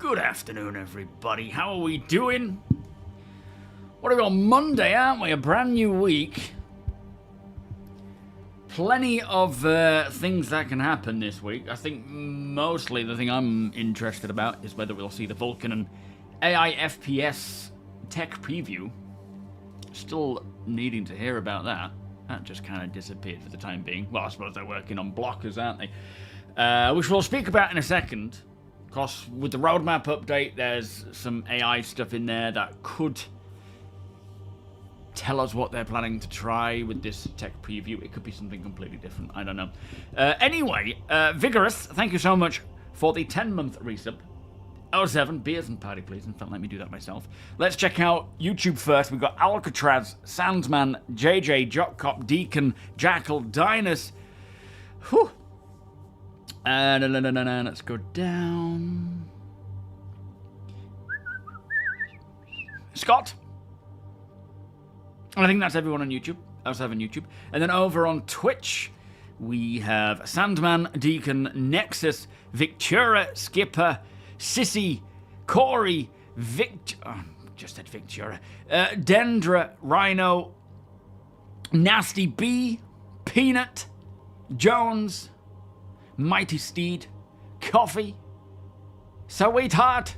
Good afternoon, everybody. How are we doing? What are we on Monday, aren't we? A brand new week. Plenty of things that can happen this week. I think mostly the thing I'm interested about is whether we'll see the Vulcan and AI FPS tech preview. Still needing to hear about that. That just kind of disappeared for the time being. Well, I suppose they're working on blockers, aren't they? Which we'll speak about in a second. Of course, with the roadmap update, there's some AI stuff in there that could tell us what they're planning to try with this tech preview. It could be something completely different. I don't know. Anyway, Vigorous, thank you so much for the 10-month resub. 07, beers and party, please. In fact, let me do that myself. Let's check out YouTube first. We've got Alcatraz, Sandsman, JJ, Jockcop, Deacon, Jackal, Dinus. Whew. Let's go down. Scott. And I think that's everyone on YouTube. I also have on YouTube. And then over on Twitch, we have Sandman, Deacon, Nexus, Victura, Skipper, Sissy, Corey, just said Victura, Dendra, Rhino, Nasty B, Peanut, Jones, Mighty Steed, Coffee, Sweetheart,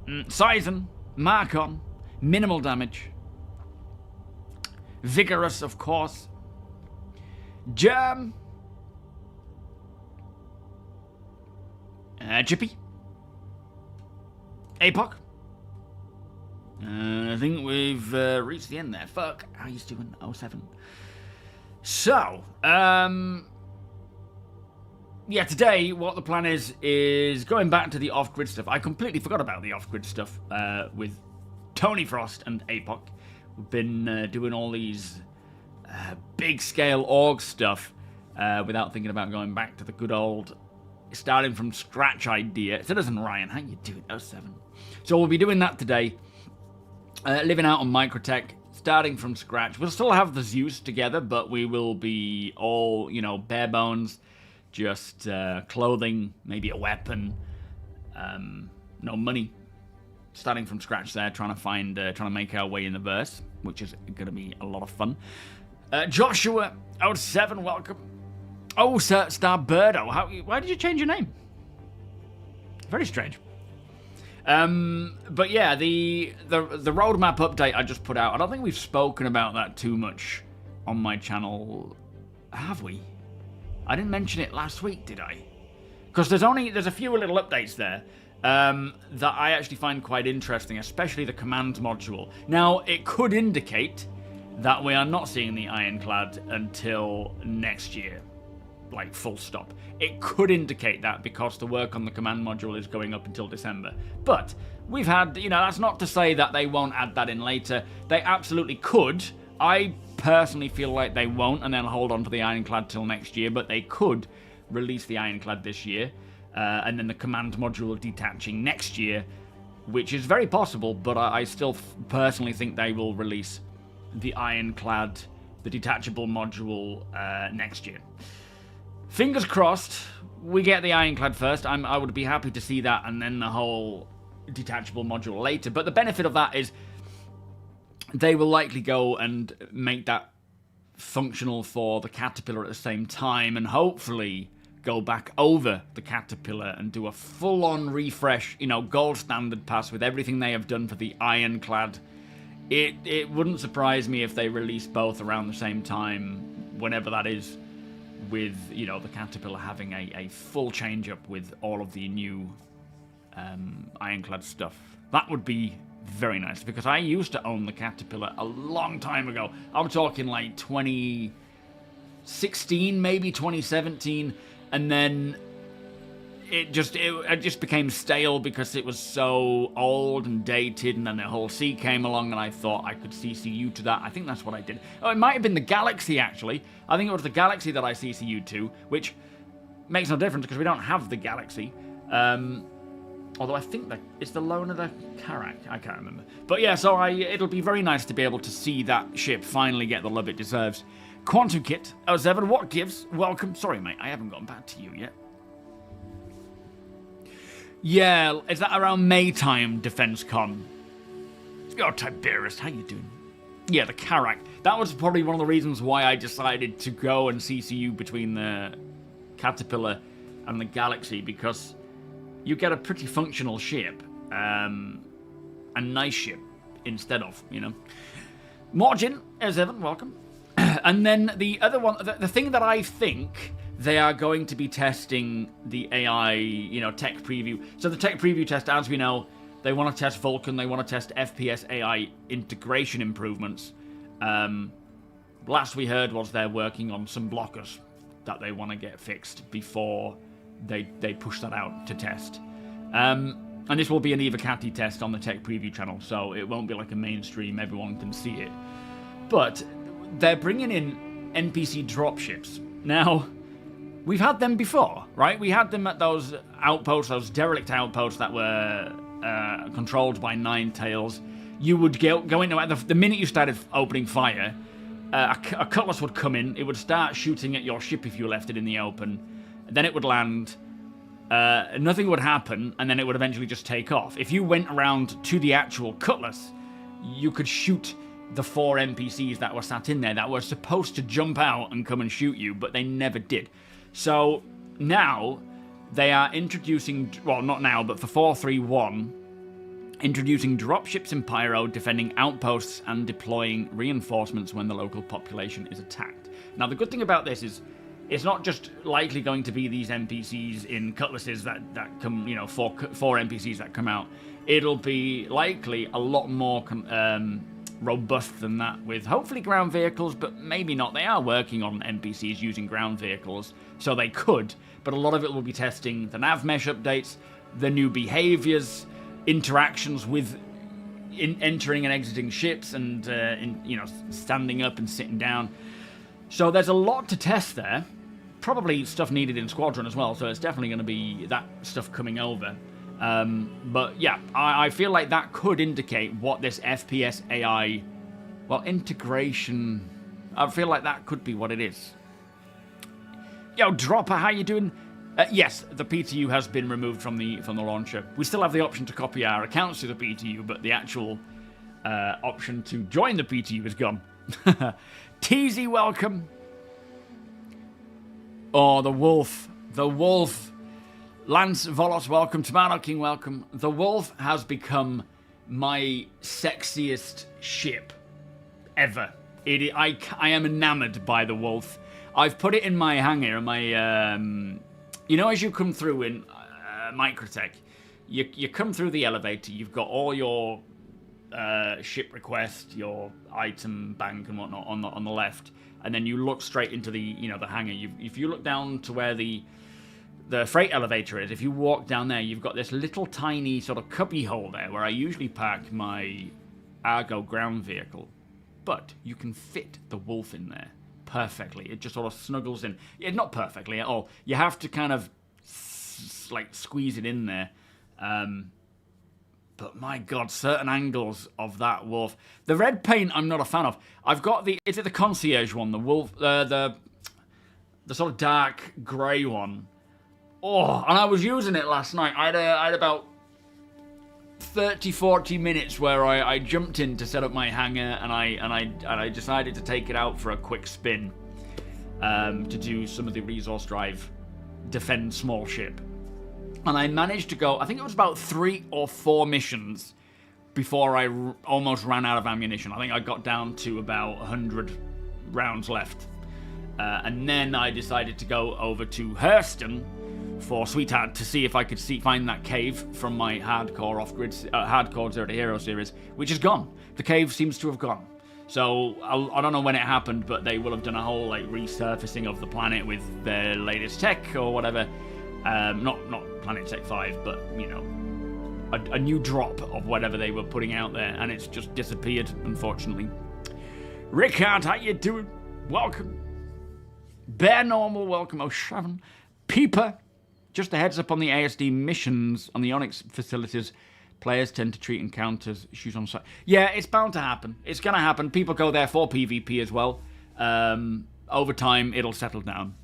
Sizen, Marcon, Minimal Damage, Vigorous, of course, Germ, Chippy, APOC. I think we've reached the end there. Fuck, how you doing? 07. So, yeah, today what the plan is going back to the off-grid stuff. I completely forgot about the off-grid stuff with Tony Frost and APOC. We've been doing all these big-scale org stuff without thinking about going back to the good old starting from scratch idea. Citizen Ryan, how you doing? 07. So we'll be doing that today. Living out on Microtech, starting from scratch. We'll still have the Zeus together, but we will be all, you know, bare bones. Just clothing, maybe a weapon, no money. Starting from scratch there, trying to make our way in the verse, which is going to be a lot of fun. Joshua, 07, welcome. Oh, Sir Starbirdo, why did you change your name? Very strange. But yeah, the roadmap update I just put out, I don't think we've spoken about that too much on my channel, have we? I didn't mention it last week, did I? Because there's a few little updates there that I actually find quite interesting, especially the command module. Now, it could indicate that we are not seeing the Ironclad until next year. Like, full stop. It could indicate that because the work on the command module is going up until December. But we've had, you know, that's not to say that they won't add that in later. They absolutely could. I personally feel like they won't, and then hold on to the Ironclad till next year, but they could release the Ironclad this year, and then the command module detaching next year, which is very possible, but I still personally think they will release the Ironclad, the detachable module, next year. Fingers crossed, we get the Ironclad first. I would be happy to see that, and then the whole detachable module later. But the benefit of that is they will likely go and make that functional for the Caterpillar at the same time, and hopefully go back over the Caterpillar and do a full-on refresh, you know, gold standard pass with everything they have done for the Ironclad. It wouldn't surprise me if they release both around the same time, whenever that is, with, you know, the Caterpillar having a full change-up with all of the new Ironclad stuff. That would be very nice, because I used to own the Caterpillar a long time ago. I'm talking like 2016, maybe 2017, and then it just became stale because it was so old and dated, and then the whole C came along, and I thought I could CCU to that. I think that's what I did. Oh, it might have been the Galaxy, actually. I think it was the Galaxy that I CCU'd to, which makes no difference because we don't have the Galaxy. Although I think that it's the loan of the Karak. I can't remember. But yeah, so it'll be very nice to be able to see that ship finally get the love it deserves. Quantum Kit, 07, what gives? Welcome. Sorry, mate, I haven't gotten back to you yet. Yeah, is that around May time, Defense Con? Yo, Tiberius, how you doing? Yeah, the Karak. That was probably one of the reasons why I decided to go and CCU between the Caterpillar and the Galaxy, because you get a pretty functional ship, a nice ship, instead of, you know. Morgin, as Evan, welcome. And then the other one, the thing that I think they are going to be testing the AI, you know, tech preview. So the tech preview test, as we know, they want to test Vulcan, they want to test FPS AI integration improvements. Last we heard was they're working on some blockers that they want to get fixed before they push that out to test. And this will be an Evocati test on the tech preview channel, so it won't be like a mainstream, everyone can see it. But they're bringing in NPC dropships. Now, we've had them before, right? We had them at those outposts, those derelict outposts that were controlled by Nine Tails. You would go into the minute you started opening fire, a cutlass would come in. It would start shooting at your ship if you left it in the open. Then it would land. Nothing would happen, and then it would eventually just take off. If you went around to the actual cutlass, you could shoot the 4 NPCs that were sat in there that were supposed to jump out and come and shoot you, but they never did. So now they are introducing, well, not now, but for 4.3.1, introducing dropships in Pyro, defending outposts and deploying reinforcements when the local population is attacked. Now, the good thing about this is it's not just likely going to be these NPCs in cutlasses that come, you know, four NPCs that come out. It'll be likely a lot more robust than that, with hopefully ground vehicles, but maybe not. They are working on NPCs using ground vehicles, so they could, but a lot of it will be testing the nav mesh updates, the new behaviors, interactions with entering and exiting ships, and you know, standing up and sitting down. So there's a lot to test there. Probably stuff needed in Squadron as well, so it's definitely going to be that stuff coming over. But yeah, I feel like that could indicate what this FPS AI, well, integration, I feel like that could be what it is. Yo, Dropper, how you doing? Yes, the PTU has been removed from the launcher. We still have the option to copy our accounts to the PTU, but the actual option to join the PTU is gone. Teasy, welcome. Oh, the Wolf. The Wolf. Lance Volos, welcome. Tomato King, welcome. The Wolf has become my sexiest ship ever. I am enamored by the Wolf. I've put it in my hangar, my, you know, as you come through in Microtech, you come through the elevator, you've got all your ship request, your item bank and whatnot on the left, and then you look straight into the, you know, the hangar. If you look down to where the freight elevator is, if you walk down there, you've got this little tiny sort of cubby hole there where I usually park my Argo ground vehicle, but you can fit the Wolf in there perfectly. It just sort of snuggles in. Yeah, not perfectly at all. You have to kind of like squeeze it in there. But my God, certain angles of that Wolf. The red paint I'm not a fan of. I've got the, is it the Concierge one? The Wolf, the sort of dark grey one. Oh, and I was using it last night. I had about 30-40 minutes where I jumped in to set up my hangar, and I decided to take it out for a quick spin to do some of the resource drive defend small ship. And I managed to go, I think it was about 3 or 4 missions before I almost ran out of ammunition. I think I got down to about 100 rounds left. And then I decided to go over to Hurston for Sweetheart to see if I could find that cave from my hardcore off-grid, hardcore Zero to Hero series, which is gone. The cave seems to have gone. So I don't know when it happened, but they will have done a whole like resurfacing of the planet with their latest tech or whatever. Not Planet Tech 5, but, you know, a new drop of whatever they were putting out there, and it's just disappeared, unfortunately. Rickard, how you doing? Welcome. Bear Normal, welcome. O'Shaven. Peeper, just a heads up on the ASD missions on the Onyx facilities. Players tend to treat encounters issues on site. Yeah, it's bound to happen. It's going to happen. People go there for PvP as well. Over time, it'll settle down.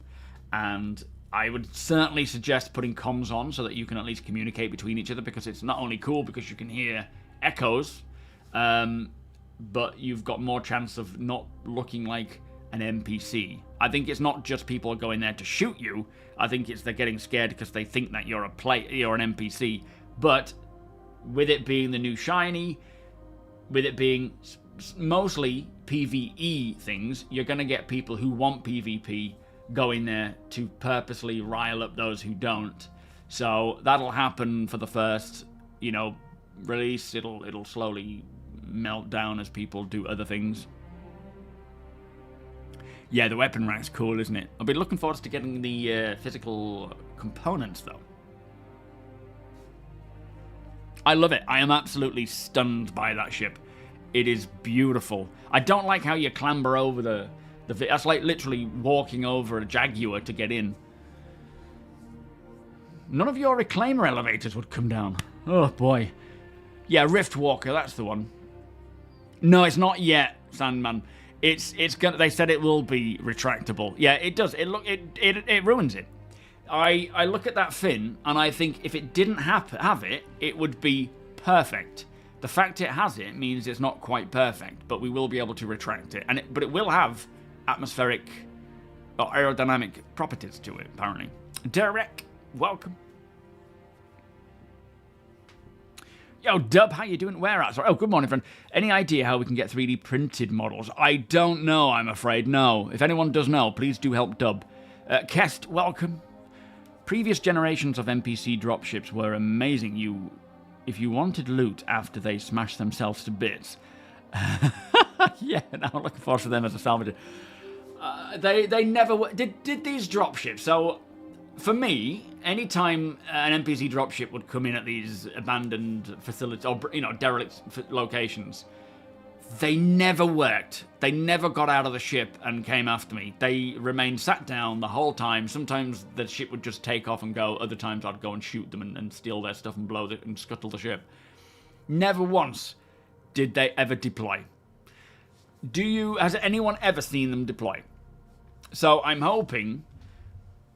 And I would certainly suggest putting comms on so that you can at least communicate between each other, because it's not only cool because you can hear echoes, but you've got more chance of not looking like an NPC. I think it's not just people are going there to shoot you. I think it's they're getting scared because they think that you're an NPC. But with it being the new shiny, with it being mostly PvE things, you're going to get people who want PvP going there to purposely rile up those who don't. So that'll happen for the first, release. It'll slowly melt down as people do other things. Yeah, the weapon rack's cool, isn't it? I'll be looking forward to getting the physical components, though. I love it. I am absolutely stunned by that ship. It is beautiful. I don't like how you clamber over the that's like literally walking over a Jaguar to get in. None of your reclaimer elevators would come down. Oh, boy. Yeah, Riftwalker, that's the one. No, it's not yet, Sandman. It's gonna. They said it will be retractable. Yeah, it does. It ruins it. I look at that fin and I think if it didn't have it, it would be perfect. The fact it has it means it's not quite perfect, but we will be able to retract it. But it will have atmospheric or aerodynamic properties to it, apparently. Derelict, welcome. Yo, Dub, how you doing? Where at? Sorry. Oh, good morning, friend. Any idea how we can get 3D printed models? I don't know, I'm afraid. No. If anyone does know, please do help Dub. Kest, welcome. Previous generations of NPC dropships were amazing. If you wanted loot after they smashed themselves to bits. Yeah, now I'm looking forward to them as a salvager. They never did these dropships. So for me, anytime an NPC dropship would come in at these abandoned facilities or derelict locations, they never worked. They never got out of the ship and came after me. They remained sat down the whole time. Sometimes the ship would just take off and go. Other times I'd go and shoot them and steal their stuff and blow it and scuttle the ship. Never once did they ever deploy. Has anyone ever seen them deploy? So I'm hoping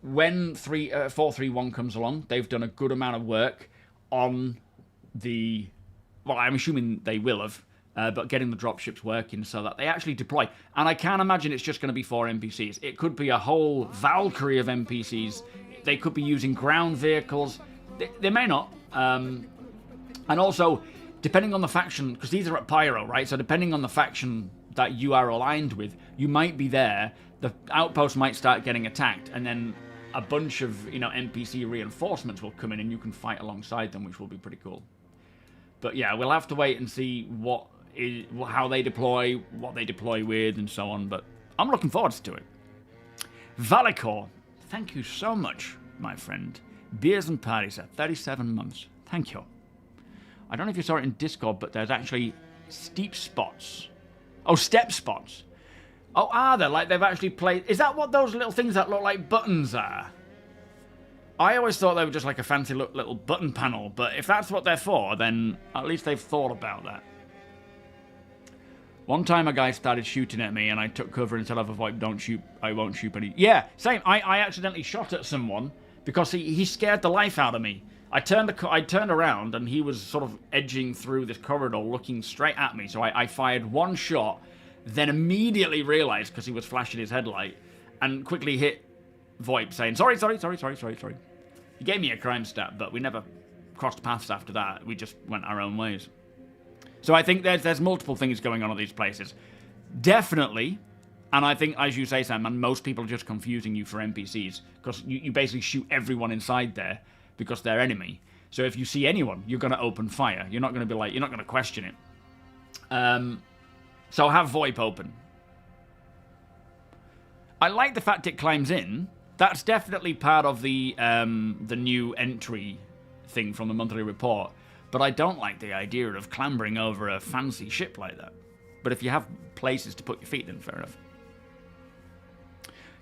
when 431 comes along, they've done a good amount of work on well, I'm assuming they will have, but getting the dropships working so that they actually deploy. And I can't imagine it's just going to be 4 NPCs. It could be a whole Valkyrie of NPCs. They could be using ground vehicles. They may not. And also, depending on the faction, because these are at Pyro, right? So depending on the faction that you are aligned with, you might be there. The outpost might start getting attacked, and then a bunch of NPC reinforcements will come in, and you can fight alongside them, which will be pretty cool. But yeah, we'll have to wait and see how they deploy, what they deploy with, and so on. But I'm looking forward to it. Valicor, thank you so much, my friend. Beers and parties at 37 months. Thank you. I don't know if you saw it in Discord, but there's actually steep spots. Oh, step spots. Oh, are there? Like they've actually played... Is that what those little things that look like buttons are? I always thought they were just like a fancy little button panel, but if that's what they're for, then at least they've thought about that. One time a guy started shooting at me and I took cover and said, "I've avoided, don't shoot, I won't shoot any." Yeah, same. I accidentally shot at someone because he scared the life out of me. I turned around and he was sort of edging through this corridor looking straight at me. So I fired one shot, then immediately realized because he was flashing his headlight and quickly hit VoIP saying, sorry. He gave me a crime stat, but we never crossed paths after that. We just went our own ways. So I think there's multiple things going on at these places. Definitely, and I think, as you say, Sam, man, most people are just confusing you for NPCs because you basically shoot everyone inside there because they're enemy. So if you see anyone, you're going to open fire. You're not going to be like, you're not going to question it. So have VoIP open. I like the fact it climbs in. That's definitely part of the new entry thing from the monthly report. But I don't like the idea of clambering over a fancy ship like that. But if you have places to put your feet in, fair enough.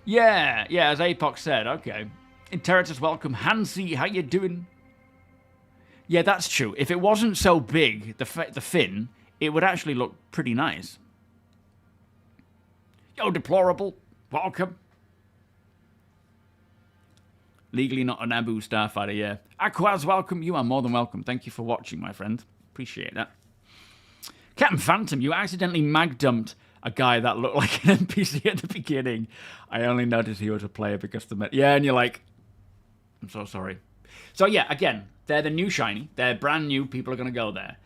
Yeah, as Apox said, okay. Interitus, welcome. Hansi, how you doing? Yeah, that's true. If it wasn't so big, the fin, it would actually look pretty nice. Yo, Deplorable, welcome. Legally not a Naboo starfighter, yeah. Aquaz, welcome. You are more than welcome. Thank you for watching, my friend. Appreciate that. Captain Phantom, you accidentally mag-dumped a guy that looked like an NPC at the beginning. I only noticed he was a player because the... Yeah, and you're like... I'm so sorry. So yeah, again, they're the new shiny. They're brand new. People are going to go there.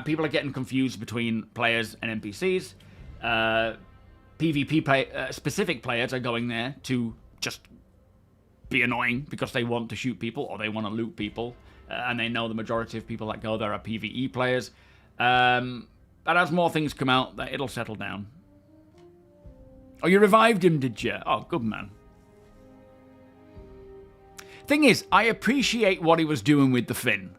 People are getting confused between players and NPCs. PvP specific players are going there to just be annoying because they want to shoot people or they want to loot people. And they know the majority of people that go there are PvE players. But as more things come out, it'll settle down. Oh, you revived him, did you? Oh, good man. Thing is, I appreciate what he was doing with the fin.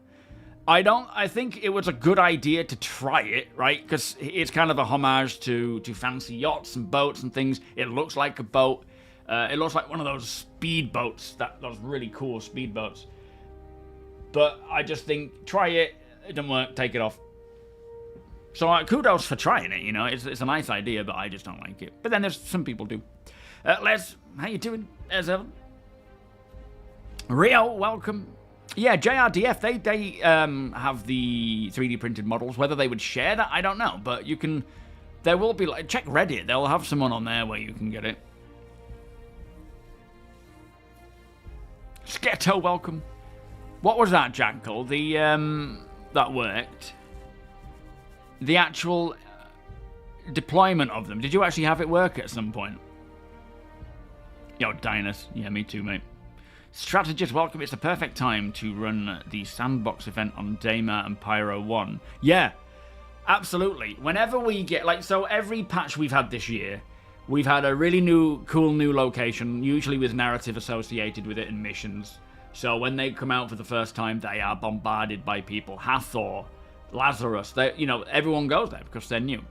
I think it was a good idea to try it, right? Because it's kind of a homage to fancy yachts and boats and things. It looks like a boat. It looks like one of those speed boats, those really cool speed boats. But I just think, try it. It didn't work. Take it off. So kudos for trying it, you know. It's a nice idea, but I just don't like it. But then there's some people do. Les, how you doing? As ever. Rio, welcome. Yeah, JRDF, they have the 3D printed models. Whether they would share that, I don't know. But you can... There will be... like, check Reddit. They'll have someone on there where you can get it. Sketto, welcome. What was that, Jackal? The, that worked. The actual deployment of them. Did you actually have it work at some point? Yo, Dinus. Yeah, me too, mate. Strategist, welcome. It's the perfect time to run the sandbox event on Daymar and Pyro 1. Yeah, absolutely. Whenever we get, like, so every patch we've had this year, we've had a really cool new location, usually with narrative associated with it and missions. So when they come out for the first time, they are bombarded by people. Hathor, Lazarus, everyone goes there because they're new.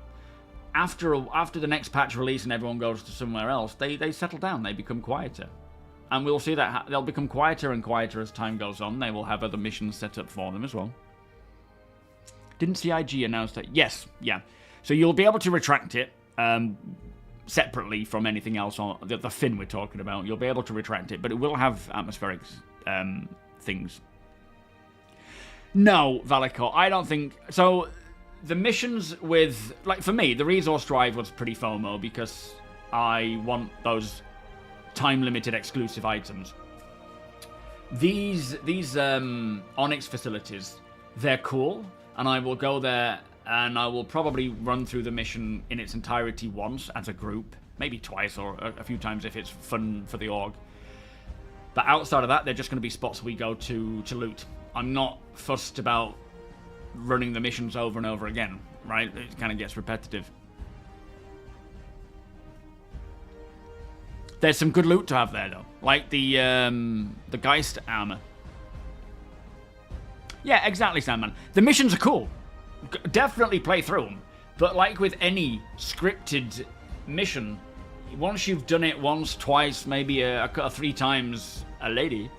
After the next patch release and everyone goes to somewhere else, they settle down, they become quieter. And we'll see that they'll become quieter and quieter as time goes on. They will have other missions set up for them as well. Didn't CIG announce that? Yes, yeah. So you'll be able to retract it separately from anything else on the fin we're talking about. You'll be able to retract it, but it will have atmospheric things. No, Valicor, I don't think... So, the missions with... Like, for me, the resource drive was pretty FOMO because I want those time-limited exclusive items. These Onyx facilities, they're cool, and I will go there and I will probably run through the mission in its entirety once as a group, maybe twice or a few times if it's fun for the org. But outside of that, they're just going to be spots we go to loot. I'm not fussed about running the missions over and over again, right? It kind of gets repetitive. There's some good loot to have there, though. Like the Geist armor. Yeah, exactly, Sandman. The missions are cool. Definitely play through them. But like with any scripted mission, once you've done it once, twice, maybe three times a lady,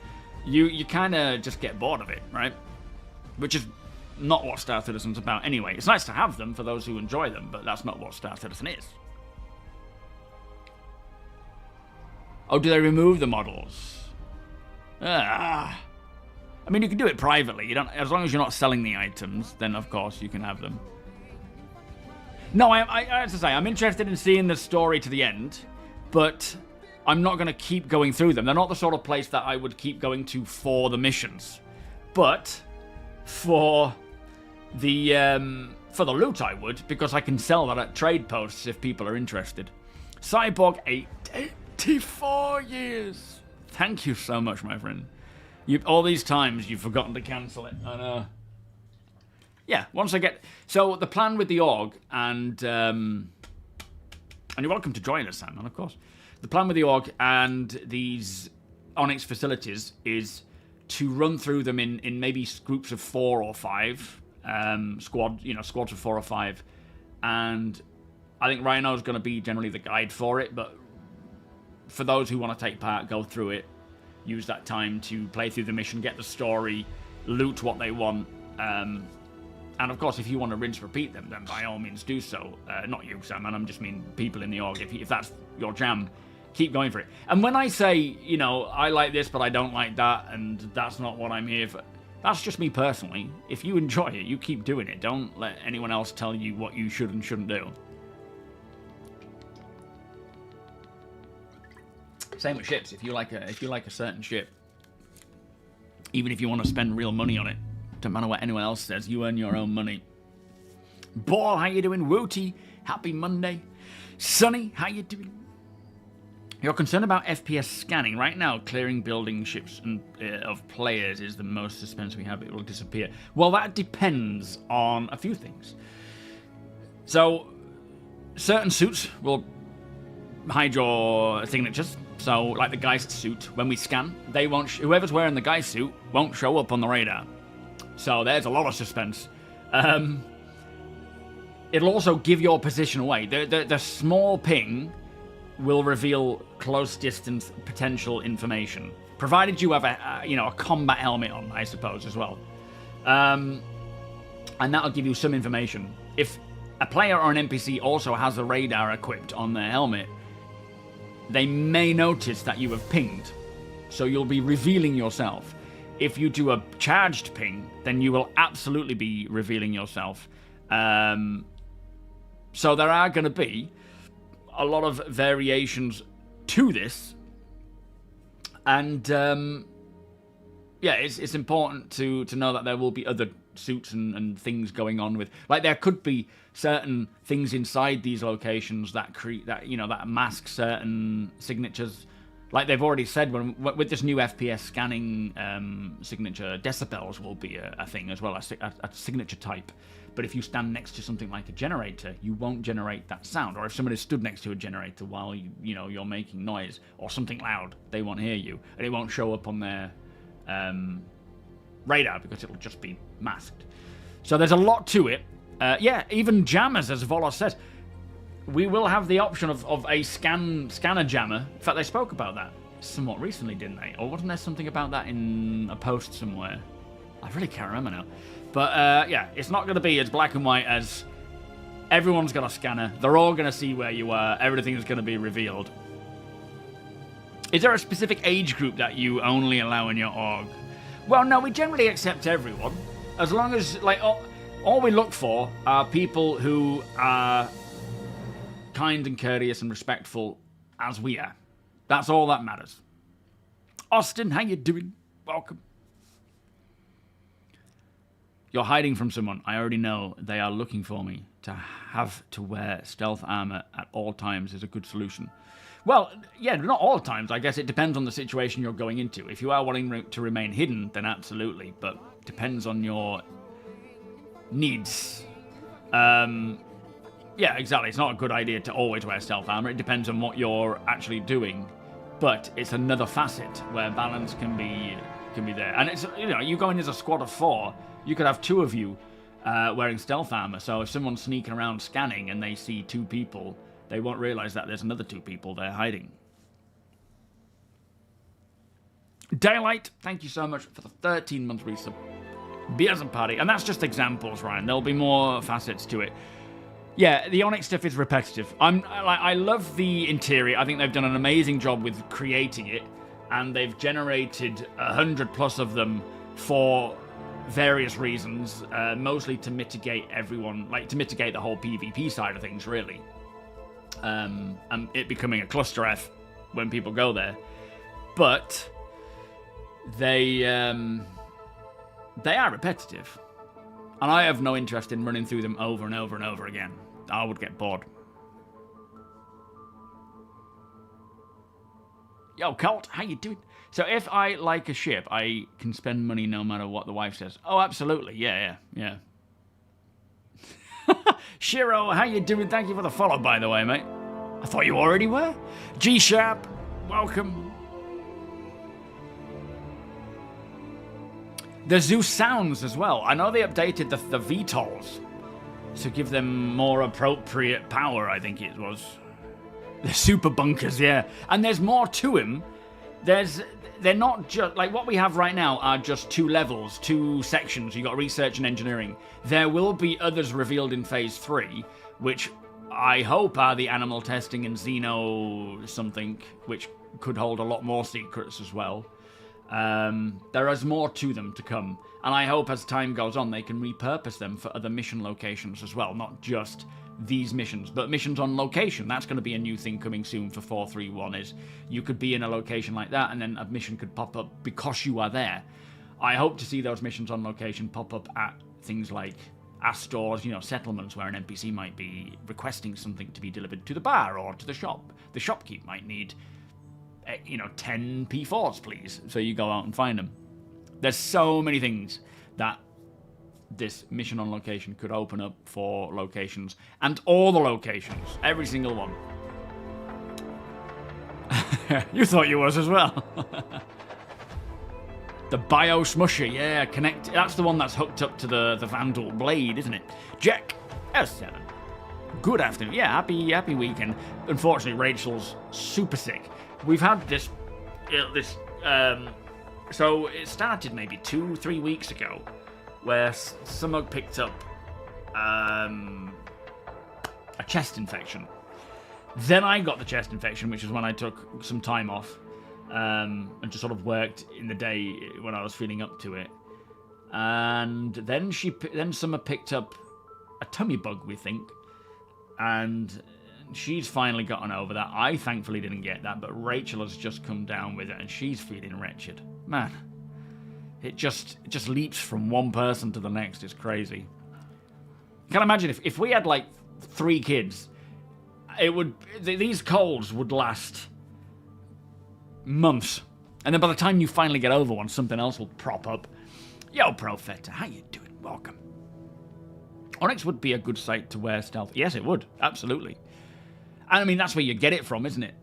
you kind of just get bored of it, right? Which is not what Star Citizen's about anyway. It's nice to have them for those who enjoy them, but that's not what Star Citizen is. Oh, do they remove the models? I mean, you can do it privately. You don't, as long as you're not selling the items, then of course you can have them. No, I have to say, I'm interested in seeing the story to the end, but I'm not going to keep going through them. They're not the sort of place that I would keep going to for the missions. But for the loot I would, because I can sell that at trade posts if people are interested. Cyborg 84 years. Thank you so much, my friend. All these times you've forgotten to cancel it. I know. Yeah, once I get... So, the plan with the org, and you're welcome to join us, Simon, of course. The plan with the org and these Onyx facilities is to run through them in maybe groups of 4 or 5. Squads of 4 or 5. And I think Rhino is going to be generally the guide for it, but for those who want to take part, go through it, use that time to play through the mission, get the story, loot what they want, and of course, if you want to rinse repeat them, then by all means do so. Not you, Sam, and I just mean people in the org. If that's your jam, keep going for it. And when I say, you know, I like this, but I don't like that, and that's not what I'm here for, that's just me personally. If you enjoy it, you keep doing it. Don't let anyone else tell you what you should and shouldn't do. Same with ships. If you like a certain ship, even if you want to spend real money on it, don't matter what anyone else says, you earn your own money. Ball, how you doing? Wooty, happy Monday. Sunny, how you doing? You're concerned about FPS scanning. Right now, clearing building ships and of players is the most suspense we have. It will disappear. Well, that depends on a few things. So, certain suits will hide your signatures. So, like the guy's suit, when we scan, they won't. Whoever's wearing the guy's suit won't show up on the radar. So there's a lot of suspense. It'll also give your position away. The small ping will reveal close distance potential information, provided you have a combat helmet on, I suppose, as well. And that'll give you some information. If a player or an NPC also has a radar equipped on their helmet, they may notice that you have pinged, so you'll be revealing yourself. If you do a charged ping, then you will absolutely be revealing yourself. So there are going to be a lot of variations to this. And, yeah, it's important to know that there will be other suits and things going on with... Like, there could be certain things inside these locations that that mask certain signatures. Like they've already said, with this new FPS scanning signature, decibels will be a thing as well, a signature type. But if you stand next to something like a generator, you won't generate that sound. Or if somebody stood next to a generator while you're making noise or something loud, they won't hear you, and it won't show up on their radar because it'll just be masked. So there's a lot to it. Yeah, even jammers, as Volos says. We will have the option of a scanner jammer. In fact, they spoke about that somewhat recently, didn't they? Or wasn't there something about that in a post somewhere? I really can't remember now. But, yeah, it's not going to be as black and white as everyone's got a scanner. They're all going to see where you are. Everything's going to be revealed. Is there a specific age group that you only allow in your org? Well, no, we generally accept everyone. As long as, like, all we look for are people who are kind and courteous and respectful as we are. That's all that matters. Austin, how you doing? Welcome. You're hiding from someone. I already know they are looking for me. To have to wear stealth armor at all times is a good solution. Well, yeah, not all times. I guess it depends on the situation you're going into. If you are wanting to remain hidden, then absolutely. But depends on your needs. Yeah, exactly. It's not a good idea to always wear stealth armor. It depends on what you're actually doing. But it's another facet where balance can be there. And it's, you go in as a squad of 4, you could have 2 of you wearing stealth armor. So if someone's sneaking around scanning and they see 2 people, they won't realize that there's another 2 people there hiding. Daylight, thank you so much for the 13-month resub. Beers and party. And that's just examples, Ryan. There'll be more facets to it. Yeah, the Onyx stuff is repetitive. I love the interior. I think they've done an amazing job with creating it, and they've generated 100+ of them for various reasons, mostly to mitigate to mitigate the whole PvP side of things, really, and it becoming a cluster F when people go there. But they are repetitive, and I have no interest in running through them over and over and over again. I would get bored. Yo, Colt, how you doing? So if I like a ship, I can spend money no matter what the wife says. Oh, absolutely. Yeah. Shiro, how you doing? Thank you for the follow, by the way, mate. I thought you already were. G-Sharp, welcome. The Zeus sounds as well. I know they updated the VTOLs to give them more appropriate power, I think it was. The super bunkers, yeah. And there's more to him. They're not just... Like, what we have right now are just 2 levels, 2 sections. You've got research and engineering. There will be others revealed in Phase 3, which I hope are the animal testing and Xeno something, which could hold a lot more secrets as well. There is more to them to come, and I hope as time goes on they can repurpose them for other mission locations as well, not just these missions, but missions on location. That's going to be a new thing coming soon for 431, is you could be in a location like that and then a mission could pop up because you are there. I hope to see those missions on location pop up at things like stores, you know, settlements where an NPC might be requesting something to be delivered to the bar or to the shop. The shopkeep might need, 10 P4s, please. So you go out and find them. There's so many things that this mission on location could open up for locations, and all the locations, every single one. You thought you was as well. The Bio Smusher, yeah, connect. That's the one that's hooked up to the Vanduul blade, isn't it? Jack S7. Good afternoon. Yeah, happy weekend. Unfortunately, Rachel's super sick. We've had this. So it started maybe 2-3 weeks ago, where someone picked up a chest infection. Then I got the chest infection, which is when I took some time off and just sort of worked in the day when I was feeling up to it. And then Summer picked up a tummy bug, we think, and she's finally gotten over that. I thankfully didn't get that, but Rachel has just come down with it, and she's feeling wretched. Man, it just leaps from one person to the next. It's crazy. You can imagine if we had like 3 kids, these colds would last months, and then by the time you finally get over one, something else will prop up. Yo, Profeta, how you doing? Welcome. Onyx would be a good site to wear stealth. Yes, it would. Absolutely. And I mean, that's where you get it from, isn't it?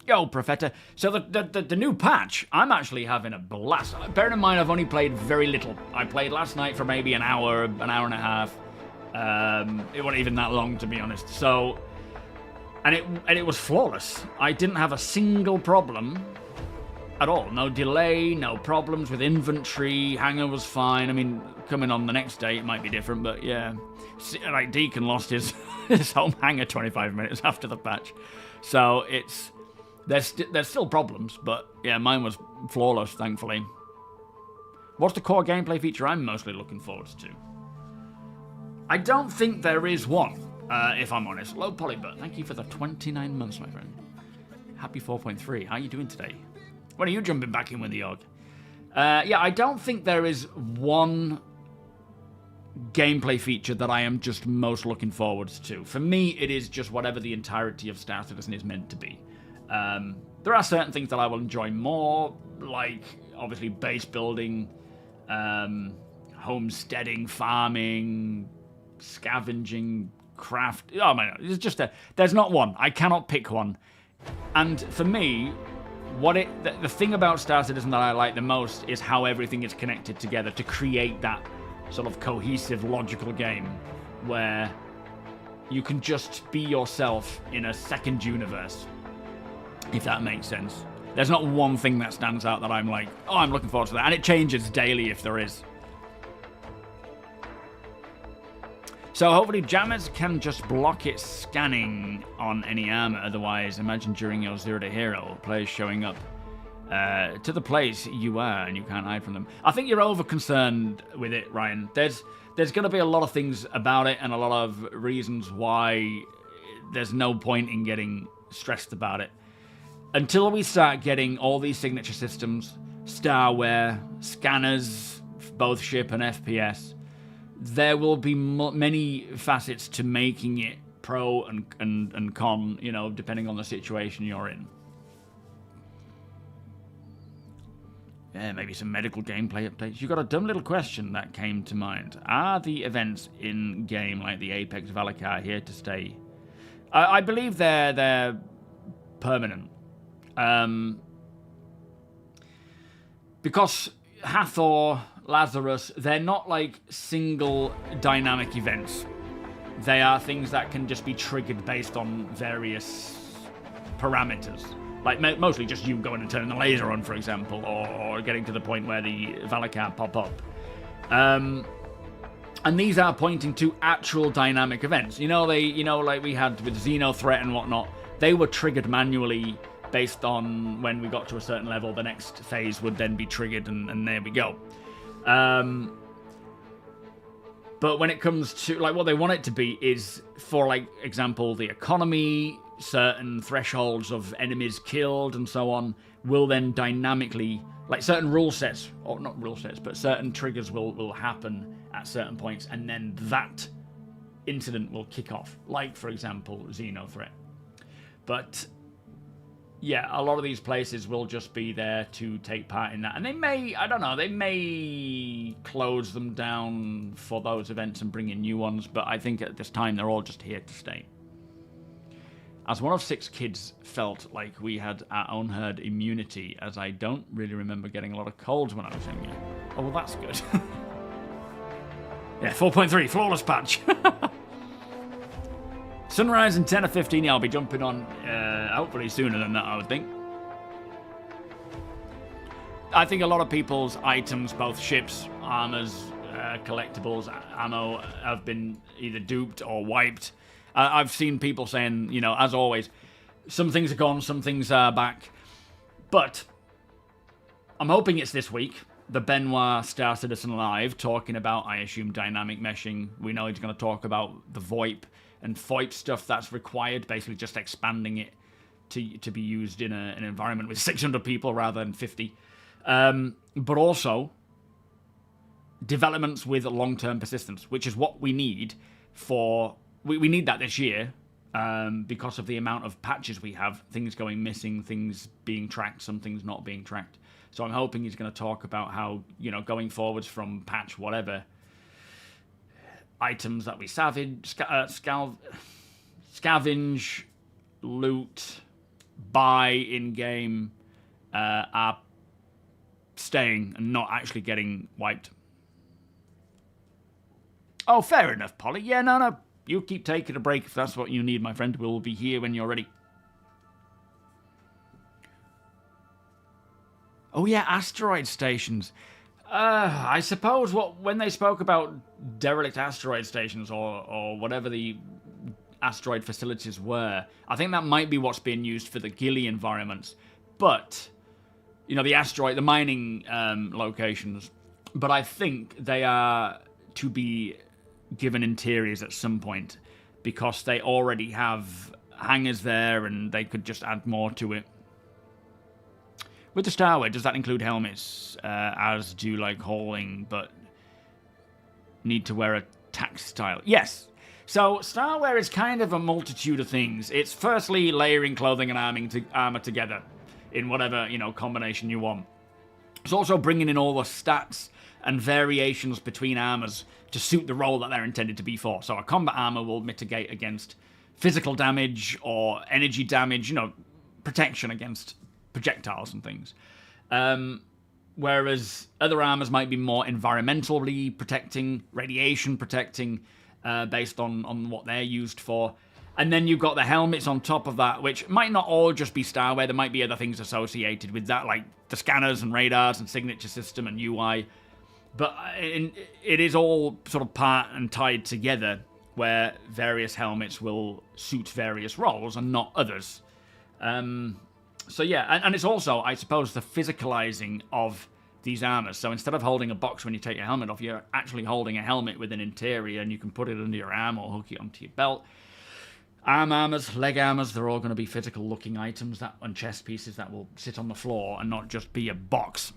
Yo, Profeta. So the new patch, I'm actually having a blast. Bearing in mind, I've only played very little. I played last night for maybe an hour and a half. It wasn't even that long, to be honest. So, and it was flawless. I didn't have a single problem at all. No delay, no problems with inventory. Hangar was fine. I mean, coming on the next day, it might be different, but yeah. Like, Deacon lost his home hangar 25 minutes after the patch. So there's still problems, but yeah, mine was flawless, thankfully. What's the core gameplay feature I'm mostly looking forward to? I don't think there is one, if I'm honest. Low Polybird, thank you for the 29 months, my friend. Happy 4.3. How are you doing today? When are you jumping back in with the org? Yeah, I don't think there is one gameplay feature that I am just most looking forward to. For me, it is just whatever the entirety of Star Citizen is meant to be. There are certain things that I will enjoy more, like obviously base building, homesteading, farming, scavenging, craft. Oh man, it's just there's not one. I cannot pick one. And for me, the thing about Star Citizen that I like the most is how everything is connected together to create that sort of cohesive, logical game where you can just be yourself in a second universe, if that makes sense. There's not one thing that stands out that I'm like, oh, I'm looking forward to that. And it changes daily if there is. So hopefully jammers can just block it scanning on any armor. Otherwise, imagine during your Zero to Hero, players showing up to the place you are and you can't hide from them. I think you're over concerned with it, Ryan. There's going to be a lot of things about it and a lot of reasons why there's no point in getting stressed about it. Until we start getting all these signature systems, starware, scanners, both ship and FPS, there will be many facets to making it pro and con, you know, depending on the situation you're in. Yeah, maybe some medical gameplay updates. You got a dumb little question that came to mind. Are the events in-game, like the Apex Valakar, here to stay? I believe they're permanent. Because Hathor, Lazarus, they're not like single dynamic events. They are things that can just be triggered based on various parameters. Like mostly just you going and turning the laser on, for example, or getting to the point where the Valakar pop up. And these are pointing to actual dynamic events. Like we had with Xenothreat and whatnot, they were triggered manually based on when we got to a certain level. The next phase would then be triggered, and there we go. But when it comes to, like, what they want it to be is, for, like, example, the economy, certain thresholds of enemies killed and so on, will then dynamically, like, certain rule sets, or not rule sets, but certain triggers will happen at certain points, and then that incident will kick off. Like, for example, Xenothreat. But yeah, a lot of these places will just be there to take part in that. And they may, I don't know, they may close them down for those events and bring in new ones, but I think at this time they're all just here to stay. As one of 6 kids felt like we had our own herd immunity, as I don't really remember getting a lot of colds when I was younger. Oh, well, that's good. Yeah, 4.3, flawless patch. Sunrise in 10 or 15, yeah, I'll be jumping on hopefully sooner than that, I would think. I think a lot of people's items, both ships, armors, collectibles, ammo, have been either duped or wiped. I've seen people saying, you know, as always, some things are gone, some things are back. But I'm hoping it's this week. The Benoit StarCitizen Live talking about, I assume, dynamic meshing. We know he's going to talk about the VoIP and FOIP stuff that's required, basically just expanding it to be used in an environment with 600 people rather than 50. But also developments with long-term persistence, which is what we need for... We need that this year because of the amount of patches we have, things going missing, things being tracked, some things not being tracked. So I'm hoping he's going to talk about how, you know, going forwards from patch whatever, items that we scavenge, loot, buy in-game are staying and not actually getting wiped. Oh, fair enough, Polly. Yeah, no. You keep taking a break if that's what you need, my friend. We'll be here when you're ready. Oh, yeah, asteroid stations. I suppose when they spoke about derelict asteroid stations or whatever the asteroid facilities were, I think that might be what's being used for the ghillie environments. But, you know, the mining locations. But I think they are to be given interiors at some point because they already have hangars there and they could just add more to it. With the Starware, does that include helmets, as do like hauling, but need to wear a tax style? Yes. So Starware is kind of a multitude of things. It's firstly layering clothing and armor together in whatever, you know, combination you want. It's also bringing in all the stats and variations between armors to suit the role that they're intended to be for. So a combat armor will mitigate against physical damage or energy damage, you know, protection against projectiles and things. Whereas other armors might be more environmentally protecting, radiation protecting, based on what they're used for. And then you've got the helmets on top of that, which might not all just be Starware. There might be other things associated with that, like the scanners and radars and signature system and UI. But it is all sort of part and tied together, where various helmets will suit various roles and not others. So yeah, and it's also, I suppose, the physicalizing of these armors. So instead of holding a box when you take your helmet off, you're actually holding a helmet with an interior, and you can put it under your arm or hook it onto your belt. Arm armors, leg armors, they're all going to be physical-looking items and chest pieces that will sit on the floor and not just be a box.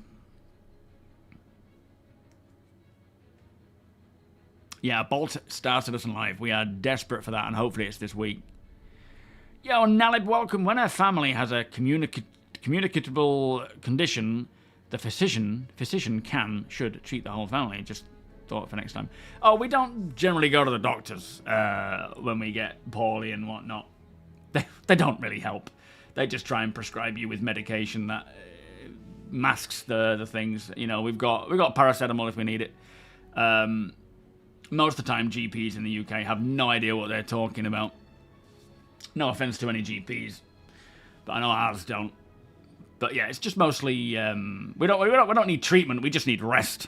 Yeah, Bolt StarCitizen Live. We are desperate for that, and hopefully it's this week. Yo, Nalib, welcome. When a family has a communicable condition, the physician should treat the whole family. Just thought for next time. Oh, we don't generally go to the doctors when we get poorly and whatnot. They don't really help. They just try and prescribe you with medication that masks the things. You know, we've got paracetamol if we need it. Most of the time, GPs in the UK have no idea what they're talking about. No offense to any GPs, but I know ours don't. But yeah, it's just mostly we don't need treatment. We just need rest.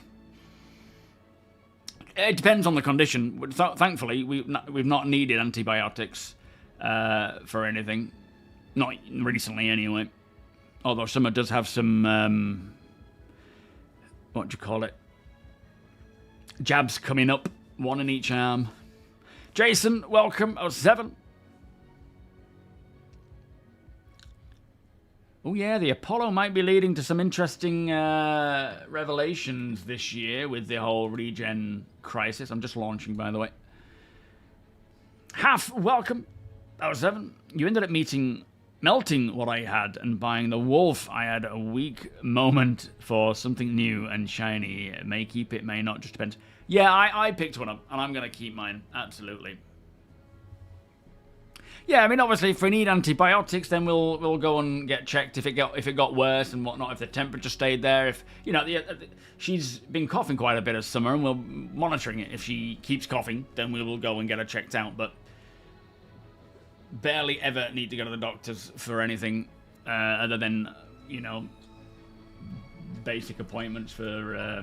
It depends on the condition. Thankfully, we've not needed antibiotics for anything. Not recently, anyway. Although Summer does have some, what do you call it? Jabs coming up. One in each arm. Jason, welcome. 07. Oh yeah, the Apollo might be leading to some interesting revelations this year with the whole regen crisis. I'm just launching, by the way. Half, welcome. 07. You ended up melting what I had and buying the wolf. I had a weak moment for something new and shiny. It may keep, it may not, just depends. Yeah, I picked one up, and I'm going to keep mine, absolutely. Yeah, I mean, obviously, if we need antibiotics, then we'll go and get checked if it got worse and whatnot, if the temperature stayed there. If, you know, she's been coughing quite a bit this summer, and we're monitoring it. If she keeps coughing, then we will go and get her checked out, but barely ever need to go to the doctors for anything other than, you know, basic appointments for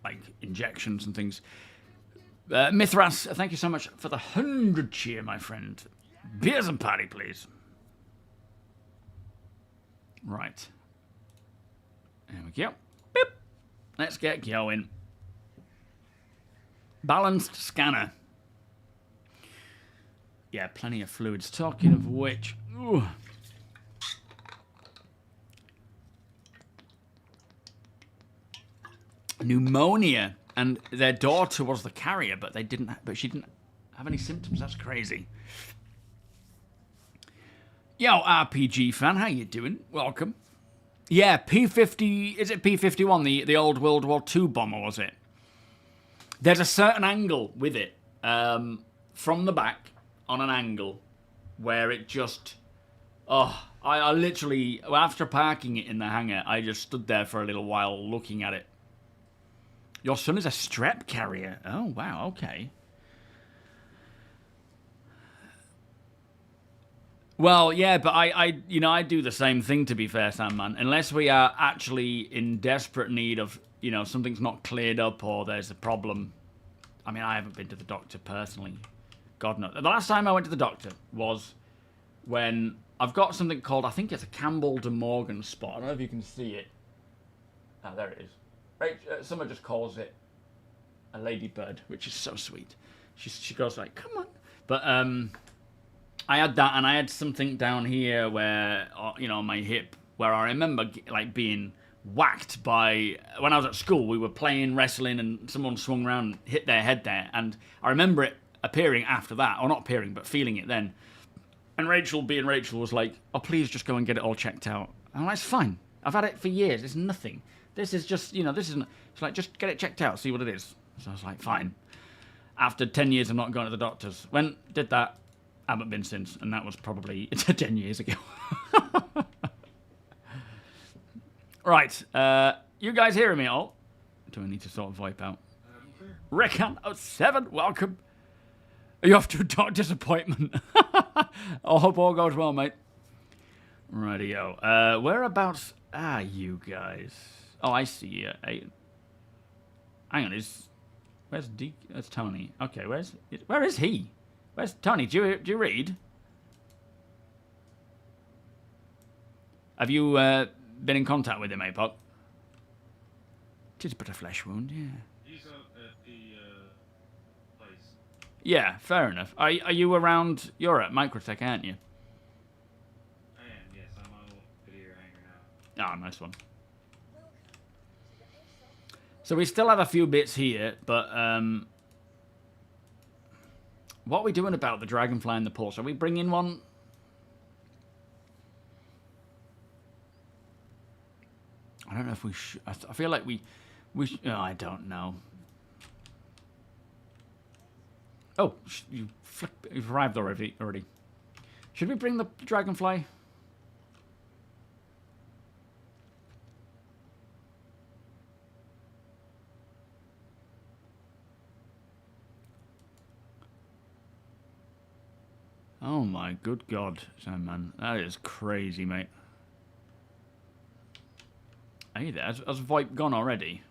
like injections and things. Mithras, thank you so much for the 100 cheer, my friend. Beers and party, please. Right. There we go. Boop. Let's get going. Balanced scanner. Yeah, plenty of fluids. Talking of which... Ooh. Pneumonia, and their daughter was the carrier, but she didn't have any symptoms. That's crazy. Yo, RPG fan, how you doing? Welcome. Yeah, P-50, is it P-51, the old World War II bomber, was it? There's a certain angle with it, from the back, on an angle, where it just... Oh, I literally, after parking it in the hangar, I just stood there for a little while looking at it. Your son is a strep carrier. Oh, wow, okay. Well, yeah, but I do the same thing, to be fair, Sandman. Unless we are actually in desperate need of, you know, something's not cleared up or there's a problem. I mean, I haven't been to the doctor personally. God knows. The last time I went to the doctor was when I've got something called, I think it's a Campbell de Morgan spot. I don't know if you can see it. Ah, there it is. Summer just calls it a ladybird, which is so sweet. She goes like, come on. But I had that, and I had something down here where, you know, on my hip, where I remember like being whacked by, when I was at school, we were playing wrestling and someone swung around and hit their head there. And I remember it appearing after that, or not appearing, but feeling it then. And Rachel, being Rachel, was like, oh, please just go and get it all checked out. And I'm like, it's fine. I've had it for years. It's nothing. This is just, you know, this isn't... It's like, just get it checked out, see what it is. So I was like, fine. After 10 years of not going to the doctors. Did that, haven't been since. And that was probably 10 years ago. Right. You guys hearing me all? Do I need to sort of wipe out? Recon 07, welcome. Are you off to a doctor's appointment? I hope all goes well, mate. Rightio. Whereabouts are you guys? Oh, I see you. Hang on, where's That's Tony. Okay, where is he? Where's Tony? Do you read? Have you been in contact with him, Apok? It is but a flesh wound, yeah. He's up at the place. Yeah, fair enough. Are you around? You're at Microtech, aren't you? I am, yes. I'm on a little video hanger now. Ah, nice one. So we still have a few bits here, but what are we doing about the dragonfly in the pulse? Are we bringing one? I don't know if we should. I feel like we oh, I don't know. Oh, you've arrived already. Should we bring the dragonfly? Oh my good God, Sandman. That is crazy, mate. Hey there, has VoIP gone already?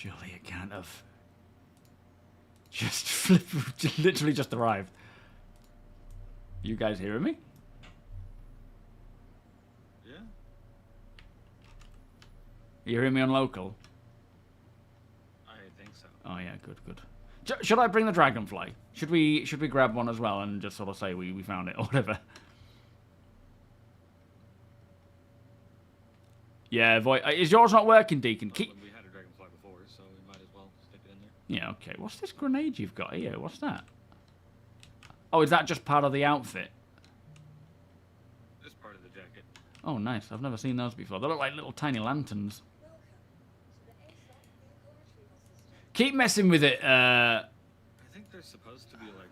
Surely it can't have. Just flip, literally just arrived. You guys hearing me? Yeah. You hearing me on local? I think so. Oh yeah, good, good. Should I bring the dragonfly? Should we grab one as well and just sort of say we found it or whatever? Yeah, is yours not working, Deacon? We had a dragonfly before, so we might as well stick it in there. Yeah, okay. What's this grenade you've got here? What's that? Oh, is that just part of the outfit? This part of the jacket. Oh, nice. I've never seen those before. They look like little tiny lanterns. Keep messing with it. I think they're supposed to be like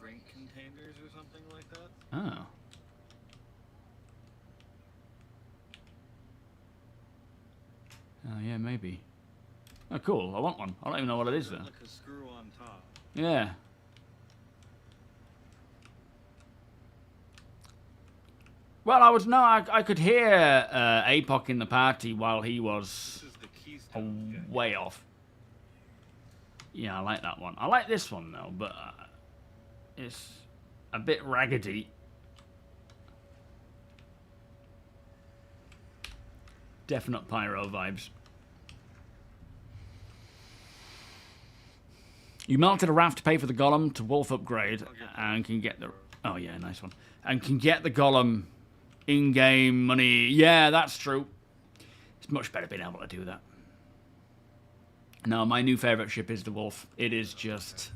drink containers or something like that. Oh. Oh, yeah, maybe. Oh, cool. I want one. I don't even know what it is, though. Like a screw on top. Yeah. Well, I could hear APOC in the party while he was way off. Yeah, I like that one. I like this one, though, but it's a bit raggedy. Definite pyro vibes. You melted a raft to pay for the golem to wolf upgrade and can get the... Oh, yeah, nice one. And can get the golem in-game money. Yeah, that's true. It's much better being able to do that. No, my new favourite ship is the wolf. It is just...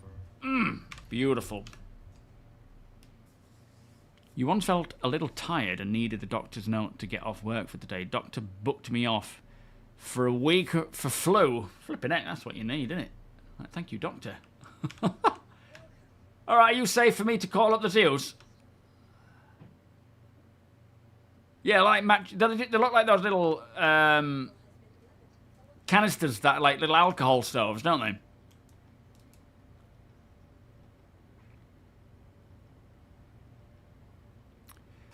beautiful. You once felt a little tired and needed the doctor's note to get off work for today. Doctor booked me off for a week for flu. Flipping heck, that's what you need, isn't it? Thank you, Doctor. All right, are you safe for me to call up the Zeus? Yeah, like they look like those little canisters that like little alcohol stoves, don't they?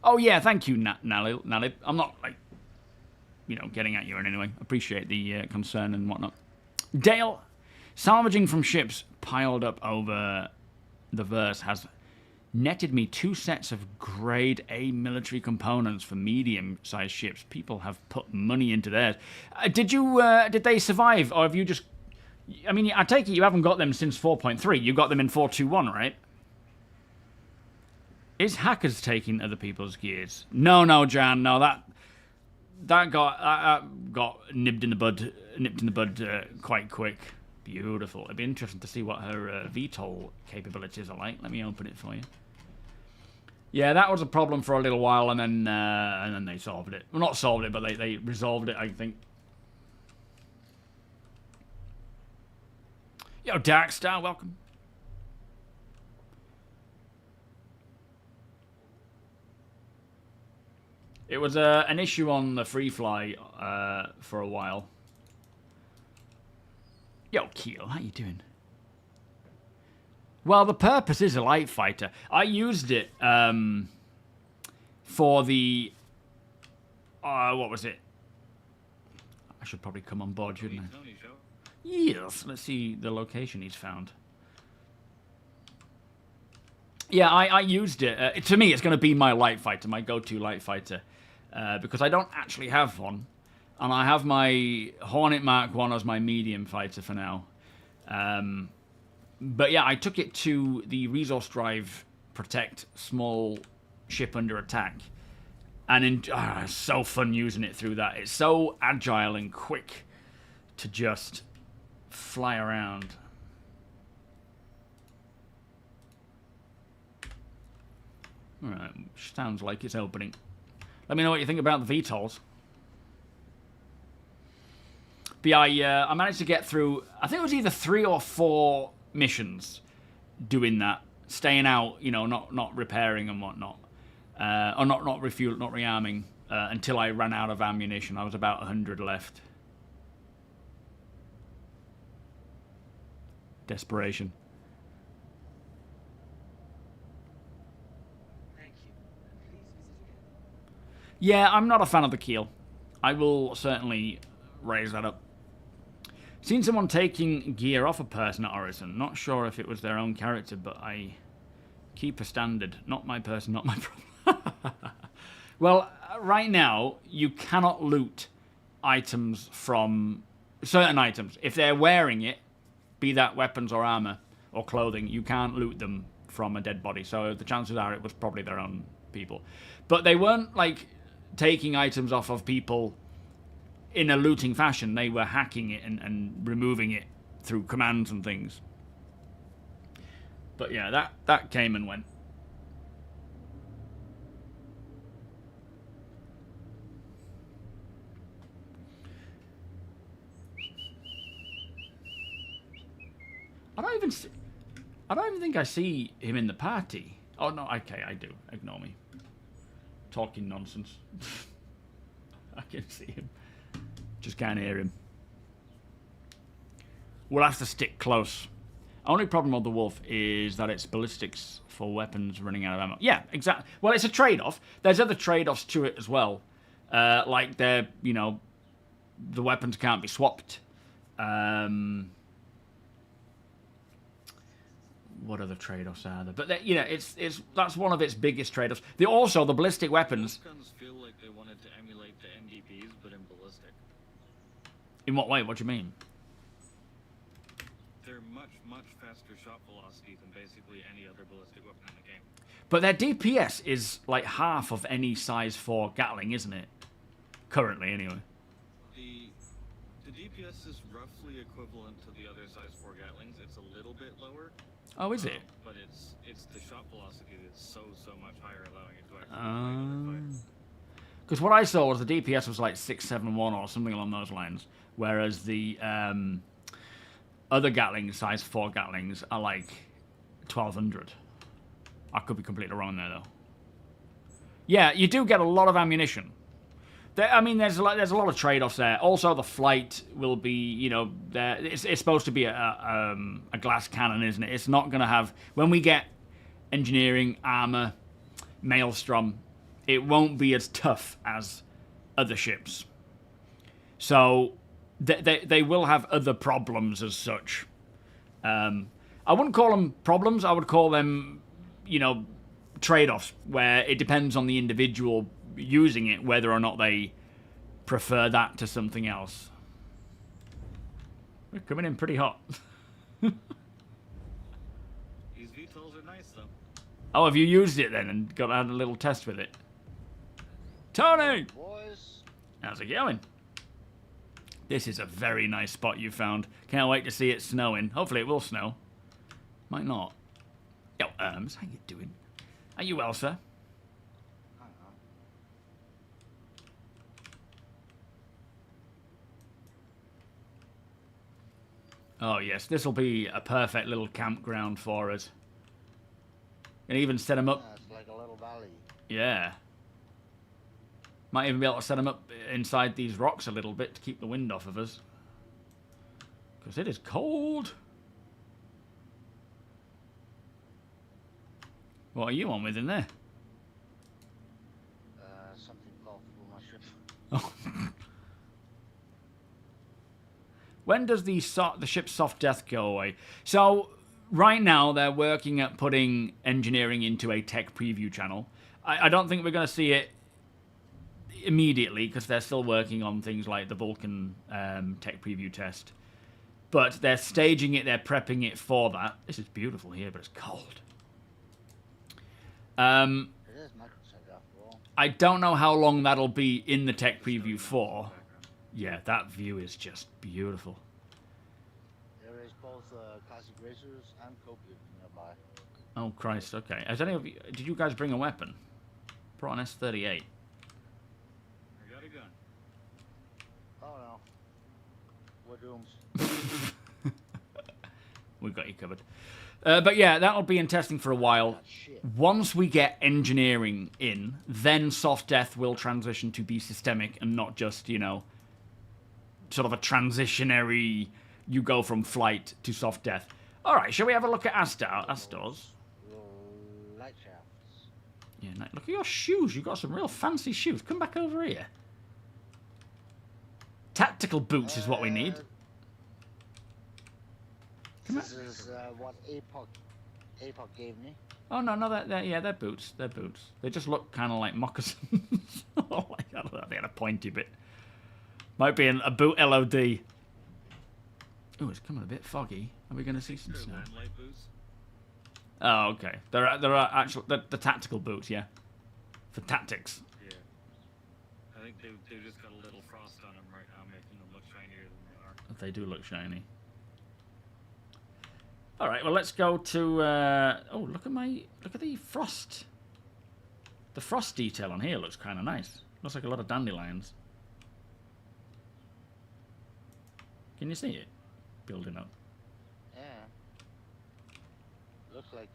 Oh yeah, thank you, Nalib. I'm not like, getting at you in any way. Appreciate the concern and whatnot. Dale, salvaging from ships piled up over the verse has netted me 2 sets of grade A military components for medium-sized ships. People have put money into theirs. Did they survive, or have you just? I mean, I take it you haven't got them since 4.3. You got them in 4.2.1, right? Is hackers taking other people's gears? No, Jan. No, that got nipped in the bud quite quick. Beautiful. It'd be interesting to see what her VTOL capabilities are like. Let me open it for you. Yeah, that was a problem for a little while, and then they solved it. Well, not solved it, but they resolved it, I think. Yo, Darkstar, welcome. It was an issue on the free fly for a while. Yo, Keel, how you doing? Well, the purpose is a light fighter. I used it for the... what was it? I should probably come on board, shouldn't I? Yes, let's see the location he's found. Yeah, I used it. To me, it's going to be my light fighter, my go-to light fighter. Because I don't actually have one. And I have my Hornet Mark 1 as my medium fighter for now. But yeah, I took it to the resource drive protect small ship under attack. And it's so fun using it through that. It's so agile and quick to just fly around. Alright, sounds like it's opening. Let me know what you think about the VTOLs. But yeah, I managed to get through, I think it was either 3 or 4 missions doing that. Staying out, not repairing and whatnot. Or not refuel, not rearming, until I ran out of ammunition. I was about 100 left. Desperation. Yeah, I'm not a fan of the keel. I will certainly raise that up. Seen someone taking gear off a person at Orison. Not sure if it was their own character, but I keep a standard. Not my person, not my problem. Well, right now, you cannot loot items from certain items. If they're wearing it, be that weapons or armor or clothing, you can't loot them from a dead body. So the chances are it was probably their own people. But they weren't, like, taking items off of people in a looting fashion. They were hacking it and removing it through commands and things. But yeah, that came and went. I don't even think I see him in the party. Oh no, okay, I do. Ignore me. Talking nonsense. I can see him. Just can't hear him. We'll have to stick close. Only problem with the Wolf is that it's ballistics for weapons running out of ammo. Yeah, exactly. Well, it's a trade-off. There's other trade-offs to it as well. Like they're, you know, the weapons can't be swapped. What other trade-offs are there? But you know, that's one of its biggest trade-offs. Also, the ballistic weapons. Those guns feel like they wanted to emulate the MDPs, but in ballistic. In what way? What do you mean? They're much faster shot velocity than basically any other ballistic weapon in the game. But their DPS is like half of any size 4 Gatling, isn't it? Currently, anyway. The DPS is roughly equivalent to the other size 4 Gatlings. It's a little bit lower. Oh, is it? But it's the shot velocity that's so much higher, allowing it to actually fight. Because what I saw was the DPS was like 671 or something along those lines, whereas the other Gatlings, size 4 Gatlings, are like 1200. I could be completely wrong there, though. Yeah, you do get a lot of ammunition. I mean, there's a lot of trade-offs there. Also, the flight will be, you know, it's supposed to be a glass cannon, isn't it? It's not going to have... When we get engineering, armor, maelstrom, it won't be as tough as other ships. So, they will have other problems as such. I wouldn't call them problems. I would call them, you know, trade-offs, where it depends on the individual using it, whether or not they prefer that to something else. We're coming in pretty hot. These VTOLs are nice, though. Oh, have you used it then and got had a little test with it? Tony! Boys. How's it going? This is a very nice spot you found. Can't wait to see it snowing. Hopefully it will snow. Might not. Yo, how you doing? Are you well, sir? Oh, yes, this will be a perfect little campground for us. And even set them up. Yeah, it's like a little valley. Yeah. Might even be able to set them up inside these rocks a little bit to keep the wind off of us. Because it is cold. What are you on with in there? Something powerful for my ship. Oh. When does the ship's soft death go away? So, right now, they're working at putting engineering into a tech preview channel. I don't think we're going to see it immediately, because they're still working on things like the Vulcan tech preview test. But they're staging it, they're prepping it for that. This is beautiful here, but it's cold. It is microsecond after all. I don't know how long that'll be in the tech preview for. Yeah, that view is just beautiful. There is both classic racers and Copium nearby. Oh Christ! Okay. Has any of you? Did you guys bring a weapon? Brought an S38. I got a gun. Oh no. We're doomed. We've got you covered. But yeah, that'll be in testing for a while. Once we get engineering in, then soft death will transition to be systemic and not just, you know, sort of a transitionary, you go from flight to soft death. Alright, shall we have a look at Astor's? Light shafts. Yeah, look at your shoes. You've got some real fancy shoes. Come back over here. Tactical boots is what we need. This is what APOC gave me. Oh no, they're boots. They're boots. They just look kind of like moccasins. Oh, I don't know, they had a pointy bit. Might be a boot LOD. Oh, it's coming a bit foggy. Are we going to see some snow? Light boots. Oh, okay. There are actual the tactical boots, yeah, for tactics. Yeah. I think they've just got a little frost on them right now, making them look shinier than they are. They do look shiny. All right, well let's go to. Oh, look at the frost. The frost detail on here looks kind of nice. Looks like a lot of dandelions. Can you see it building up? Yeah. Looks like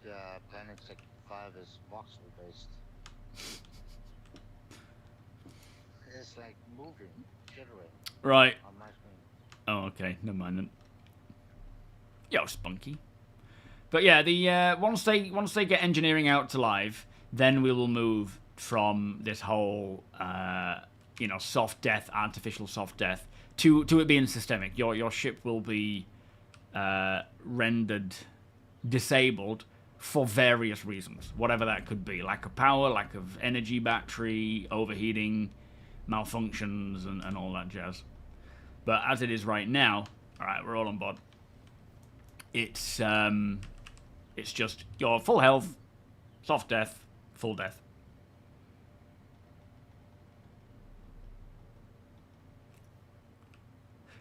Planet Sec 5 is voxel based. It's like moving, jittering Right. on my screen. Oh, okay. Never mind then. Yo, spunky. But yeah, the once they get engineering out to live, then we will move from this whole soft death, artificial soft death, to it being systemic. Your ship will be rendered disabled for various reasons, whatever that could be. Lack of power, lack of energy battery, overheating, malfunctions, and all that jazz. But as it is right now, all right, we're all on board. It's just your full health, soft death, full death.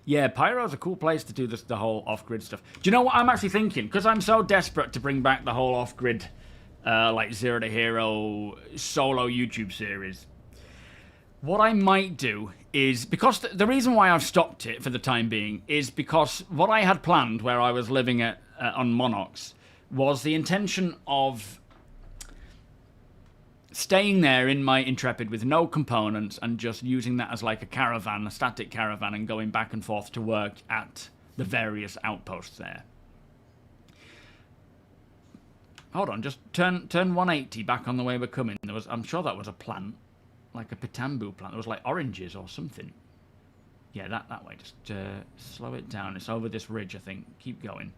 Yeah, Pyro's a cool place to do the whole off-grid stuff. Do you know what I'm actually thinking? Because I'm so desperate to bring back the whole off-grid, like Zero to Hero solo YouTube series. What I might do is, because the reason why I've stopped it for the time being is because what I had planned where I was living on Monox was the intention of staying there in my Intrepid with no components and just using that as like a caravan, a static caravan, and going back and forth to work at the various outposts there. Hold on, just turn 180 back on the way we're coming. I'm sure that was a plant, like a pitambu plant. There was like oranges or something. Yeah, that way. Just slow it down. It's over this ridge, I think. Keep going.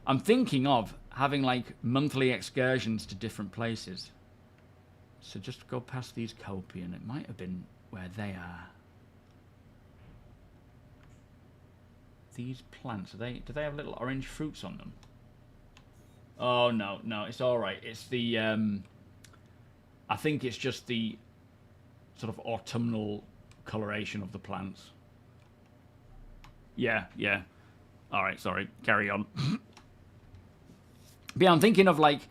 I'm thinking of having like monthly excursions to different places. So just go past these Copi, and it might have been where they are. These plants, do they have little orange fruits on them? Oh no, it's all right. It's the I think it's just the sort of autumnal coloration of the plants. Yeah. All right, sorry. Carry on. But yeah, I'm thinking of like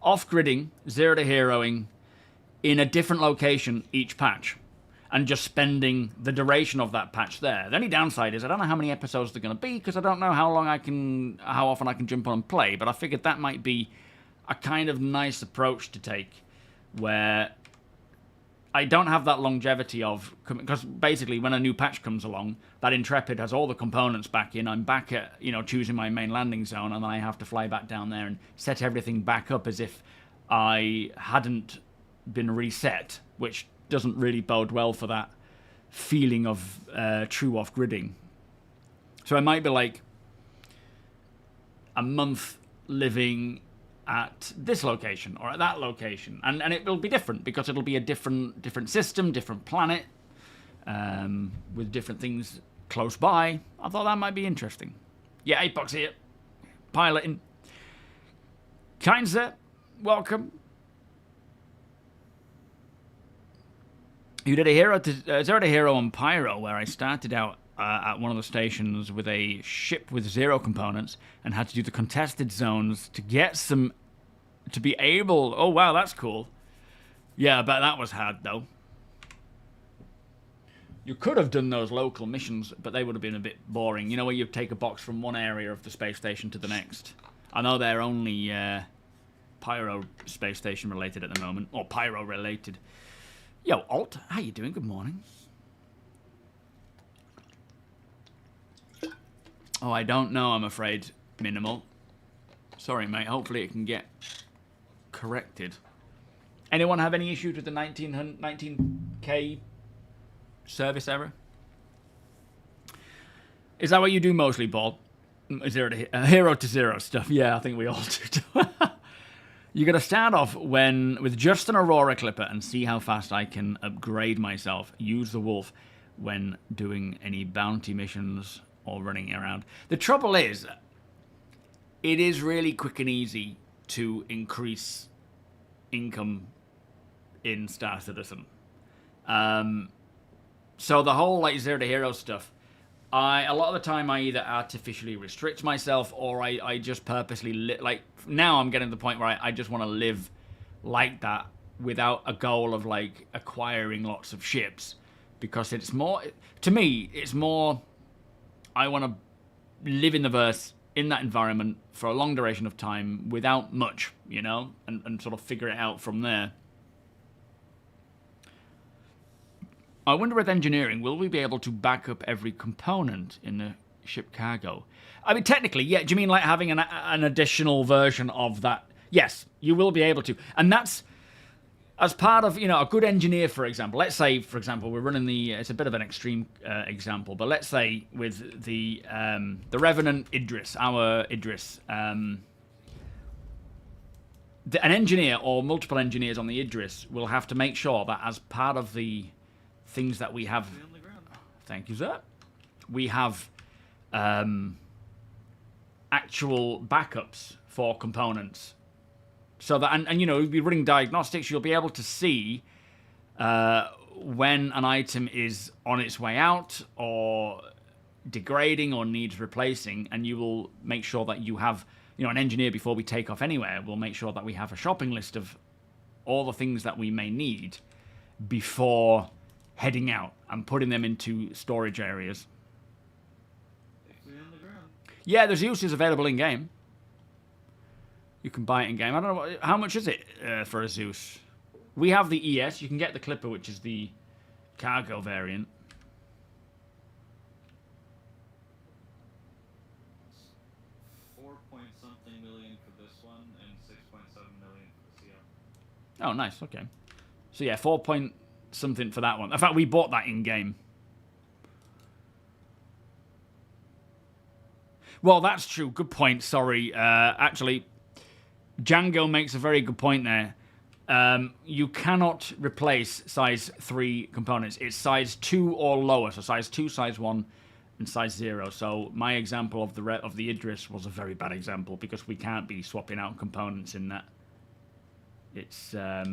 off-gridding, zero to heroing in a different location each patch, and just spending the duration of that patch there. The only downside is I don't know how many episodes they're going to be, because I don't know how often I can jump on and play, but I figured that might be a kind of nice approach to take, where I don't have that longevity of, because basically when a new patch comes along, that Intrepid has all the components back in, I'm back at, choosing my main landing zone, and then I have to fly back down there and set everything back up as if I hadn't been reset, which doesn't really bode well for that feeling of true off-gridding. So I might be like a month living at this location or at that location, and it will be different because it'll be a different system, different planet, with different things close by. I thought that might be interesting. Yeah, Apex here, piloting. Kind sir, welcome. You did a Zero to Hero on Pyro, where I started out at one of the stations with a ship with 0 components and had to do the contested zones to get some, to be able. Oh wow, that's cool. Yeah, I bet that was hard though. You could have done those local missions, but they would have been a bit boring. You know, where you take a box from one area of the space station to the next. I know they're only Pyro space station related at the moment, or Pyro related. Yo, Alt, how you doing? Good morning. Oh, I don't know, I'm afraid, Minimal. Sorry, mate. Hopefully it can get corrected. Anyone have any issues with the 19K service error? Is that what you do mostly, Paul? Hero to zero stuff. Yeah, I think we all do. You're going to start off with just an Aurora Clipper and see how fast I can upgrade myself. Use the Wolf when doing any bounty missions or running around. The trouble is, it is really quick and easy to increase income in Star Citizen. So the whole like Zero to Hero stuff, a lot of the time I either artificially restrict myself or I just purposely like now I'm getting to the point where I just want to live like that without a goal of like acquiring lots of ships, because it's more, to me it's more, I want to live in the verse in that environment for a long duration of time without much, you know, and sort of figure it out from there. I wonder with engineering, will we be able to back up every component in the ship cargo? I mean, technically, yeah. Do you mean like having an additional version of that? Yes, you will be able to. And that's as part of, you know, a good engineer, for example. Let's say, for example, we're running it's a bit of an extreme example, but let's say with the Revenant Idris, our Idris, an engineer or multiple engineers on the Idris will have to make sure that as part of the things that we have, thank you, sir, we have actual backups for components, so that and you know, you'll be running diagnostics, you'll be able to see when an item is on its way out or degrading or needs replacing, and you will make sure that you have, you know, an engineer before we take off anywhere will make sure that we have a shopping list of all the things that we may need before heading out and putting them into storage areas. Yeah, there's uses available in game. You can buy it in game. I don't know how much is it for a Zeus. We have the ES. You can get the Clipper, which is the cargo variant. $4-point-something million for this one and $6.7 million for the CL. Oh, nice. Okay. So yeah, 4-point-something for that one. In fact, we bought that in game. Well, that's true. Good point. Sorry. Actually, Django makes a very good point there. You cannot replace size 3 components. It's size 2 or lower. So size 2, size 1, and size 0. So my example of the Idris was a very bad example because we can't be swapping out components in that. It's they're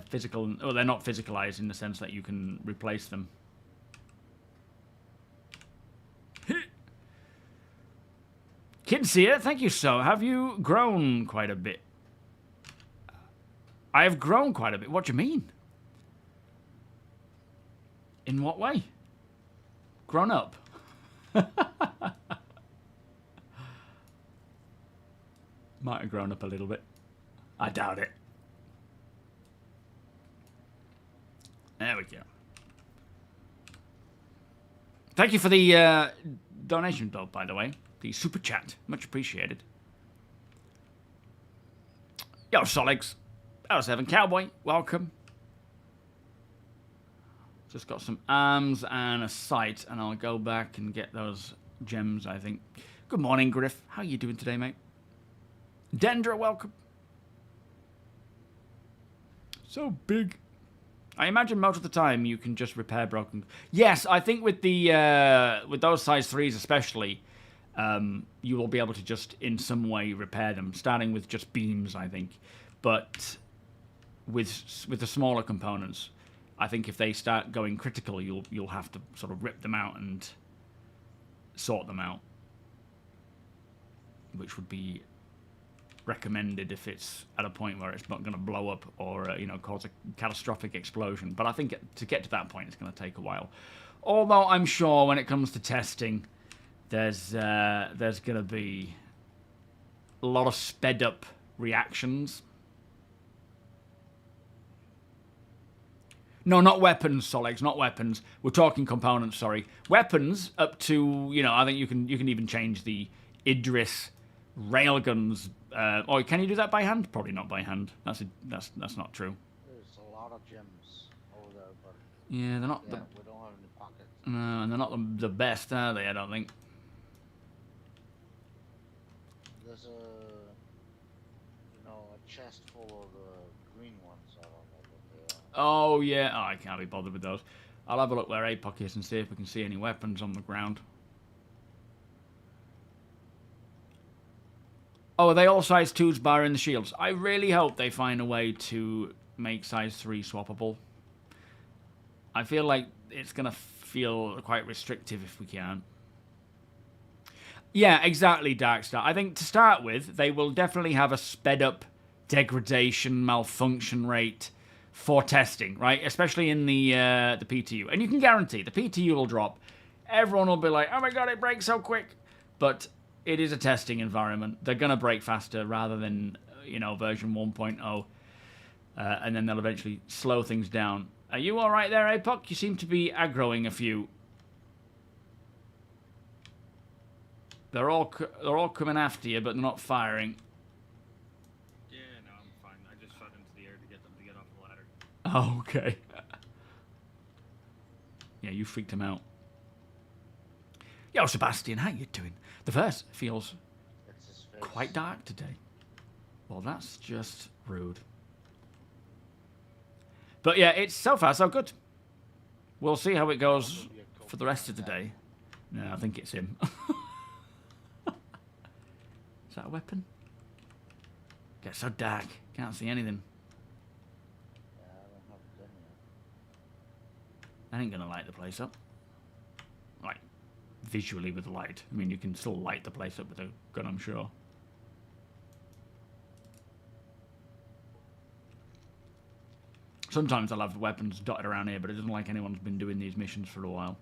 physical. Oh, they're not physicalized in the sense that you can replace them. Kidseer, thank you so. Have you grown quite a bit? I have grown quite a bit. What do you mean? In what way? Grown up? Might have grown up a little bit. I doubt it. There we go. Thank you for the donation, though, by the way. The super chat. Much appreciated. Yo, Solix. Hello, 7 Cowboy. Welcome. Just got some arms and a sight, and I'll go back and get those gems, I think. Good morning, Griff. How you doing today, mate? Dendra, welcome. So big. I imagine most of the time you can just repair broken. Yes, I think with the with those size 3s especially, you will be able to just in some way repair them, starting with just beams, I think. But with the smaller components, I think if they start going critical, you'll have to sort of rip them out and sort them out, which would be recommended if it's at a point where it's not going to blow up or you know, cause a catastrophic explosion. But I think to get to that point, it's going to take a while. Although I'm sure when it comes to testing, there's going to be a lot of sped up reactions. No, not weapons, Solex, not weapons. We're talking components, sorry. Weapons up to, you know, I think you can even change the Idris railguns. Or can you do that by hand? Probably not by hand. That's not true. There's a lot of gems over there, but yeah, they're not. yeah, we don't have any pockets. No, and they're not the best, are they? I don't think. there's a chest full of green ones. I don't know what they are. Oh, yeah. Oh, I can't be bothered with those. I'll have a look where APOC is and see if we can see any weapons on the ground. Oh, are they all size 2s barring the shields? I really hope they find a way to make size 3 swappable. I feel like it's going to feel quite restrictive if we can. Yeah, exactly, Darkstar. I think to start with, they will definitely have a sped up degradation malfunction rate for testing, right? Especially in the PTU. And you can guarantee the PTU will drop. Everyone will be like, oh my god, it breaks so quick. But it is a testing environment. They're going to break faster rather than, version 1.0. And then they'll eventually slow things down. Are you alright there, APOC? You seem to be aggroing a few. They're all coming after you, but they're not firing. Yeah, no, I'm fine. I just shot into the air to get them to get off the ladder. Oh, okay. Yeah, you freaked him out. Yo, Sebastian, how you doing? The verse feels quite dark today. Well, that's just rude. But yeah, it's so far so good. We'll see how it goes for the rest of the day. No, I think it's him. Is that a weapon? Gets so dark. Can't see anything. Yeah, I don't have a gun yet. That ain't gonna light the place up. Like, visually with the light. I mean, you can still light the place up with a gun, I'm sure. Sometimes I'll have weapons dotted around here, but it doesn't like anyone's been doing these missions for a while.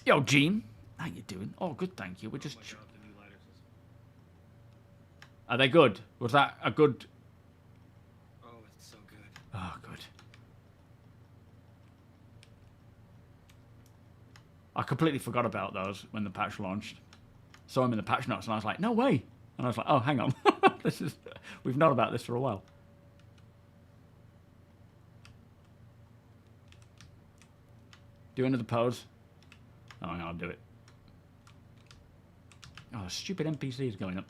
Yo, Gene. How you doing? Oh, good, thank you. We're just... Oh my god, the new ladder system. Are they good? Was that a good... Oh, it's so good. Oh, good. I completely forgot about those when the patch launched. Saw them in the patch notes and I was like, no way. And I was like, oh, hang on. We've known about this for a while. Do another pose. Oh, hang on, I'll do it. Oh, stupid NPC is going up.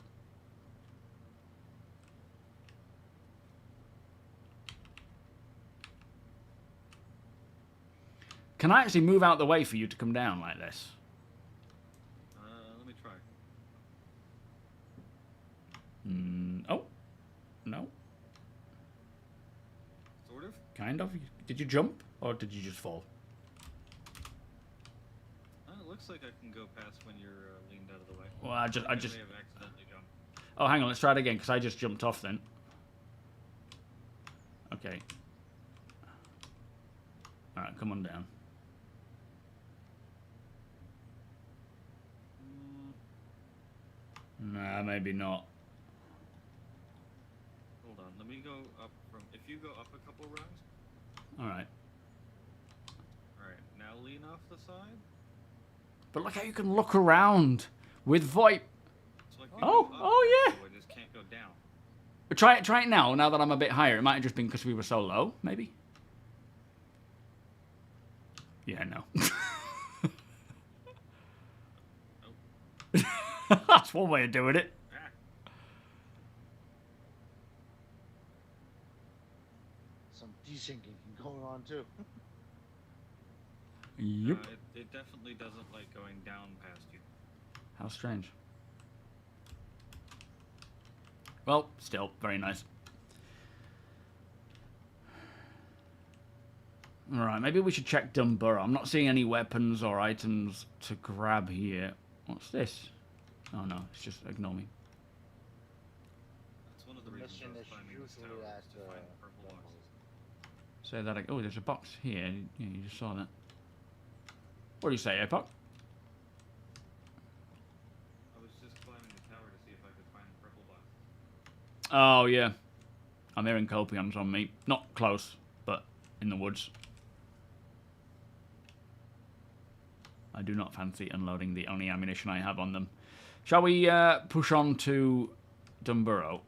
Can I actually move out the way for you to come down like this? Let me try. Oh. No. Sort of. Kind of. Did you jump or did you just fall? It looks like I can go past when you're leaned out of the way. Well, I just. may have accidentally jumped. Oh, hang on. Let's try it again because I just jumped off then. Okay. All right, come on down. Nah, maybe not. Hold on. Let me go up from. If you go up a couple rungs. All right. All right. Now lean off the side. But look how you can look around with VoIP. So like Oh, yeah. I just can't go down. But try it now. Now that I'm a bit higher, it might have just been because we were so low. Maybe. Yeah, no. That's one way of doing it. Ah. Some desyncing going on too. Yep. It definitely doesn't like going down past you. How strange. Well, still, very nice. Alright, maybe we should check Dumbura. I'm not seeing any weapons or items to grab here. What's this? Oh no, it's just ignore me. That's one of the reasons Mission I was is climbing this usually tower, at is to find purple boxes. Say that again. Oh, there's a box here. Yeah, you just saw that. What do you say, Epoch? I was just climbing the tower to see if I could find purple boxes. Oh, yeah. I'm hearing copions on me. Not close, but in the woods. I do not fancy unloading the only ammunition I have on them. Shall we push on to Dumburo?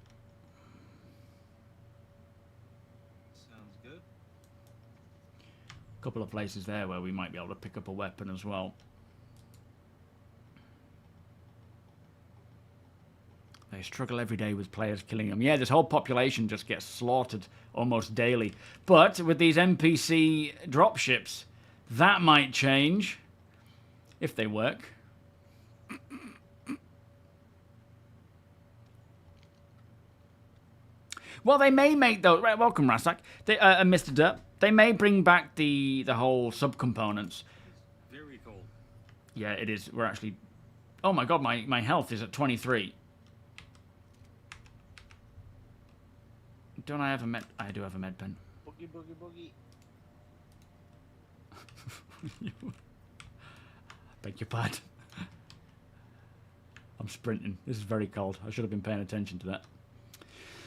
Sounds good. A couple of places there where we might be able to pick up a weapon as well. They struggle every day with players killing them. Yeah, this whole population just gets slaughtered almost daily. But with these NPC dropships, that might change if they work. Well, they may make those. Right, welcome, Rasak. They, Mr. Dirt. They may bring back the whole subcomponents. Very cold. Yeah, it is. We're actually. Oh my god, my health is at 23. Don't I have a med? I do have a med pen. Boogie, boogie, boogie. Beg your pardon. I'm sprinting. This is very cold. I should have been paying attention to that.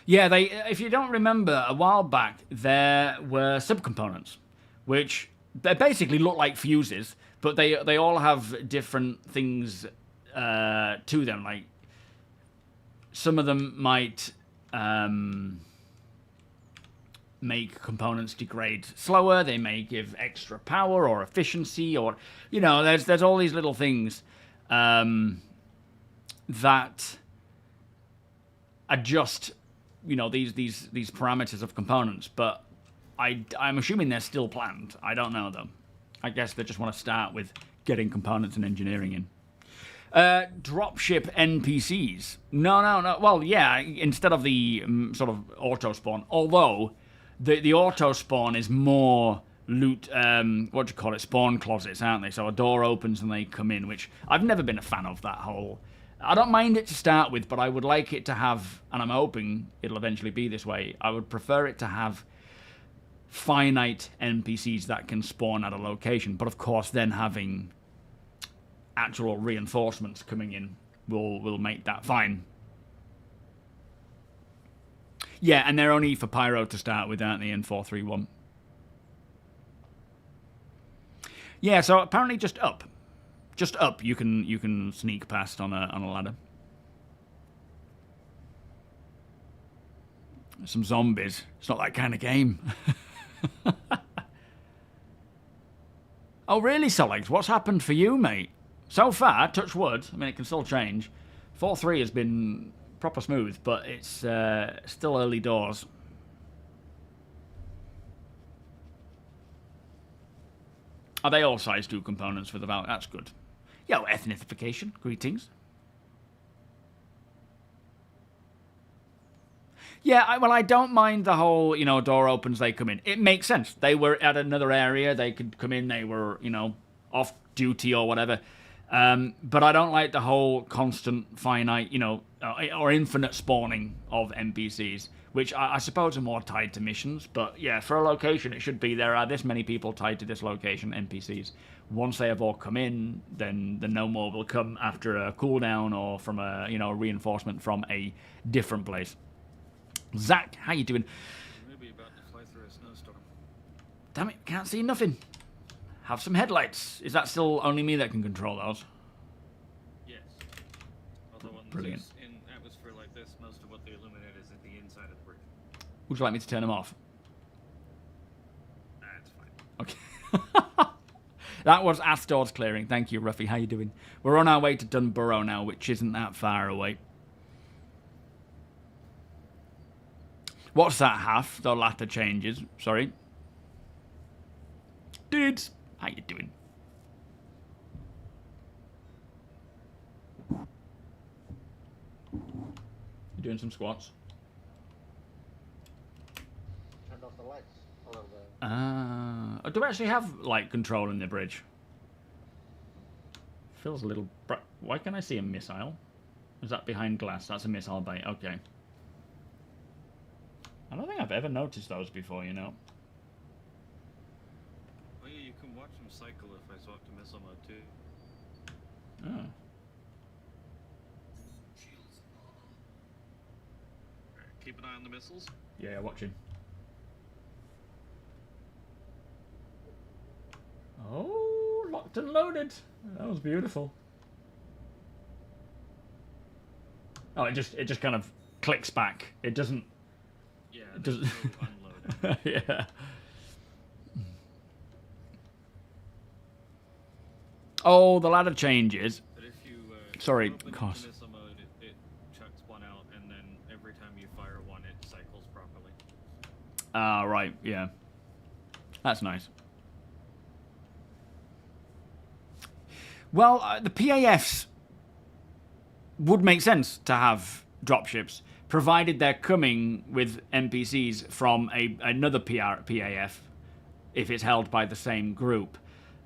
Yeah, they. If you don't remember, a while back there were subcomponents, which they basically look like fuses, but they all have different things to them. Like some of them might make components degrade slower. They may give extra power or efficiency, or there's all these little things that adjust. These parameters of components, but I'm assuming they're still planned. I don't know though. I guess they just want to start with getting components and engineering in. Dropship NPCs. No. Well, yeah, instead of the sort of auto spawn. Although the auto spawn is more loot. What do you call it? Spawn closets, aren't they? So a door opens and they come in, which I've never been a fan of that whole. I don't mind it to start with, but I would like it to have, and I'm hoping it'll eventually be this way, I would prefer it to have finite NPCs that can spawn at a location, but of course then having actual reinforcements coming in will make that fine. Yeah, and they're only for Pyro to start with, aren't they, in 431? Yeah, so apparently just up. Just up, you can sneak past on a ladder. Some zombies. It's not that kind of game. Oh, really, Solex? What's happened for you, mate? So far, touch wood. I mean, it can still change. 4-3 has been proper smooth, but it's still early doors. Are they all size 2 components for the Val? That's good. Yo, ethnification. Greetings. Yeah, I don't mind the whole, door opens, they come in. It makes sense. They were at another area. They could come in. They were, off duty or whatever. But I don't like the whole constant, finite, or infinite spawning of NPCs, which I suppose are more tied to missions. But yeah, for a location, it should be there are this many people tied to this location, NPCs. Once they have all come in, then the no more will come after a cooldown or from a reinforcement from a different place. Zach, how you doing? Maybe about to fly through a snowstorm. Damn it, can't see nothing. Have some headlights. Is that still only me that can control those? Yes. Although on Brilliant. In atmosphere like this, most of what they illuminate is at the inside of the bridge. Would you like me to turn them off? That's fine. Okay. That was Astor's clearing. Thank you, Ruffy. How you doing? We're on our way to Dunborough now, which isn't that far away. What's that half? The latter changes. Sorry. Dudes, how you doing? You doing some squats? Turned off the lights. Hello there. Do we actually have light control in the bridge? Feels a little... Why can I see a missile? Is that behind glass? That's a missile bay. Okay. I don't think I've ever noticed those before, Oh yeah, you can watch them cycle if I swap to missile mode too. Oh. Alright, keep an eye on the missiles. Yeah, watching. Oh, locked and loaded. That was beautiful. Oh, it just kind of clicks back. It doesn't. Yeah, It doesn't. unload. Yeah. Oh, the ladder changes. But if you Sorry, open into cost. missile mode, it chucks one out, and then every time you fire one, it cycles properly. Ah, right, yeah. That's nice. Well, the PAFs would make sense to have dropships, provided they're coming with NPCs from another PAF, if it's held by the same group.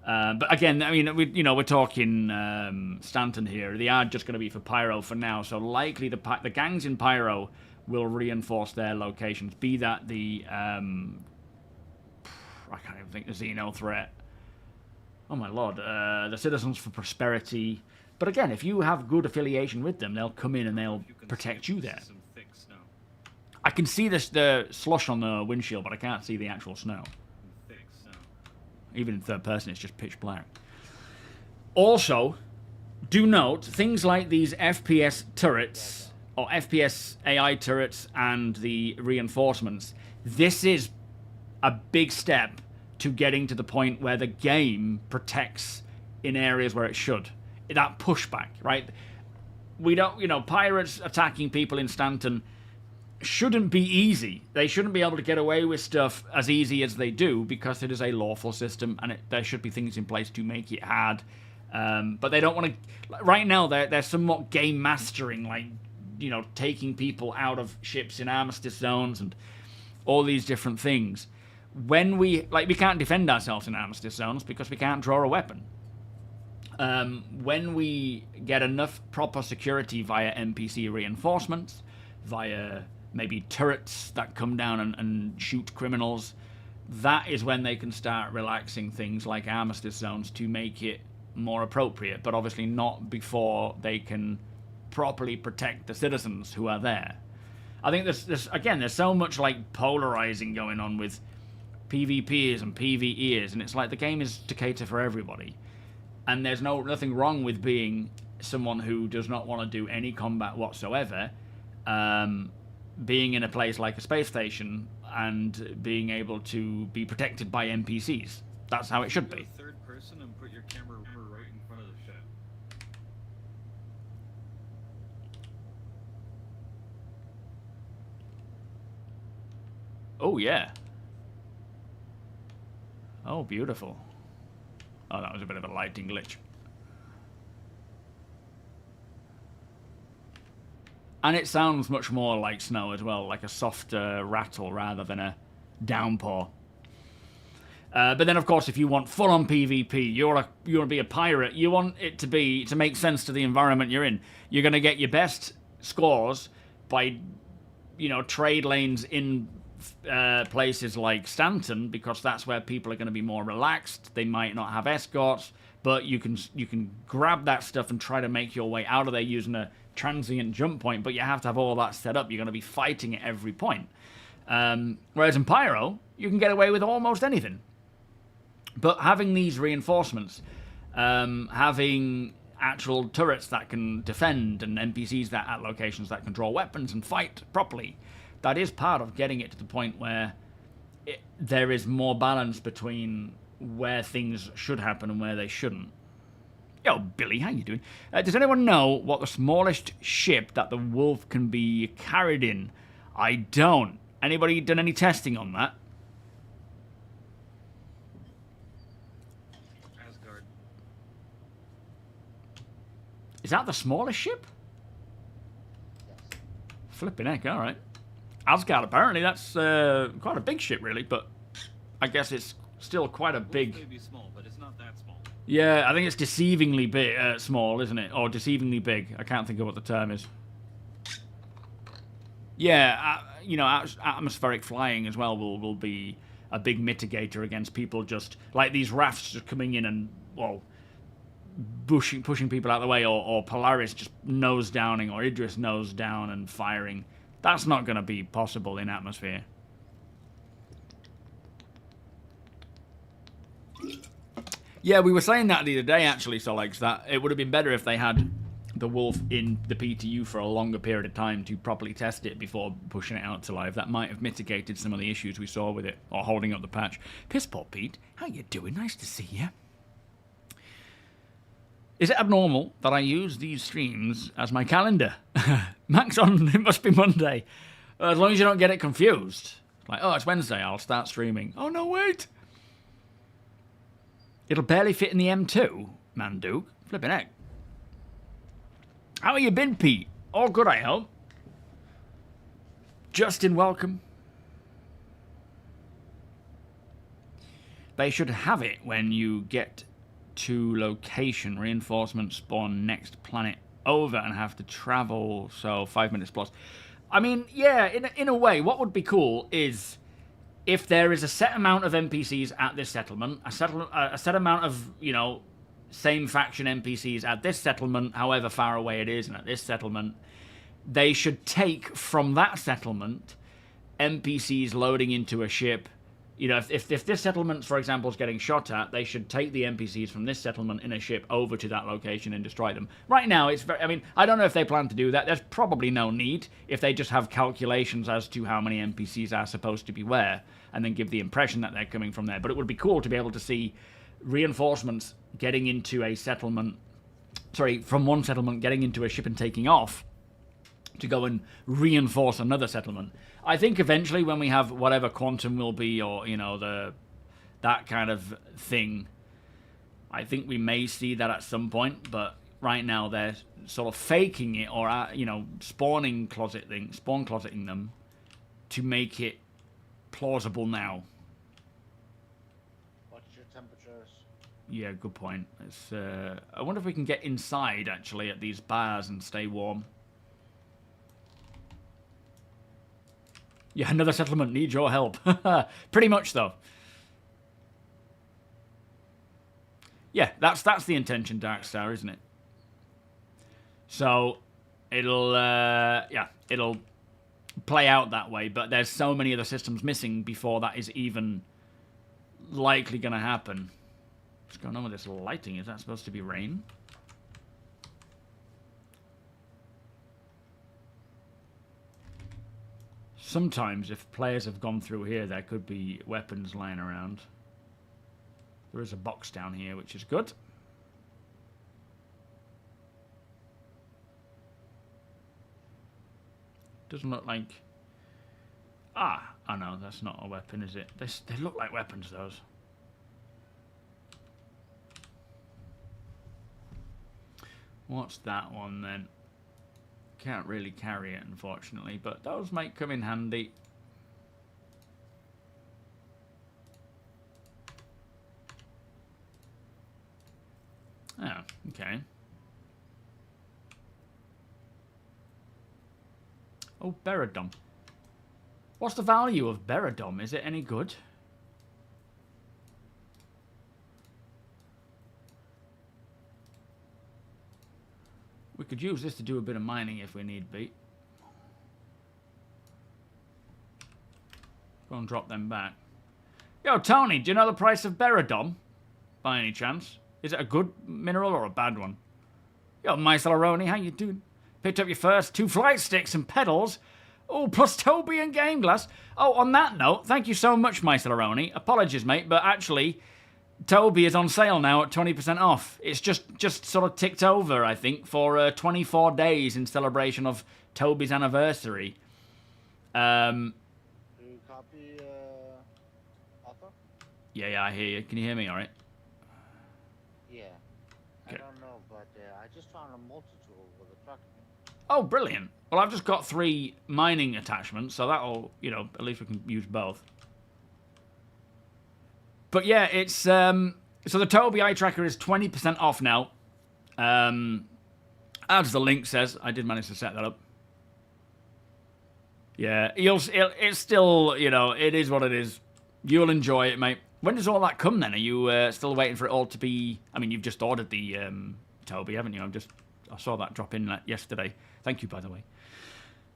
But again, I mean, we're talking Stanton here. They are just going to be for Pyro for now, so likely the gangs in Pyro will reinforce their locations. Be that the I can't even think the Xeno threat. Oh my lord, the Citizens for Prosperity. But again, if you have good affiliation with them, they'll come in and they'll protect you there. Some thick snow. I can see the slush on the windshield, but I can't see the actual snow. Thick snow. Even in third person, it's just pitch black. Also, do note, things like these FPS turrets, or FPS AI turrets and the reinforcements, this is a big step to getting to the point where the game protects in areas where it should. That pushback, right? We don't, pirates attacking people in Stanton shouldn't be easy. They shouldn't be able to get away with stuff as easy as they do because it is a lawful system and there should be things in place to make it hard. But they don't want to... Right now, they're somewhat game mastering, like, taking people out of ships in armistice zones and all these different things. When we can't defend ourselves in armistice zones because we can't draw a weapon. When we get enough proper security via NPC reinforcements, via maybe turrets that come down and shoot criminals, that is when they can start relaxing things like armistice zones to make it more appropriate, but obviously not before they can properly protect the citizens who are there. I think there's so much like polarizing going on with PvPers and PvEers, and it's like the game is to cater for everybody. And there's nothing wrong with being someone who does not want to do any combat whatsoever, being in a place like a space station and being able to be protected by NPCs. That's how it should be. Third person and put your camera right in front of the ship. Oh yeah. Oh, beautiful. Oh, that was a bit of a lighting glitch. And it sounds much more like snow as well, like a softer rattle rather than a downpour. But then, of course, if you want full-on PvP, you want to be a pirate. You want it to make sense to the environment you're in. You're going to get your best scores by, trade lanes in places like Stanton, because that's where people are going to be more relaxed. They might not have escorts, but you can grab that stuff and try to make your way out of there using a transient jump point, but you have to have all that set up. You're going to be fighting at every point. Whereas in Pyro, you can get away with almost anything. But having these reinforcements, having actual turrets that can defend and NPCs that at locations that can draw weapons and fight properly, that is part of getting it to the point where there is more balance between where things should happen and where they shouldn't. Yo, Billy, how you doing? Does anyone know what the smallest ship that the Wolf can be carried in? I don't. Anybody done any testing on that? Asgard. Is that the smallest ship? Yes. Flipping heck, alright. Asgard, apparently, that's quite a big ship, really, but I guess it's still quite a big... Wolf may be small, but it's not that small. Yeah, I think it's deceivingly big, small, isn't it? Or deceivingly big. I can't think of what the term is. Yeah, atmospheric flying as well will be a big mitigator against people just... Like these rafts just coming in and, well, pushing people out of the way, or Polaris just nose downing, or Idris nose down and firing. That's not going to be possible in atmosphere. Yeah, we were saying that the other day, actually, Solex, that it would have been better if they had the Wolf in the PTU for a longer period of time to properly test it before pushing it out to live. That might have mitigated some of the issues we saw with it, or holding up the patch. Piss Poor Pete, how you doing? Nice to see you. Is it abnormal that I use these streams as my calendar? Max on, it must be Monday. As long as you don't get it confused. Like, oh, it's Wednesday, I'll start streaming. Oh, no, wait. It'll barely fit in the M2, Manduke. Flippin' heck. How you been, Pete? All good, I hope. Justin, welcome. They should have it when you get to location. Reinforcements spawn next planet over and have to travel, so 5 minutes plus. I mean, yeah, in a way, what would be cool is if there is a set amount of NPCs at this settlement, a set amount of, you know, same faction NPCs at this settlement, however far away it is, and at this settlement, they should take from that settlement NPCs loading into a ship. You know, if this settlement, for example, is getting shot at, they should take the NPCs from this settlement in a ship over to that location and destroy them. Right now, it's very... I mean, I don't know if they plan to do that. There's probably no need if they just have calculations as to how many NPCs are supposed to be where, and then give the impression that they're coming from there. But it would be cool to be able to see reinforcements getting into a settlement... Sorry, from one settlement getting into a ship and taking off to go and reinforce another settlement. I think eventually when we have whatever quantum will be, or, you know, that kind of thing, I think we may see that at some point, but right now they're sort of faking it, or, you know, spawn closeting them to make it plausible now. What's your temperatures? Yeah, good point. It's, I wonder if we can get inside, actually, at these bars and stay warm. Yeah, another settlement needs your help. Pretty much, though. Yeah, that's the intention, Darkstar, isn't it? So, it'll, yeah, it'll play out that way, but there's so many of the systems missing before that is even likely going to happen. What's going on with this lighting? Is that supposed to be rain? Sometimes, if players have gone through here, there could be weapons lying around. There is a box down here, which is good. Doesn't look like... Ah, oh no, that's not a weapon, is it? They look like weapons, those. What's that one, then? Can't really carry it, unfortunately, but those might come in handy. Oh, okay. Oh, Beradom. What's the value of Beradom? Is it any good? We could use this to do a bit of mining if we need be. Go and drop them back. Yo, Tony, do you know the price of Beradom? By any chance? Is it a good mineral or a bad one? Yo, Mycelaroni, how you doing? Picked up your first 2 flight sticks and pedals. Oh, plus TOBII and GameGlass. Oh, on that note, thank you so much, Mycelaroni. Apologies, mate, but actually... TOBII is on sale now at 20% off. It's just sort of ticked over, I think, for 24 days in celebration of TOBII's anniversary. Do you copy, Alpha? Yeah, I hear you. Can you hear me all right? Yeah. Okay. I don't know, but I just found a multi-tool with a truck. Oh, brilliant. Well, I've just got 3 mining attachments, so that'll, you know, at least we can use both. But yeah, it's, so the TOBII eye tracker is 20% off now. As the link says, I did manage to set that up. Yeah, it's still, you know, it is what it is. You'll enjoy it, mate. When does all that come then? Are you still waiting for it all to be, I mean, you've just ordered the TOBII, haven't you? I saw that drop in yesterday. Thank you, by the way.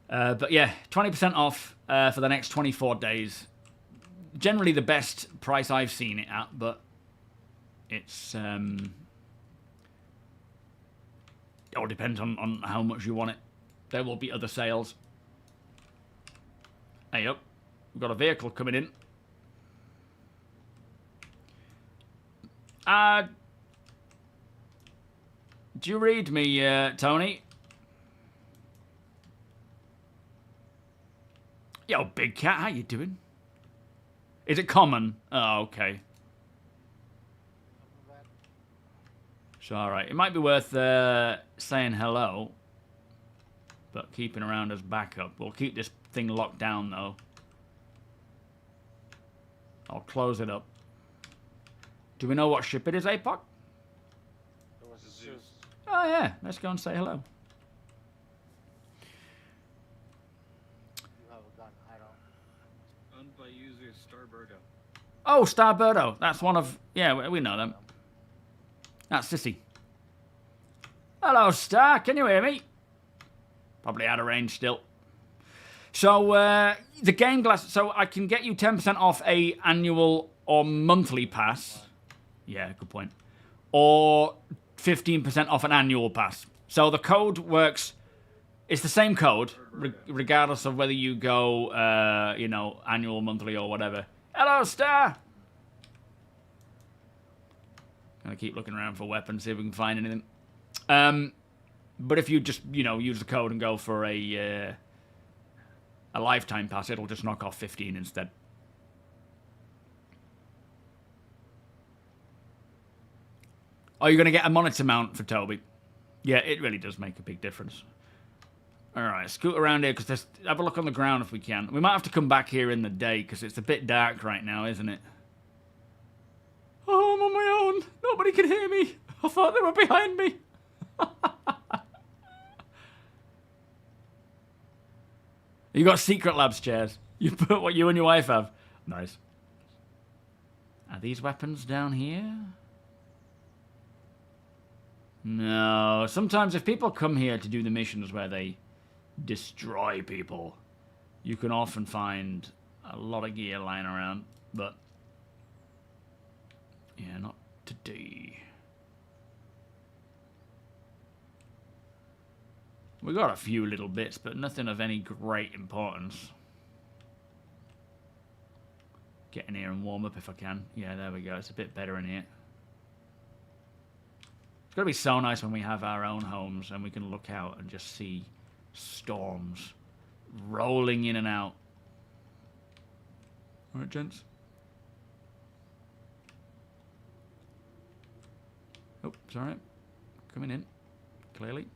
But yeah, 20% off for the next 24 days. Generally the best price I've seen it at, but it's it all depends on how much you want it. There will be other sales. Hey up, we've got a vehicle coming in. Do you read me, Tony? Yo, big cat, how you doing? Is it common? Oh, okay. So, alright. It might be worth saying hello, but keeping around as backup. We'll keep this thing locked down, though. I'll close it up. Do we know what ship it is, APOC? Oh, yeah. Let's go and say hello. You have a gun. I don't. Owned by user Starberto. Oh, Starberto. That's one of... Yeah, we know them. That's Sissy. Hello, Star. Can you hear me? Probably out of range still. So, the GAMEGLASS... So, I can get you 10% off a annual or monthly pass. Yeah, good point. Or 15% off an annual pass. So, the code works... It's the same code, regardless of whether you go, you know, annual, monthly, or whatever. Hello, Star! Gonna keep looking around for weapons, see if we can find anything. But if you just, you know, use the code and go for a lifetime pass, it'll just knock off 15 instead. Oh, you're gonna get a monitor mount for TOBII. Yeah, it really does make a big difference. Alright, scoot around here, because have a look on the ground if we can. We might have to come back here in the day, because it's a bit dark right now, isn't it? Oh, I'm on my own. Nobody can hear me. I thought they were behind me. You got Secret Labs chairs. You put what you and your wife have. Nice. Are these weapons down here? No. Sometimes if people come here to do the missions where they destroy people, you can often find a lot of gear lying around, but yeah, not today. We got a few little bits, but nothing of any great importance. Get in here and warm up if I can. Yeah, there we go. It's a bit better in here. It's got to be so nice when we have our own homes and we can look out and just see storms rolling in and out. All right, gents. Oh, it's all right. Coming in, clearly.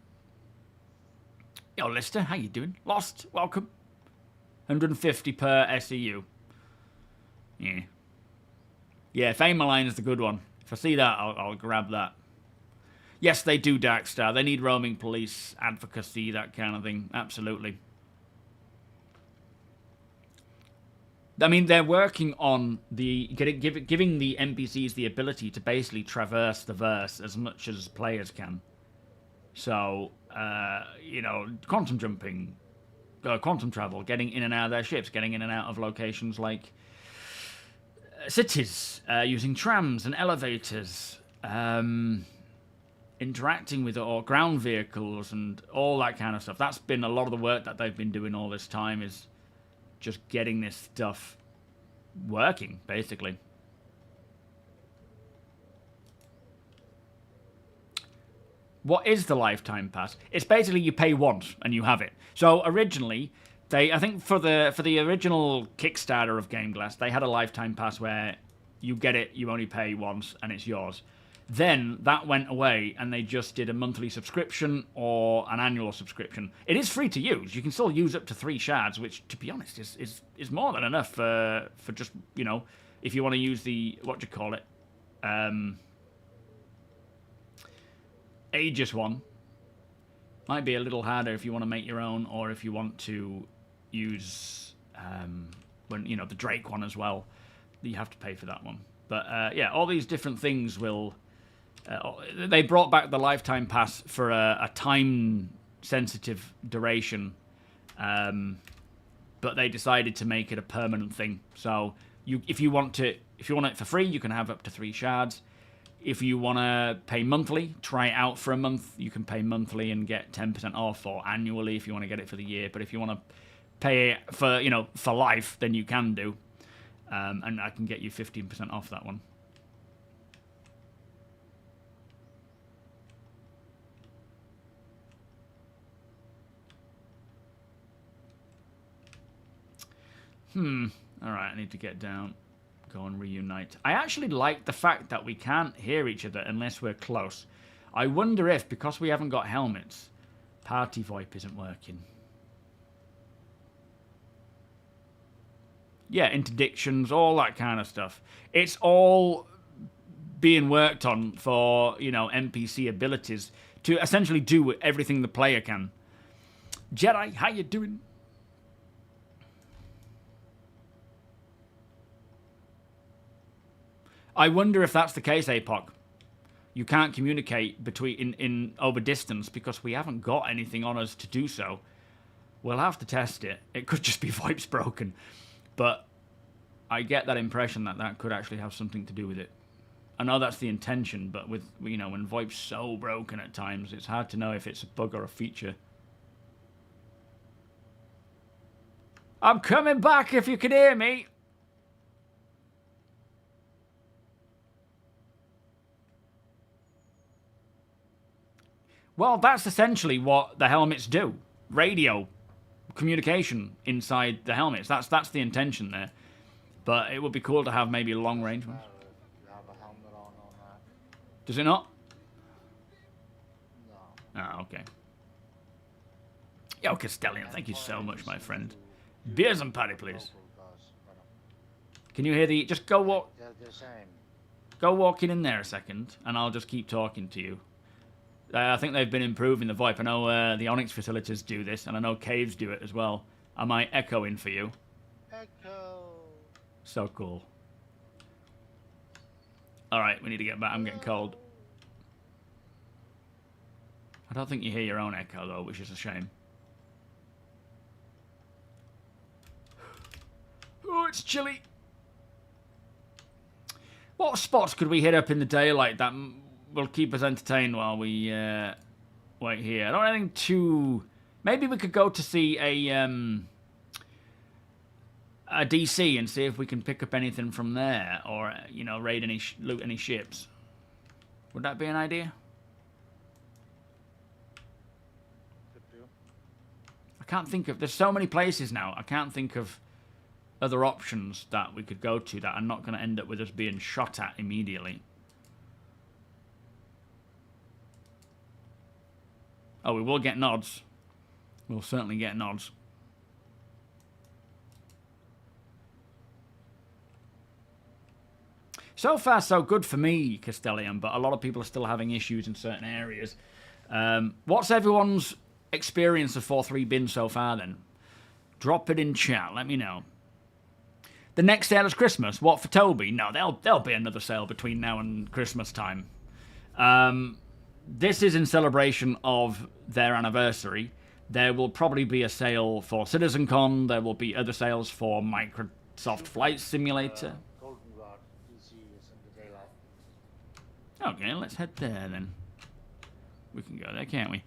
Yo, Lister, how you doing? Lost, welcome. 150 per SEU. Yeah. Yeah, Fame Line is the good one. If I see that, I'll grab that. Yes, they do, Darkstar. They need roaming police, advocacy, that kind of thing. Absolutely. I mean, they're working on the giving the NPCs the ability to basically traverse the verse as much as players can. So, you know, quantum jumping, quantum travel, getting in and out of their ships, getting in and out of locations like cities, using trams and elevators, interacting with or ground vehicles and all that kind of stuff. That's been a lot of the work that they've been doing all this time, is just getting this stuff working, basically. What is the lifetime pass? It's basically you pay once and you have it. So originally, I think for the original Kickstarter of GameGlass, they had a lifetime pass where you get it, you only pay once, and it's yours. Then that went away, and they just did a monthly subscription or an annual subscription. It is free to use. You can still use up to 3 shards, which, to be honest, is more than enough for just, you know, if you want to use the, what do you call it, Aegis one. Might be a little harder if you want to make your own, or if you want to use, when you know, the Drake one as well. You have to pay for that one. But yeah, all these different things will... they brought back the lifetime pass for a time-sensitive duration, but they decided to make it a permanent thing. So if you want it for free, you can have up to 3 shards. If you want to pay monthly, try it out for a month. You can pay monthly and get 10% off, or annually if you want to get it for the year. But if you want to pay it for, you know, for life, then you can do. And I can get you 15% off that one. Alright, I need to get down. Go and reunite. I actually like the fact that we can't hear each other unless we're close. I wonder if, because we haven't got helmets, Party VoIP isn't working. Yeah, interdictions, all that kind of stuff. It's all being worked on for, you know, NPC abilities to essentially do everything the player can. Jedi, how you doing? I wonder if that's the case, APOC. You can't communicate between in over distance because we haven't got anything on us to do so. We'll have to test it. It could just be VoIP's broken. But I get that impression that that could actually have something to do with it. I know that's the intention, but with, you know, when VoIP's so broken at times, it's hard to know if it's a bug or a feature. I'm coming back if you can hear me. Well, that's essentially what the helmets do. Radio communication inside the helmets. That's the intention there. But it would be cool to have maybe long range ones. You have a helmet on that. Does it not? No. Ah, okay. Yo, Castellian, thank you so much, my friend. Beers and patty, please. Can you hear the... Just go walk... They're the same. Go walking in there a second, and I'll just keep talking to you. I think they've been improving the VoIP. I know the Onyx facilities do this, and I know Caves do it as well. Am I echoing for you? Echo. So cool. Alright, we need to get back. I'm getting cold. I don't think you hear your own echo, though, which is a shame. Oh, it's chilly. What spots could we hit up in the daylight that will keep us entertained while we wait here? I don't have anything too... Maybe we could go to see a DC and see if we can pick up anything from there, or, you know, raid any, loot any ships. Would that be an idea? I can't think of... There's so many places now. I can't think of other options that we could go to that are not going to end up with us being shot at immediately. Oh, we will get nods. We'll certainly get nods. So far, so good for me, Castellian, but a lot of people are still having issues in certain areas. What's everyone's experience of 4.3 been so far, then? Drop it in chat. Let me know. The next sale is Christmas. What, for TOBII? No, there'll be another sale between now and Christmas time. This is in celebration of their anniversary. There will probably be a sale for CitizenCon. There will be other sales for Microsoft Flight Simulator. Okay, let's head there then. We can go there, can't we?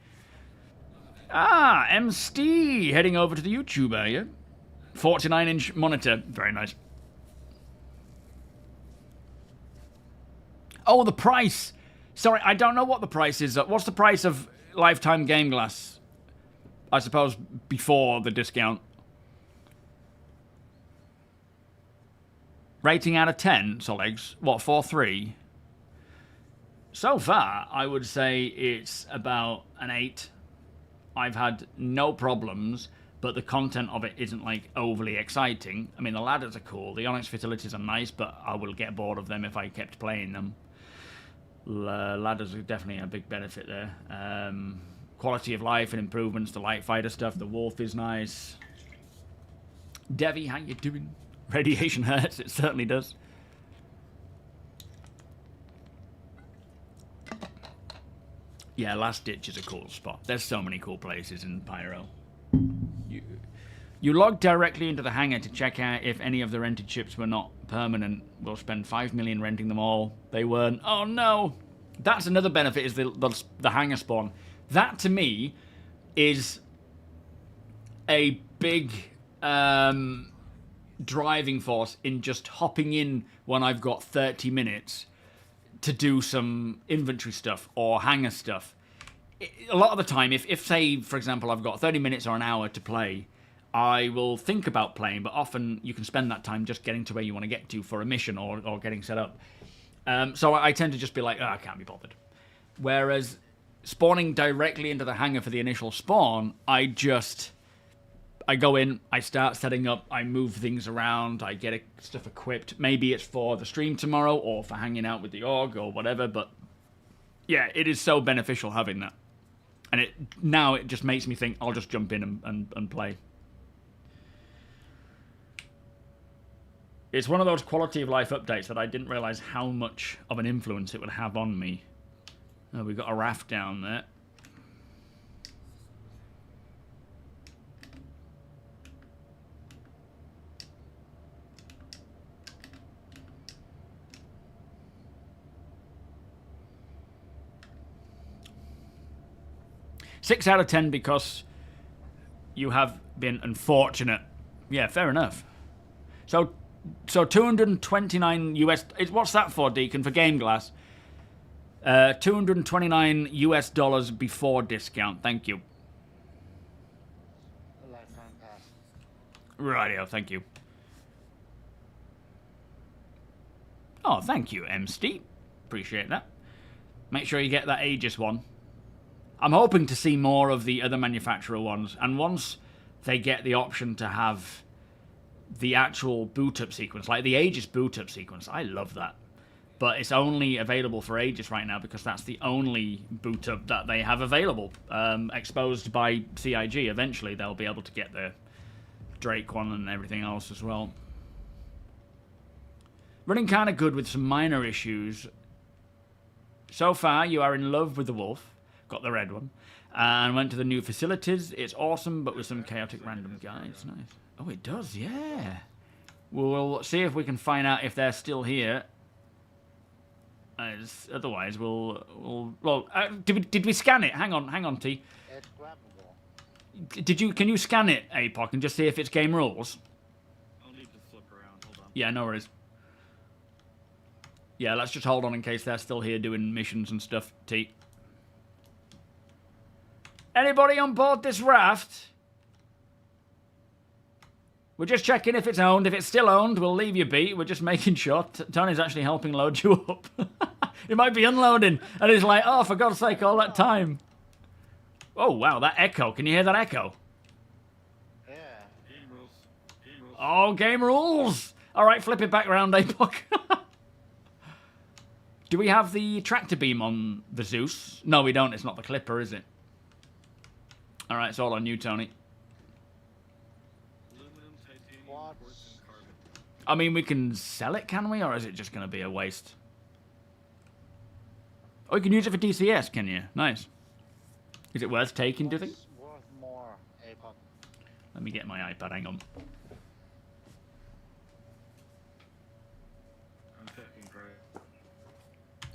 Ah, MST heading over to the YouTube area. 49-inch monitor. Very nice. Oh, the price. Sorry, I don't know what the price is. What's the price of lifetime GameGlass? I suppose before the discount. Rating out of 10, Solegs. What, 4.3? So far, I would say it's about an 8. I've had no problems, but the content of it isn't, like, overly exciting. I mean, the ladders are cool. The Onyx facilities are nice, but I will get bored of them if I kept playing them. Ladders are definitely a big benefit there. Quality of life and improvements, the light fighter stuff. The Wolf is nice. Devi, how you doing? Radiation hurts, it certainly does. Yeah, Last Ditch is a cool spot. There's so many cool places in Pyro. You log directly into the hangar to check out if any of the rented ships were not permanent. We'll spend 5 million renting them all. They weren't. Oh no! That's another benefit, is the hangar spawn. That, to me, is a big driving force in just hopping in when I've got 30 minutes to do some inventory stuff or hangar stuff. A lot of the time, if say, for example, I've got 30 minutes or an hour to play, I will think about playing, but often you can spend that time just getting to where you want to get to for a mission or getting set up. So I tend to just be like, oh, I can't be bothered. Whereas spawning directly into the hangar for the initial spawn, I go in, I start setting up, I move things around, I get stuff equipped. Maybe it's for the stream tomorrow or for hanging out with the org or whatever, but yeah, it is so beneficial having that. And now it just makes me think I'll just jump in and play. It's one of those quality of life updates that I didn't realise how much of an influence it would have on me. Oh, we've got a raft down there. Six out of 10 because you have been unfortunate. Yeah, fair enough. So 229 US. What's that for, Deacon? For GameGlass? $229 US before discount. Thank you. A lifetime pass. Rightio, thank you. Oh, thank you, MST. Appreciate that. Make sure you get that Aegis one. I'm hoping to see more of the other manufacturer ones, and once they get the option to have the actual boot-up sequence, like the Aegis boot-up sequence, I love that. But it's only available for Aegis right now because that's the only boot-up that they have available. Exposed by CIG, eventually they'll be able to get the Drake one and everything else as well. Running kind of good with some minor issues. So far, you are in love with the wolf. Got the red one. And went to the new facilities. It's awesome, but with some chaotic random guys. Nice. Oh, it does, yeah. We'll see if we can find out if they're still here. Otherwise, well, did we scan it? Hang on, T. It's grabbable. Can you scan it, APOC, and just see if it's game rules? I'll need to flip around. Hold on. Yeah, no worries. Yeah, let's just hold on in case they're still here doing missions and stuff, T. Anybody on board this raft? We're just checking if it's owned. If it's still owned, we'll leave you be. We're just making sure. Tony's actually helping load you up. It might be unloading. And he's like, oh, for God's sake, all that time. Oh, wow, that echo. Can you hear that echo? Yeah. Game rules. Game rules. Oh, game rules. All right, flip it back around, APOC. Do we have the tractor beam on the Zeus? No, we don't. It's not the Clipper, is it? All right, it's all on you, Tony. Aluminum, titanium, Quartz. quartz, and carbon. I mean, we can sell it, can we? Or is it just going to be a waste? Oh, you can use it for DCS, can you? Nice. Is it worth taking, do you think? What's worth more, APOC? Let me get my iPad, hang on. I'm checking for it.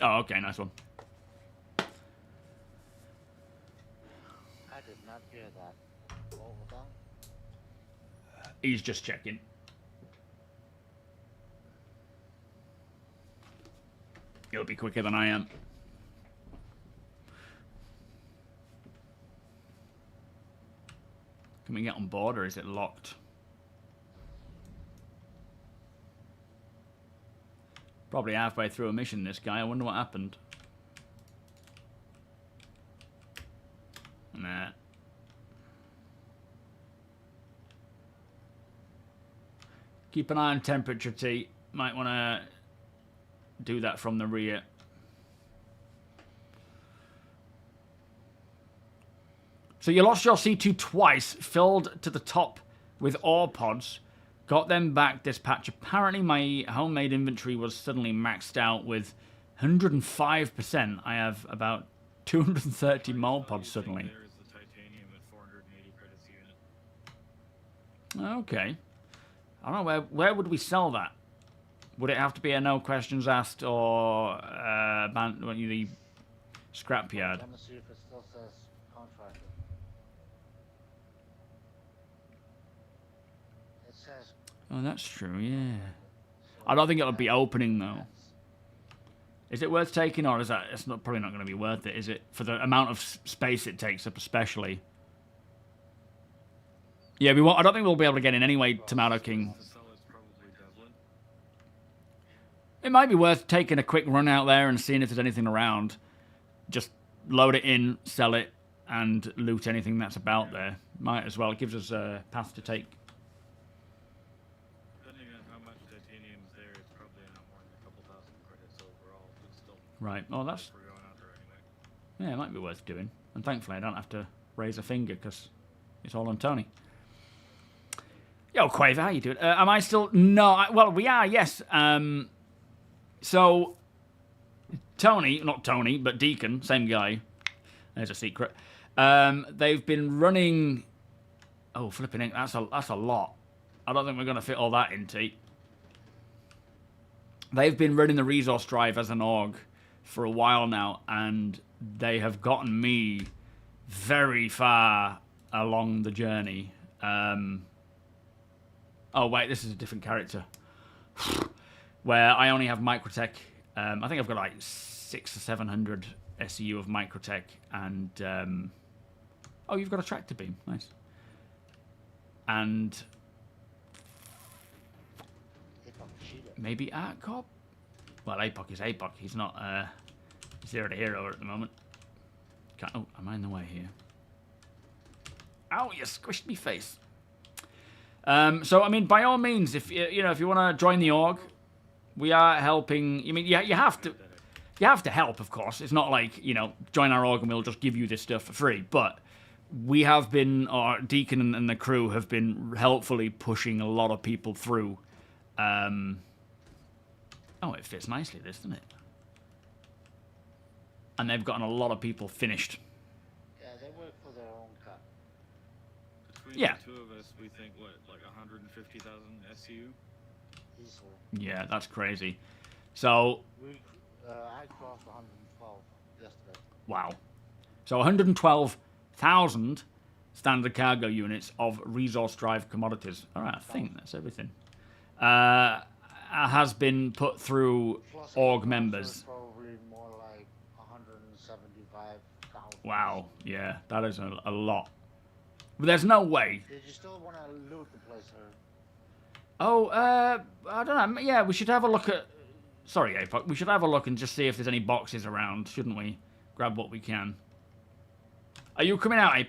Oh, okay, nice one. I did not hear that. Hold on. He's just checking. You'll be quicker than I am. Can we get on board or is it locked? Probably halfway through a mission, this guy. I wonder what happened. Nah. Keep an eye on temperature, T. Might want to do that from the rear. So you lost your C2 twice, filled to the top with ore pods, got them back dispatch. Apparently my homemade inventory was suddenly maxed out with 105%. I have about 230 mole pods suddenly. There's the titanium at 480 credits a unit. Okay. I don't know, where would we sell that? Would it have to be a no questions asked or the scrapyard? Let me see if it still says contractor. It says. Oh, that's true, yeah. I don't think it'll be opening, though. Is it worth taking, or is that... It's not, probably not going to be worth it, is it? For the amount of space it takes up, especially. Yeah, we won't. I don't think we'll be able to get in anyway, Tomato King. To sell it's probably Devlin. It might be worth taking a quick run out there and seeing if there's anything around. Just load it in, sell it, and loot anything that's about there. Might as well. It gives us a path to take. Depending on how much titanium's there, it's probably not more than a couple thousand credits overall, but still. Right. Well, that's... We're going out there anyway. Yeah, it might be worth doing. And thankfully, I don't have to raise a finger because it's all on Tony. Yo, Quaver, how you doing? Am I still... No, well, we are, yes. So, Tony, not Tony, but Deacon, same guy. There's a secret. They've been running... Oh, flipping it. That's a lot. I don't think we're going to fit all that in, T. They've been running the resource drive as an org for a while now, and they have gotten me very far along the journey. Oh, wait, this is a different character. Where I only have Microtech. I think I've got like 600 or 700 SEU of Microtech. And, oh, you've got a tractor beam. Nice. And maybe ArtCorp? Well, APOC is APOC. He's not zero to hero at the moment. Oh, am I in the way here? Ow, you squished me face. So I mean, by all means, if you know, if you want to join the org, we are helping. I mean, yeah, you have to help, of course. It's not like, you know, join our org and we'll just give you this stuff for free. But we have been, or Deacon and the crew have been helpfully pushing a lot of people through. Oh, it fits nicely, this, doesn't it? And they've gotten a lot of people finished. Yeah, they work for their own cut. Between Yeah. the two of us, we think, what, like 150,000 SU? Easily. Yeah, that's crazy. So, I crossed 112 yesterday. wow. So 112,000 standard cargo units of resource drive commodities. All right, I think that's everything. Has been put through Plus org eight members. Probably more like 175,000. Wow, yeah, that is a lot. But there's no way. Did you still want to loot the place, or? Oh, I don't know. Yeah, we should have a look at... Sorry, APOC. We should have a look and just see if there's any boxes around, shouldn't we? Grab what we can. Are you coming out, APOC? Yeah,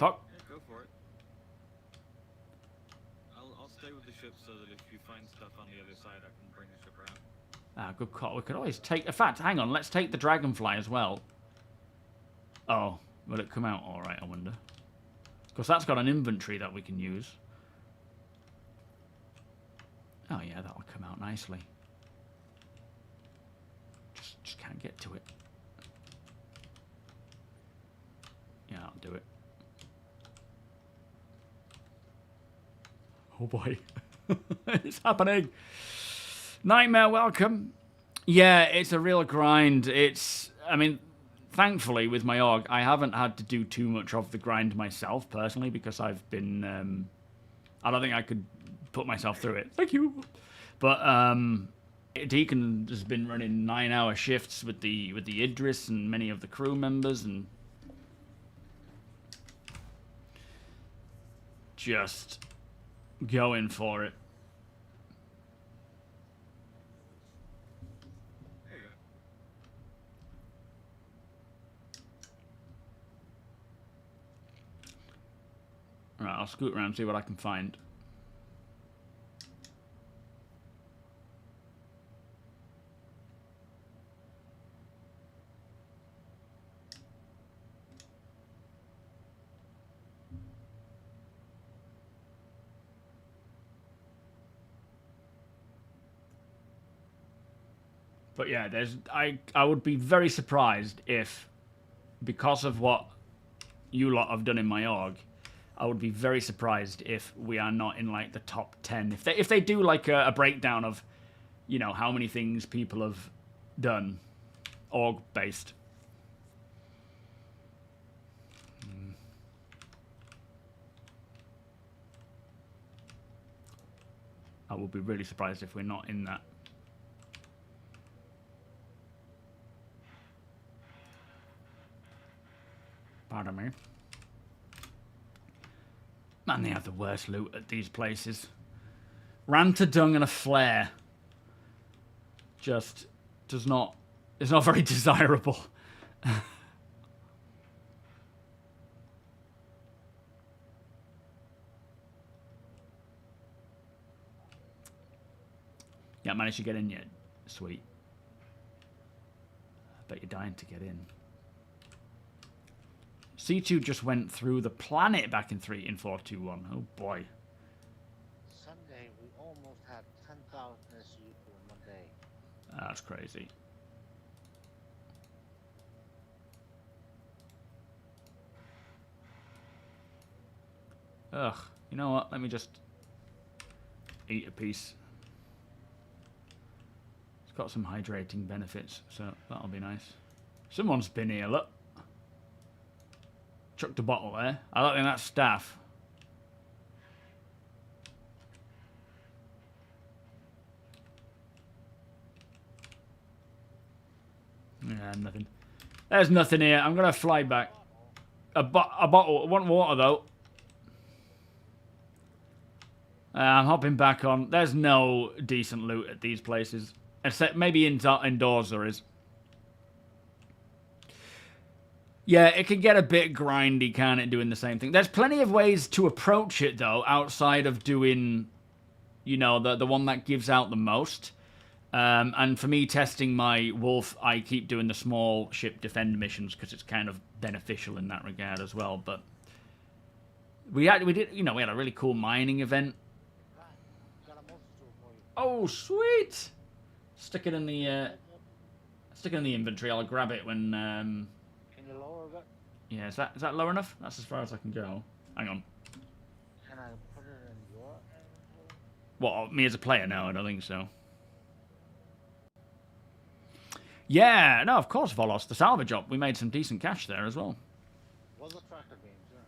go for it. I'll stay with the ship so that if you find stuff on the other side, I can bring the ship around. Ah, good call. We could always take... In fact, hang on. Let's take the Dragonfly as well. Oh, will it come out all right, I wonder? Because that's got an inventory that we can use. Oh, yeah, that'll come out nicely. Just can't get to it. Yeah, I'll do it. Oh, boy. It's happening. Nightmare, welcome. Yeah, it's a real grind. It's... I mean... Thankfully, with my org, I haven't had to do too much of the grind myself, personally, because I've been... I don't think I could put myself through it. Thank you. But Deacon has been running 9-hour shifts with the Idris and many of the crew members, and just going for it. Right, I'll scoot around and see what I can find. But yeah, I would be very surprised if, because of what you lot have done in my org, I would be very surprised if we are not in like the top 10. If they do like a breakdown of, you know, how many things people have done, org based. I would be really surprised if we're not in that. Pardon me. Man, they have the worst loot at these places. Ranta dung and a flare. Just does not... It's not very desirable. Yeah, managed to get in yet. Sweet. I bet you're dying to get in. C2 just went through the planet back in 421. Oh boy. Sunday, we almost had 10,000 SU in one day. That's crazy. Ugh. You know what? Let me just eat a piece. It's got some hydrating benefits, so that'll be nice. Someone's been here, look. Chucked a bottle there. I don't think that's staff. Yeah, nothing. There's nothing here. I'm going to fly back. A bottle. I want water, though. I'm hopping back on. There's no decent loot at these places. Except maybe indoors there is. Yeah, it can get a bit grindy, can't it, doing the same thing. There's plenty of ways to approach it, though, outside of doing, you know, the one that gives out the most. And for me, testing my Wolf, I keep doing the small ship defend missions because it's kind of beneficial in that regard as well. But we had a really cool mining event. Oh, sweet! Stick it in the inventory. I'll grab it when. Can you lower it? Yeah, is that low enough? That's as far as I can go. Hang on. Can I put it in your inventory? What, me as a player? No, I don't think so. Yeah, no, of course, Volos, the salvage op. We made some decent cash there as well. Was a tractor beam, sir.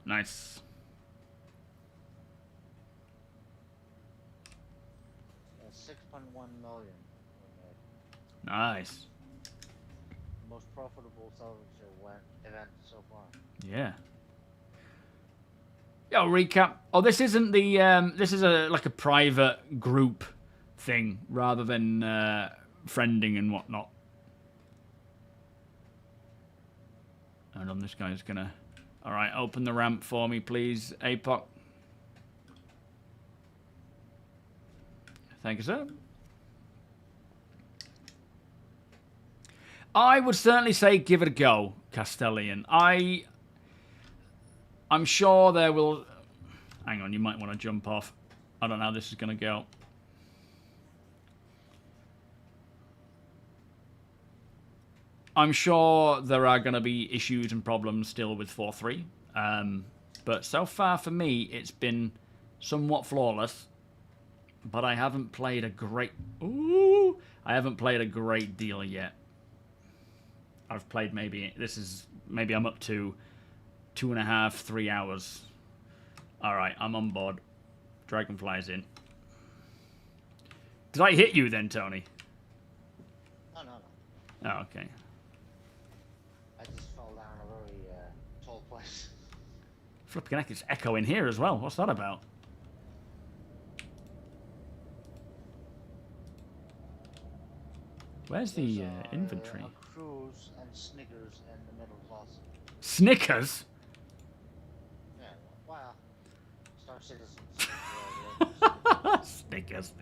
Nice. 6.1 million. Nice. Most profitable salvage event so far. Yeah. Yo, recap. Oh, this isn't the. This is like a private group thing rather than friending and whatnot. Hold on, this guy's gonna. All right, open the ramp for me, please, APOC. Thank you, sir. I would certainly say give it a go, Castellian. I'm sure there will... Hang on, you might want to jump off. I don't know how this is going to go. I'm sure there are going to be issues and problems still with 4.3. But so far for me, it's been somewhat flawless. But I haven't played a great... Ooh! I haven't played a great deal yet. I've played maybe... Maybe I'm up to 2.5, 3 hours. Alright, I'm on board. Dragonfly's in. Did I hit you then, Tony? No. Oh, okay. I just fell down a very tall place. Flipping heck, it's echoing here as well. What's that about? Where's the inventory? A cruise and Snickers in the middle closet. Snickers? Yeah, well, Star Citizens. Snickers.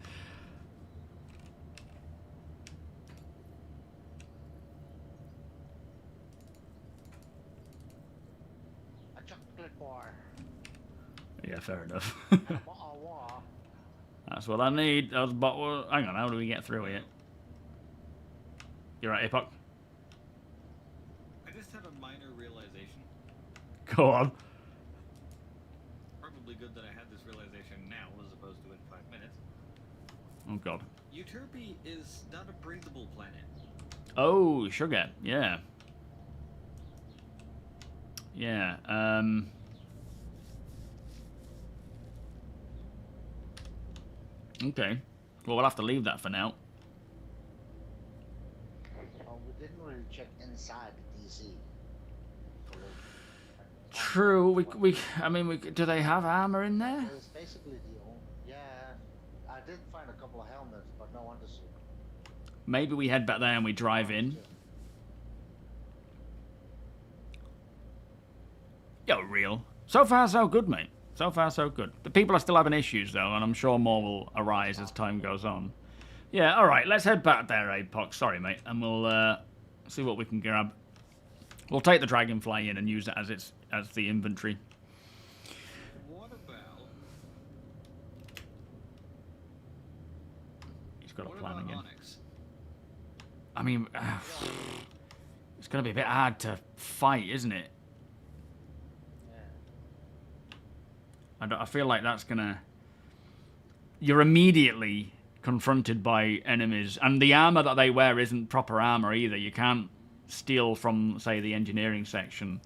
A chocolate bar. Yeah, fair enough. And a bottle of water. That's what I need. Those bottles. Hang on, how do we get through here? You're right, APOC. I just had a minor realization. Go on. Probably good that I had this realization now as opposed to in 5 minutes. Oh, God. TOBII is not a breathable planet. Oh, sugar. Yeah. Yeah. Okay. Well, we'll have to leave that for now. We didn't really check inside the DC. true. I mean, do they have armor in there? It's basically the only. Yeah, I did find a couple of helmets, but no undersuit. Maybe we head back there and we drive in. Yo, real. So far, so good, mate. So far, so good. The people are still having issues, though, and I'm sure more will arise as time goes on. Yeah, all right. Let's head back there, Apox. Sorry, mate, and we'll see what we can grab. We'll take the Dragonfly in and use it as the inventory. What about? He's got a What plan about again. Onyx? I mean, it's going to be a bit hard to fight, isn't it? I feel like that's going to... You're immediately confronted by enemies, and the armor that they wear isn't proper armor either. You can't steal from, say, the engineering section.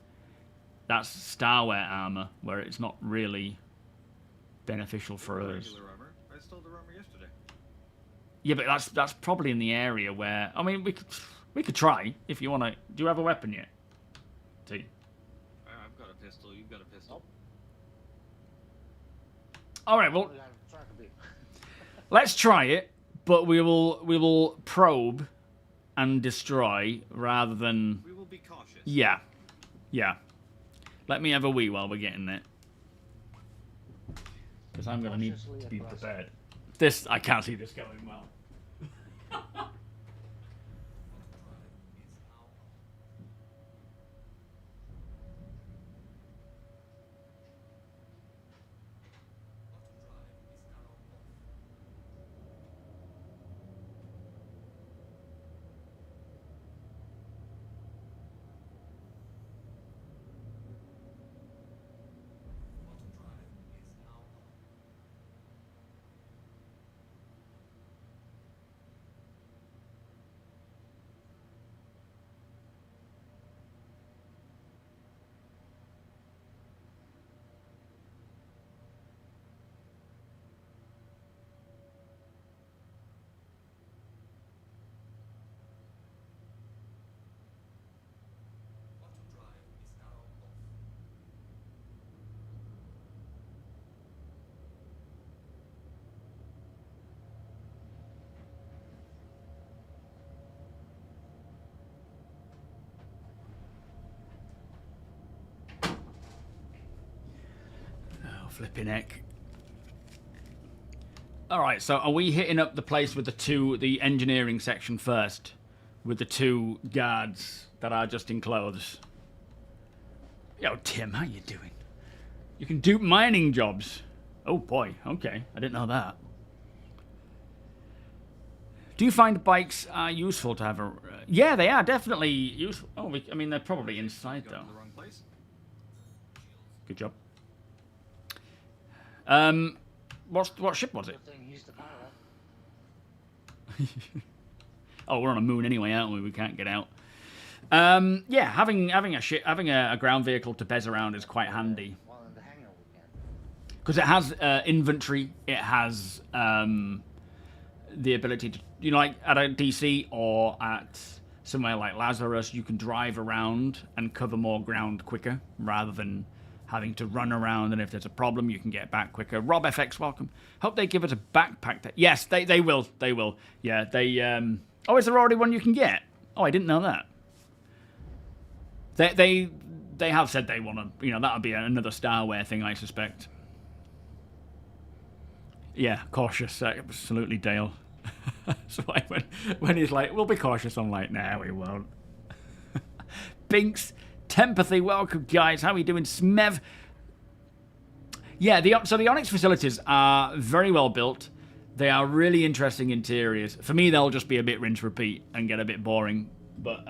That's starware armor, where it's not really beneficial for us. Regular armor. I stole the armor yesterday. Yeah, but that's probably in the area where... I mean, we could try, if you want to... Do you have a weapon yet? T? I've got a pistol. You've got a pistol. All right, well, let's try it, but we will probe and destroy rather than... We will be cautious. Yeah. Let me have a wee while we're getting there. Because I'm going to need to be prepared. I can't see this going well. Flipping heck. Alright, so are we hitting up the place with the engineering section first? With the two guards that are just in clothes? Yo, Tim, how you doing? You can do mining jobs. Oh boy, okay. I didn't know that. Do you find bikes are useful to have a... yeah, they are definitely useful. Oh, I mean, they're probably inside, though. The wrong place. Good job. What ship was it? Oh, we're on a moon anyway, aren't we? We can't get out. Yeah, having a ground vehicle to bez around is quite handy. Because it has inventory, it has the ability to, you know, like at a DC or at somewhere like Lazarus, you can drive around and cover more ground quicker rather than having to run around, and if there's a problem, you can get back quicker. Rob FX, welcome. Hope they give us a backpack. Yes, they will. They will. Yeah, they... oh, is there already one you can get? Oh, I didn't know that. They have said they want to... You know, that'll be another Starware thing, I suspect. Yeah, cautious. Absolutely, Dale. So when he's like, we'll be cautious, I'm like, nah, we won't. Binks... Tempathy, welcome guys. How are you doing, Smev? Yeah, so the Onyx facilities are very well built. They are really interesting interiors. For me, they'll just be a bit rinse repeat and get a bit boring. But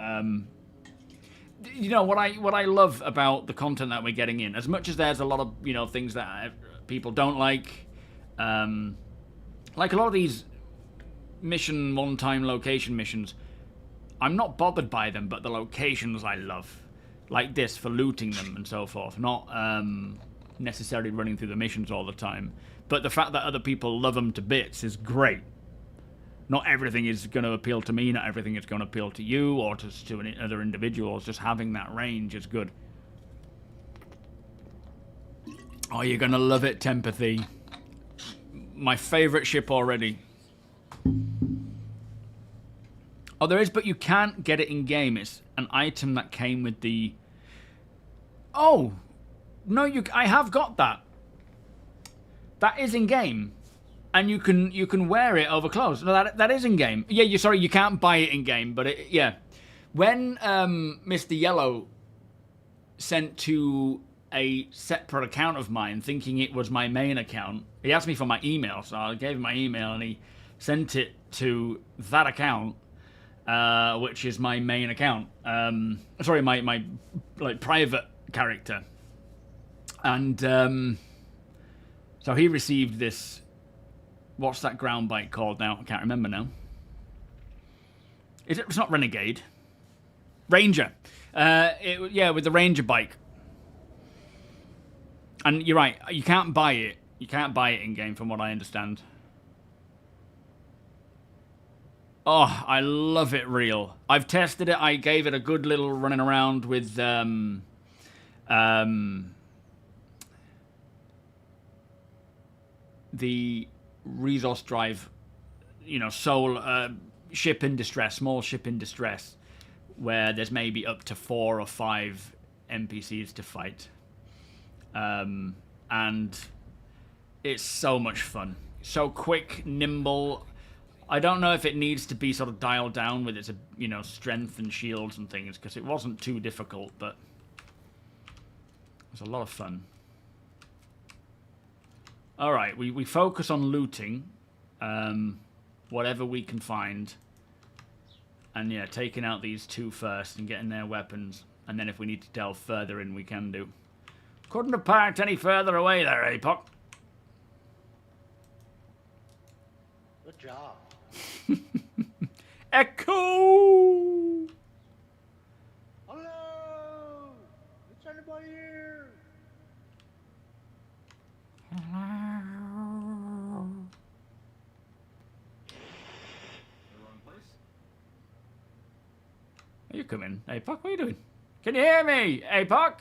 you know what I love about the content that we're getting in, as much as there's a lot of, you know, things that people don't like a lot of these mission one-time location missions, I'm not bothered by them, but the locations I love. Like this, for looting them and so forth. Not necessarily running through the missions all the time. But the fact that other people love them to bits is great. Not everything is going to appeal to me. Not everything is going to appeal to you or to other individuals. Just having that range is good. Oh, you're gonna love it, Tempathy. My favorite ship already. Oh, there is, but you can't get it in game. It's an item that came with the. Oh, no, I have got that. That is in game, and you can wear it over clothes. No, that is in game. Yeah, you can't buy it in game, but yeah. When Mr. Yellow sent to a separate account of mine, thinking it was my main account, he asked me for my email, so I gave him my email, and he sent it to that account, which is my main account. Sorry, my like private character, and so he received this. What's that ground bike called now? I can't remember now. It's not Renegade. Ranger. Yeah, with the Ranger bike. And you're right, you can't buy it. You can't buy it in game, from what I understand. Oh, I love it real. I've tested it. I gave it a good little running around with the resource drive, ship in distress, small ship in distress, where there's maybe up to 4 or 5 NPCs to fight. And it's so much fun. So quick, nimble. I don't know if it needs to be sort of dialed down with its, strength and shields and things, because it wasn't too difficult, but it was a lot of fun. All right, we focus on looting, whatever we can find, and yeah, taking out these 2 first and getting their weapons, and then if we need to delve further in, we can do. Couldn't have parked any further away there, APOC. Good job. Echo! Hello! Is anybody here? Are you coming, APOC? What are you doing? Can you hear me, APOC?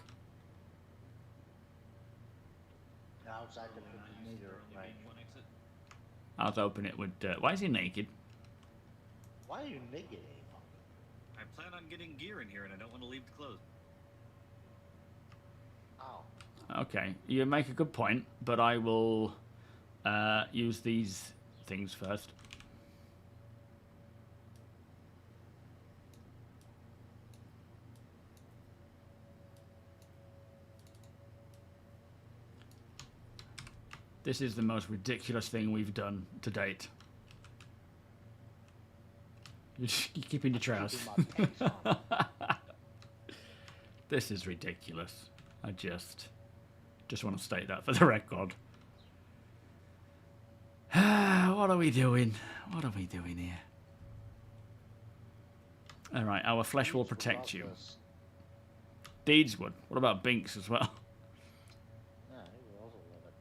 Outside the meter, right? I'll open it with... why is he naked? Why are you naked, Avon? I plan on getting gear in here, and I don't want to leave the clothes. Ow. Okay, you make a good point, but I will use these things first. This is the most ridiculous thing we've done to date. You're keeping your trousers. This is ridiculous. I just want to state that for the record. What are we doing? What are we doing here? Alright, our flesh will protect you. Deeds would. What about Binks as well? Yeah, he would also love it.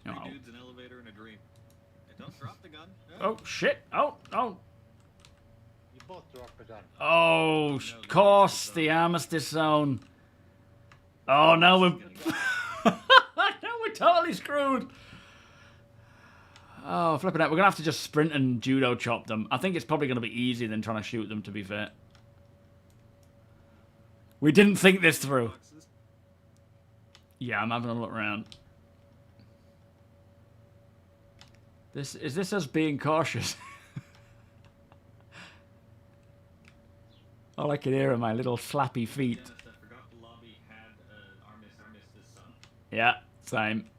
Three dudes, an elevator, and a dream. And don't drop the gun. Oh, shit. Oh. You both dropped the gun. Oh, of course, the armistice zone. Oh, no, we're... now we're totally screwed. Oh, flipping out. We're going to have to just sprint and judo chop them. I think it's probably going to be easier than trying to shoot them, to be fair. We didn't think this through. Yeah, I'm having a look around. Is this us being cautious? All I can hear are my little slappy feet. Yeah, same.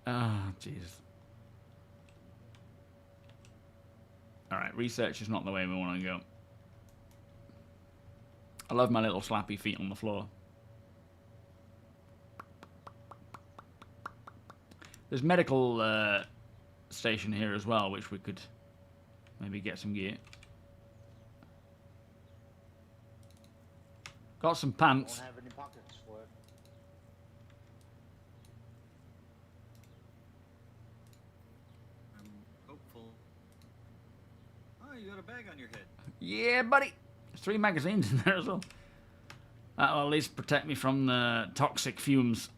Oh, jeez. Alright, research is not the way we want to go. I love my little slappy feet on the floor. There's medical station here as well, which we could maybe get some gear. Got some pants. Don't have any pockets for it. I'm hopeful. got a bag on your head. Yeah, buddy. There's 3 magazines in there as well. That'll at least protect me from the toxic fumes.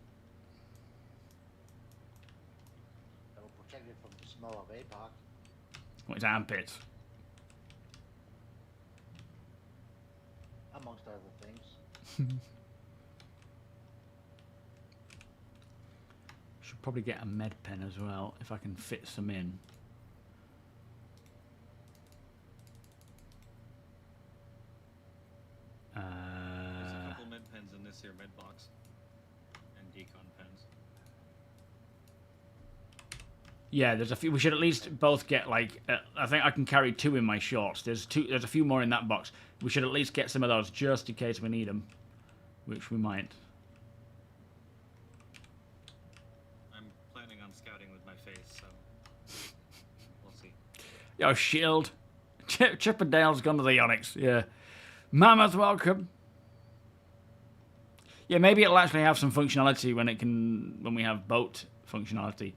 That'll protect you from the smell of APOC. Well, it's armpits. Amongst other things. Should probably get a med pen as well, if I can fit some in. There's a couple med pens in this here med box. And decon pens. Yeah, there's a few. We should at least both get like. I think I can carry 2 in my shorts. There's a few more in that box. We should at least get some of those just in case we need them, which we might. I'm planning on scouting with my face, so we'll see. Yo, shield. Chip and Dale's gone to the Onyx. Yeah. Mammoth, welcome. Yeah, maybe it'll actually have some functionality when we have boat functionality.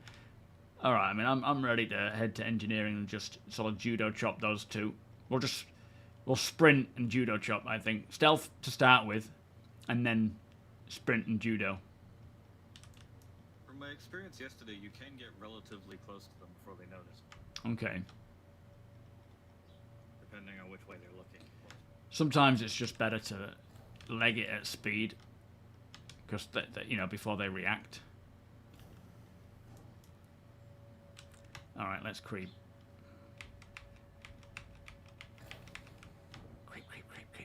All right, I mean, I'm ready to head to engineering and just sort of judo chop those 2. We'll sprint and judo chop, I think. Stealth to start with, and then sprint and judo. From my experience yesterday, you can get relatively close to them before they notice. Okay. Depending on which way they're looking. Sometimes it's just better to leg it at speed, because before they react. All right, let's creep.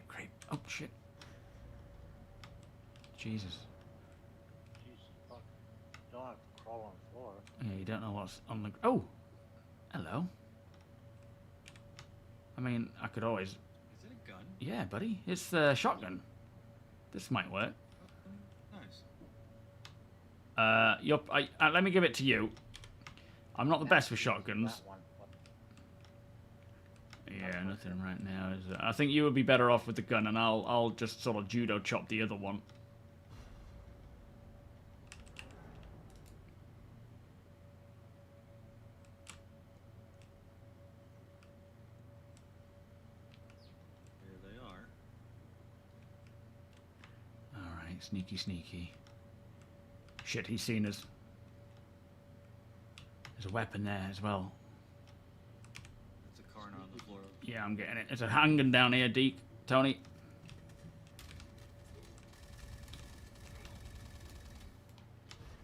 Creep. Oh shit! Jesus. Jeez, fuck. Don't have to crawl on the floor. Yeah, you don't know what's on the. Oh, hello. I mean, I could always. Is it a gun? Yeah, buddy, it's the shotgun. This might work. Nice. Let me give it to you. I'm not the best with shotguns. That one. Yeah, nothing right now. Is there? I think you would be better off with the gun, and I'll just sort of judo chop the other one. Here they are. All right, sneaky. Shit, he's seen us. There's a weapon there as well. It's a Karna on the floor. Yeah, I'm getting it. There's a handgun down here, Deke. Tony.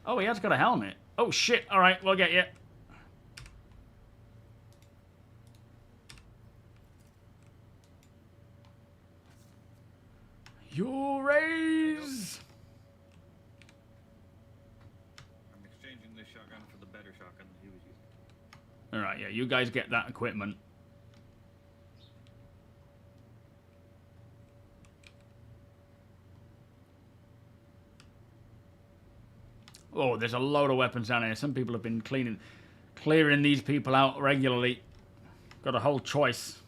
Oh, he has got a helmet. Oh, shit. All right, we'll get you. Your raise. I'm exchanging this shotgun for the better shotgun that he was using. All right, yeah, you guys get that equipment. Oh, there's a load of weapons down here. Some people have been clearing these people out regularly. Got a whole choice.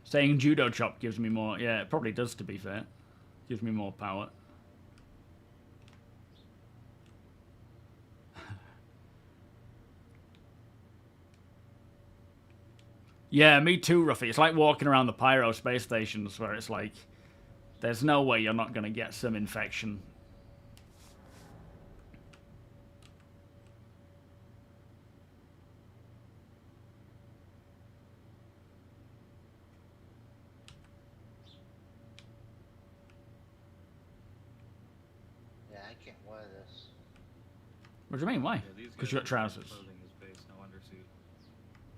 Saying judo chop gives me more. Yeah, it probably does, to be fair. Gives me more power. Yeah, me too, Ruffy. It's like walking around the Pyro space stations where it's like, there's no way you're not going to get some infection. Yeah, I can't wear this. What do you mean? Why? Yeah, these Because guys you got are trousers. clothing is base, no undersuit.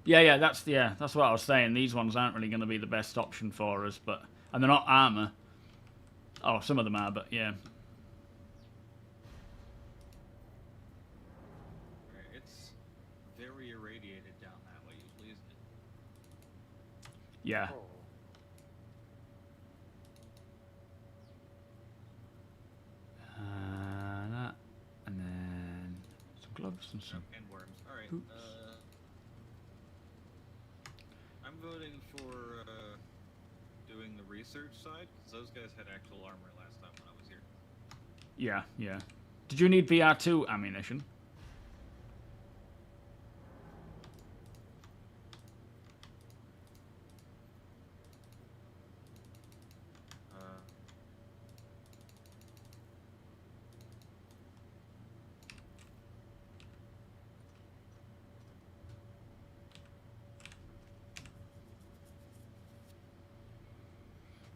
Yeah, that's what I was saying. These ones aren't really going to be the best option for us, but and they're not armor. Oh, some of them are, but yeah. Right, it's very irradiated down that way usually, isn't it? Yeah. Oh. That, and then some gloves and some. And worms. Alright, Oops. I'm voting for doing the research side, because those guys had actual armor last time when I was here. Yeah, yeah. Did you need VR2 ammunition?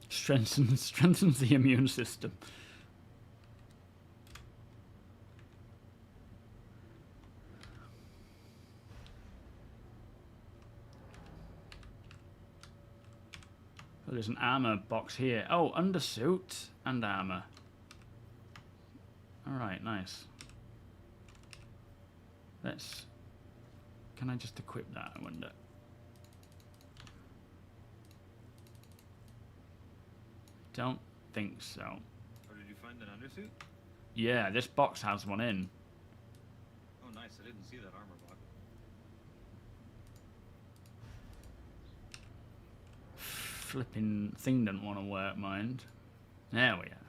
Strengthens the immune system. Oh, there's an armor box here. Oh, undersuit and armor. Alright, nice. Let's... Can I just equip that, I wonder? Don't think so. Or did you find an undersuit? Yeah, this box has one in. Oh, nice. I didn't see that armor box. Flipping thing didn't want to work, mind. There we are.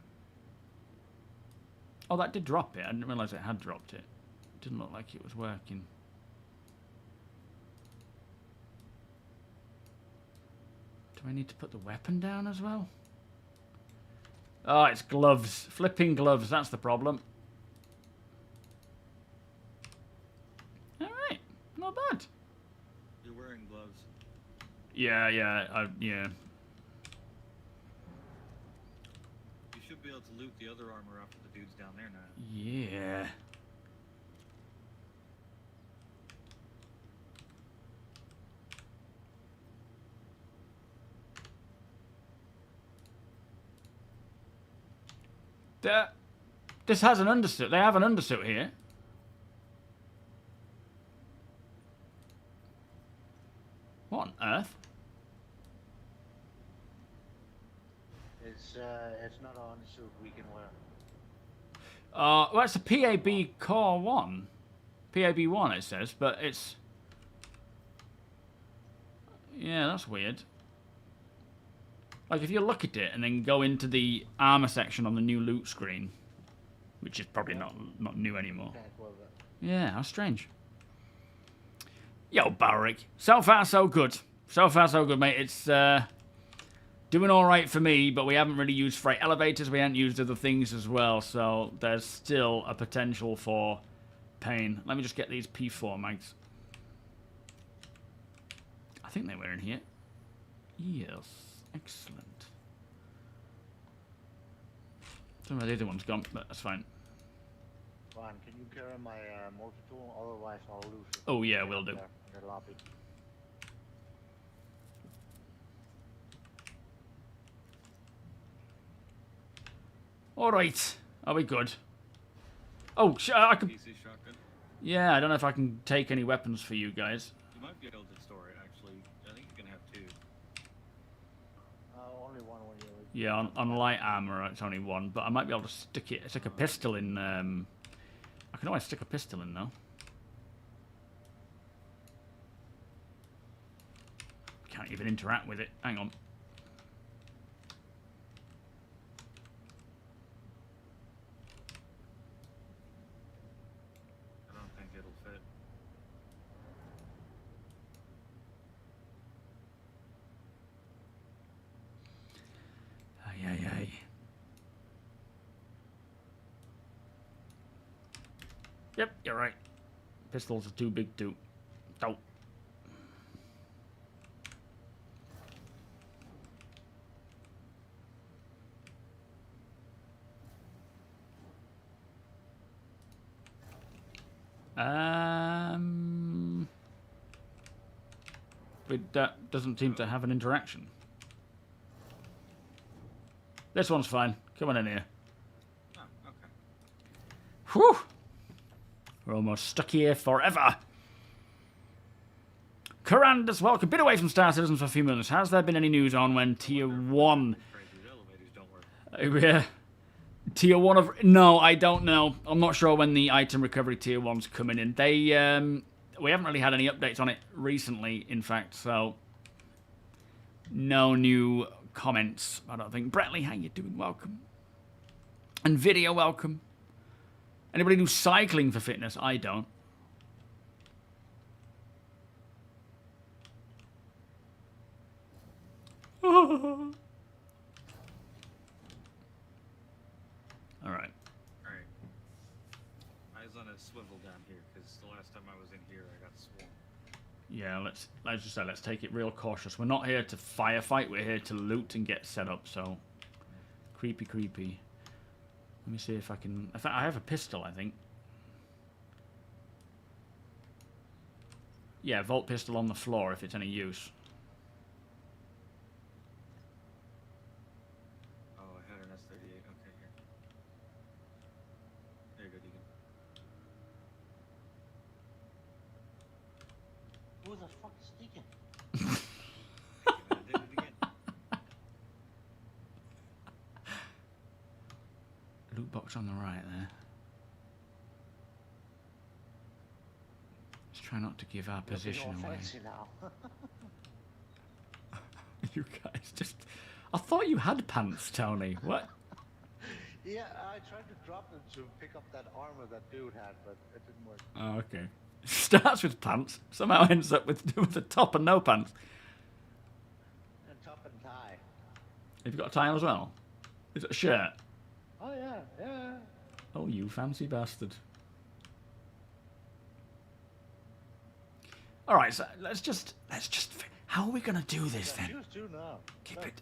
Oh, that did drop it. I didn't realise it had dropped it. Didn't look like it was working. Do I need to put the weapon down as well? Oh, it's gloves. Flipping gloves, that's the problem. Alright, not bad. You're wearing gloves. Yeah. You should be able to loot the other armor after the dude's down there now. Yeah. This has an undersuit. They have an undersuit here. What on earth? It's not on the suit we can wear. Well, it's a PAB Core 1. PAB 1 it says, but it's... Yeah, that's weird. Like, if you look at it and then go into the armor section on the new loot screen, which is probably not new anymore. Yeah, how strange. Yo, Barrick. So far, so good. So far, so good, mate. It's doing all right for me, but we haven't really used freight elevators. We haven't used other things as well, so there's still a potential for pain. Let me just get these P4 mags. I think they were in here. Yes. Excellent. Some of the other one's gone, but that's fine. Ron, can you carry my multi-tool? Otherwise, I'll lose it. Oh yeah, will do. In the lobby. All right, are we good? Oh, I could. PC shotgun. Yeah, I don't know if I can take any weapons for you guys. You might be able to store it, actually. I think you can have two. Only one when you leave. Yeah, on light armor, it's only one, but I might be able to stick a pistol in. I can always stick a pistol in though. Can't even interact with it. Hang on. I don't think it'll fit. Ay. Yep, you're right. Pistols are too big too. Oh. That doesn't seem to have an interaction. This one's fine. Come on in here. Oh, okay. Whew! We're almost stuck here forever. Karandas, welcome. Been away from Star Citizen for a few months. Has there been any news on when Tier 1... Crazy elevators don't work. Yeah. Tier 1 of... No, I don't know. I'm not sure when the item recovery Tier 1's coming in. They, we haven't really had any updates on it recently, in fact, so... No new comments, I don't think. Brettley, how you doing? Welcome. And Video, welcome. Anybody do cycling for fitness? I don't. Alright. Alright. Eyes on a swivel down here, because the last time I was in here, I got swarmed. Yeah, let's just say, let's take it real cautious. We're not here to firefight, we're here to loot and get set up, so... Creepy, creepy. Let me see if I can... In fact, I have a pistol, I think. Yeah, Volt pistol on the floor, if it's any use. Oh, I had an S38. Okay, here. There you go, Deacon. Who the fuck is Deacon? I did it again. Loot box on the right there. Let's try not to give our position away. Now. You guys just... I thought you had pants, Tony. What? Yeah, I tried to drop them to pick up that armor that dude had, but it didn't work. Oh, okay. Starts with pants, somehow ends up with the top and no pants. And top and tie. Have you got a tie on as well? Is it a shirt? Oh yeah, yeah. Oh, you fancy bastard. Alright, so let's just... How are we going to do this then? Shoes too now. Keep it...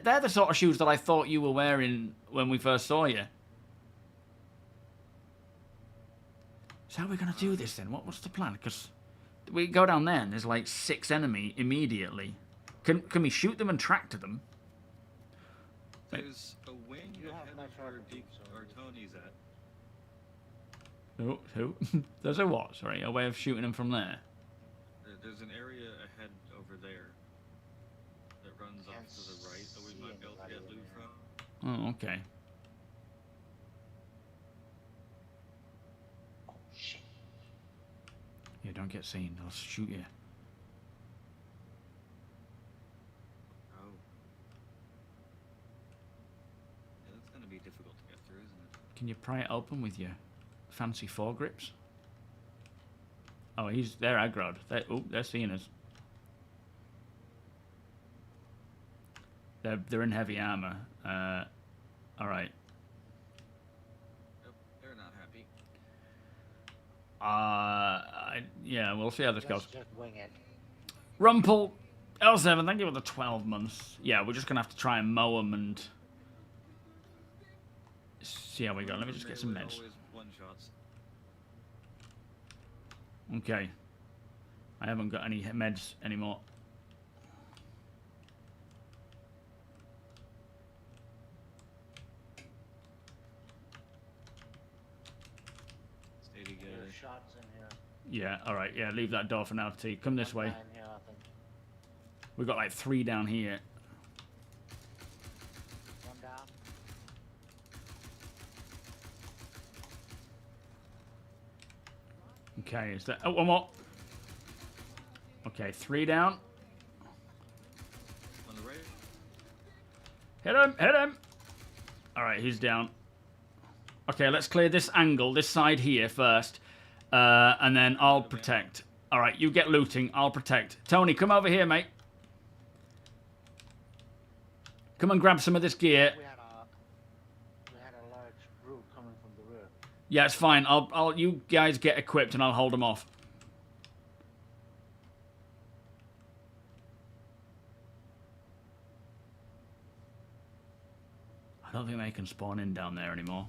They're the sort of shoes that I thought you were wearing when we first saw you. So how are we going to do this then? What's the plan? Because we go down there and there's like 6 enemy immediately. Can we shoot them and track to them? There's a wing You have ahead my of where target, Deacon so- or Tony's at. Who? There's a what? Sorry, a way of shooting them from there. There's an area ahead over there that runs off to the right that we might be able to get loot from. Oh, okay. Oh shit. Yeah, don't get seen. I'll shoot you. Oh. Yeah, that's gonna be difficult to get through, isn't it? Can you pry it open with your fancy foregrips? Oh, they're aggroed. They're seeing us. They're in heavy armor. All right. Nope, they're not happy. Yeah, we'll see how this goes. Let's just wing it. Rumpel, L7, thank you for the 12 months. Yeah, we're just gonna have to try and mow them and see how we go. Let me just get some meds. Always one shots. Okay. I haven't got any meds anymore. Stay together. There's shots in here. Yeah, alright, yeah, leave that door for now, T. Come this way. One guy in here, I think. We've got like 3 down here. One down. Okay, is that... Oh, one more. Okay, 3 down. On the right. Hit him, hit him! Alright, he's down. Okay, let's clear this angle, this side here first. And then I'll protect. Alright, you get looting, I'll protect. Tony, come over here, mate. Come and grab some of this gear. We had a large group coming from the rear. Yeah, it's fine. You guys get equipped and I'll hold them off. I don't think they can spawn in down there anymore.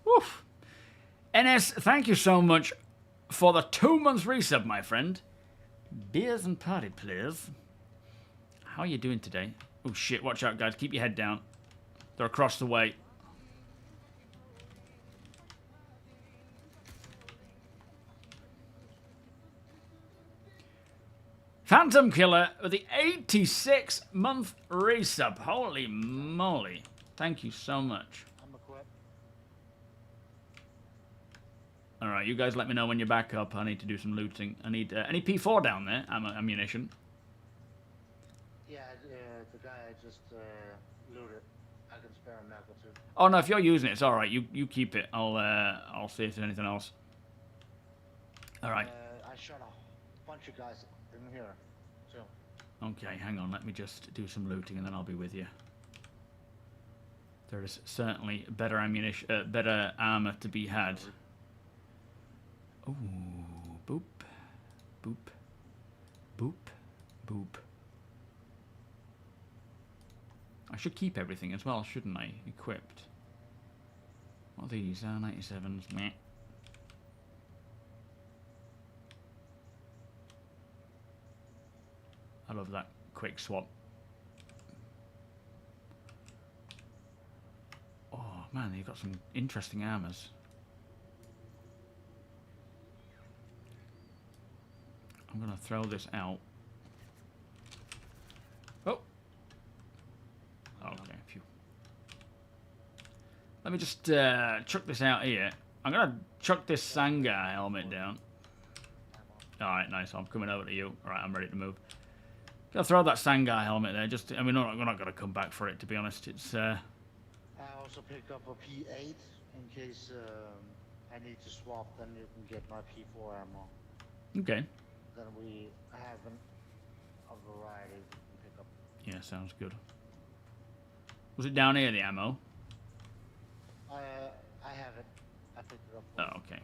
Woof. NS, thank you so much for the 2 months resub, my friend. Beers and party, please. How are you doing today? Oh shit, watch out guys, keep your head down. They're across the way. Phantom Killer with the 86-month resub. Holy moly. Thank you so much. I'm equipped. Alright, you guys let me know when you're back up. I need to do some looting. I need any P4 down there, ammunition. Yeah, the guy I just looted. I can spare a mag or two. Oh no, if you're using it, it's all right. You keep it. I'll see if there's anything else. All right. I shot a bunch of guys in here, too. Okay, hang on. Let me just do some looting, and then I'll be with you. There is certainly better ammunition, better armor to be had. Ooh, boop, boop, boop, boop. I should keep everything as well, shouldn't I? Equipped. What are these? R97s. Meh. I love that quick swap. Oh man, you've got some interesting armors. I'm gonna throw this out. Oh. Okay, phew. Let me just chuck this out here. I'm gonna chuck this Sangha helmet down. Alright, nice. I'm coming over to you. Alright, I'm ready to move. Gonna throw that Sangha helmet there. Just, I mean, we're not gonna come back for it, to be honest. It's I also picked up a P8 in case I need to swap. Then you can get my P4 ammo. okay. Then we have a variety we can pick up. Yeah, sounds good. Was it down here, the ammo? I have it. I picked it up. Oh, okay.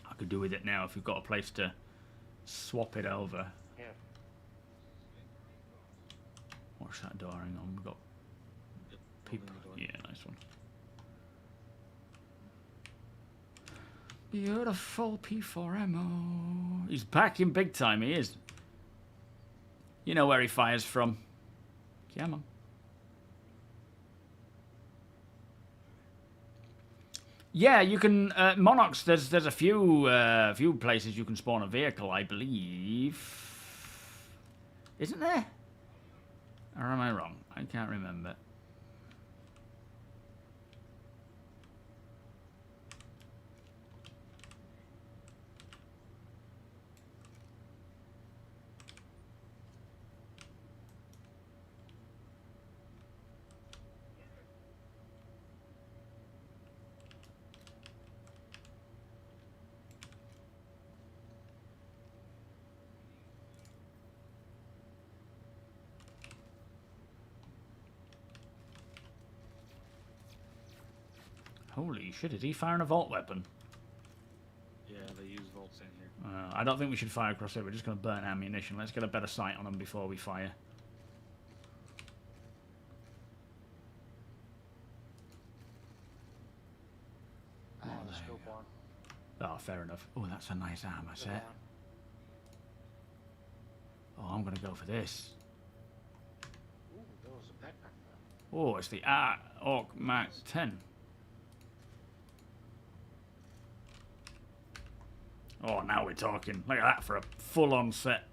I could do with it now if you've got a place to swap it over. Here. Watch that door, hang on. We've got people. Yeah, nice one. Beautiful P4 ammo. He's back in big time, he is. You know where he fires from. Come on. Yeah, you can Monarchs. There's a few places you can spawn a vehicle, I believe. Isn't there? Or am I wrong? I can't remember. Holy shit, is he firing a vault weapon? Yeah, they use volts in here. I don't think we should fire across it. We're just going to burn ammunition. Let's get a better sight on them before we fire. I have a scope on. Oh, fair enough. Oh, that's a nice armor set. Oh, I'm going to go for this. Ooh, there was a backpack there. Oh, it's the Orc Mark 10. Oh, now we're talking. Look at that for a full-on set.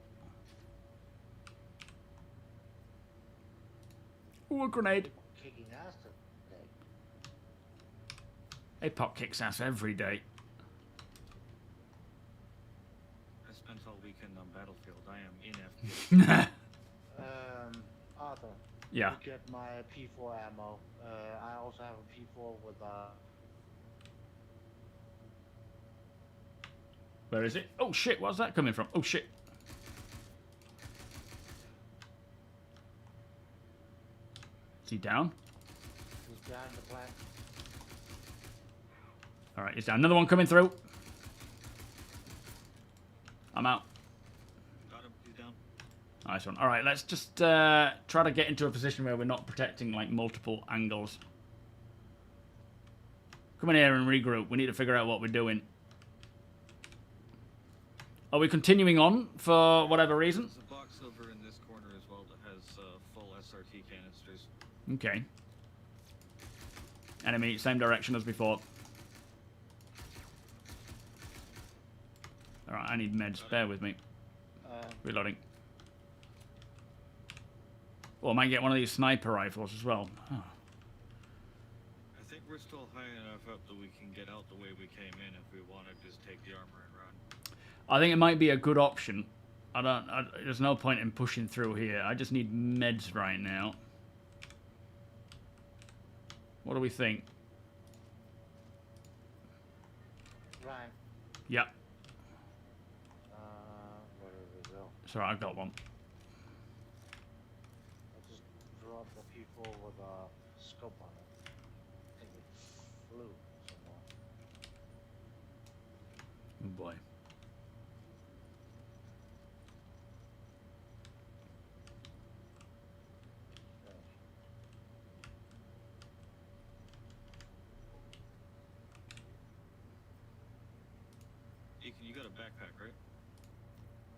Ooh, a grenade. Kicking ass today. A-Pop kicks ass every day. I spent all weekend on Battlefield. I am inept. Arthur. Yeah. You get my P4 ammo. I also have a P4 with Where is it? Oh shit, where's that coming from? Oh shit. Is he down? He's behind the plant. Alright, he's down. Another one coming through. I'm out. Got him. He's down. Nice one. Alright, let's just try to get into a position where we're not protecting like multiple angles. Come in here and regroup. We need to figure out what we're doing. Are we continuing on for whatever reason? There's a box over in this corner as well that has full SRT canisters. Okay. Enemy, same direction as before. Alright, I need meds. Bear with me. Reloading. Oh, I might get one of these sniper rifles as well. Oh. I think we're still high enough up that we can get out the way we came in if we want to just take the armor and run. I think it might be a good option. There's no point in pushing through here. I just need meds right now. What do we think? Ryan, Yep. where did we go? Sorry, I got one. I just dropped the P4 with a scope on it. I think it flew somewhere. Oh boy. Ethan, you got a backpack, right?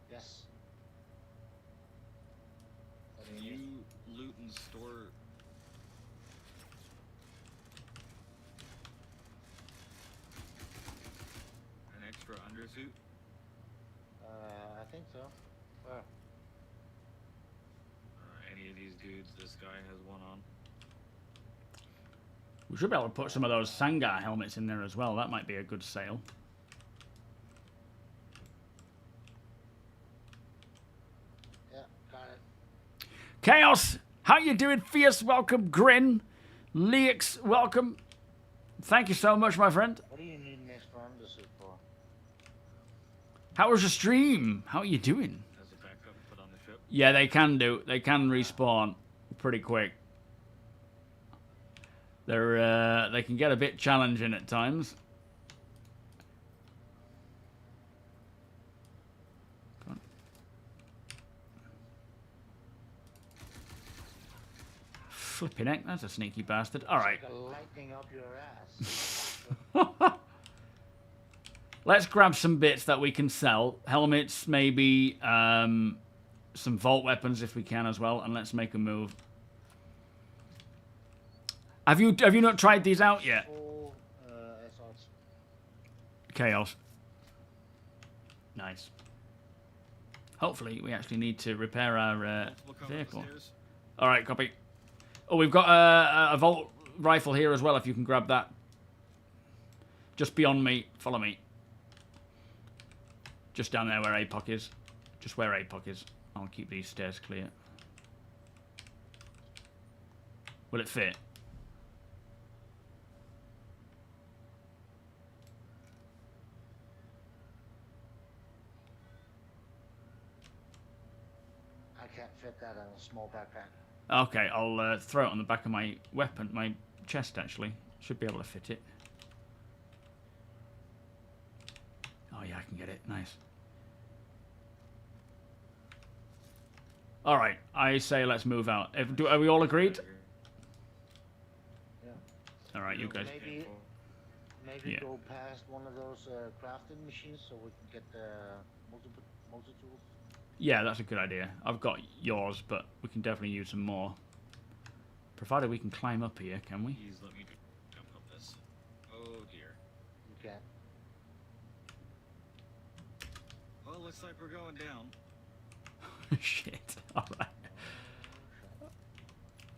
Yes. Can you loot and store an extra undersuit? I think so. Where? Any of these dudes, this guy has one on. We should be able to put some of those Sangar helmets in there as well. That might be a good sale. Yeah, got it. Chaos, how you doing? Fierce, welcome. Grin, Leix, welcome. Thank you so much, my friend. What do you need an extra undersuit for? How was your stream? How are you doing? As a backup, put on the ship. Yeah, they can do. They can respawn pretty quick. They can get a bit challenging at times. Flipping heck, that's a sneaky bastard. All right. Like a lightning up your ass. Let's grab some bits that we can sell. Helmets, maybe some vault weapons if we can as well, and let's make a move. Have you not tried these out yet? Full assaults. Chaos. Nice. Hopefully, we actually need to repair our We'll come vehicle. upstairs. All right, copy. Oh, we've got a Volt rifle here as well, if you can grab that. Just beyond me. Follow me. Just down there where APOC is. Just where APOC is. I'll keep these stairs clear. Will it fit? I can't fit that in a small backpack. Okay, I'll throw it on the back of my weapon, my chest actually. Should be able to fit it. Oh yeah, I can get it. Nice. All right, I say let's move out. Are we all agreed? Yeah. All right, you guys. Maybe Yeah. go past one of those crafting machines so we can get the multi-tool. Yeah, that's a good idea. I've got yours, but we can definitely use some more. Provided we can climb up here, can we? Please let me jump up this. Oh dear. You can. Well, looks like we're going down. Shit. All right.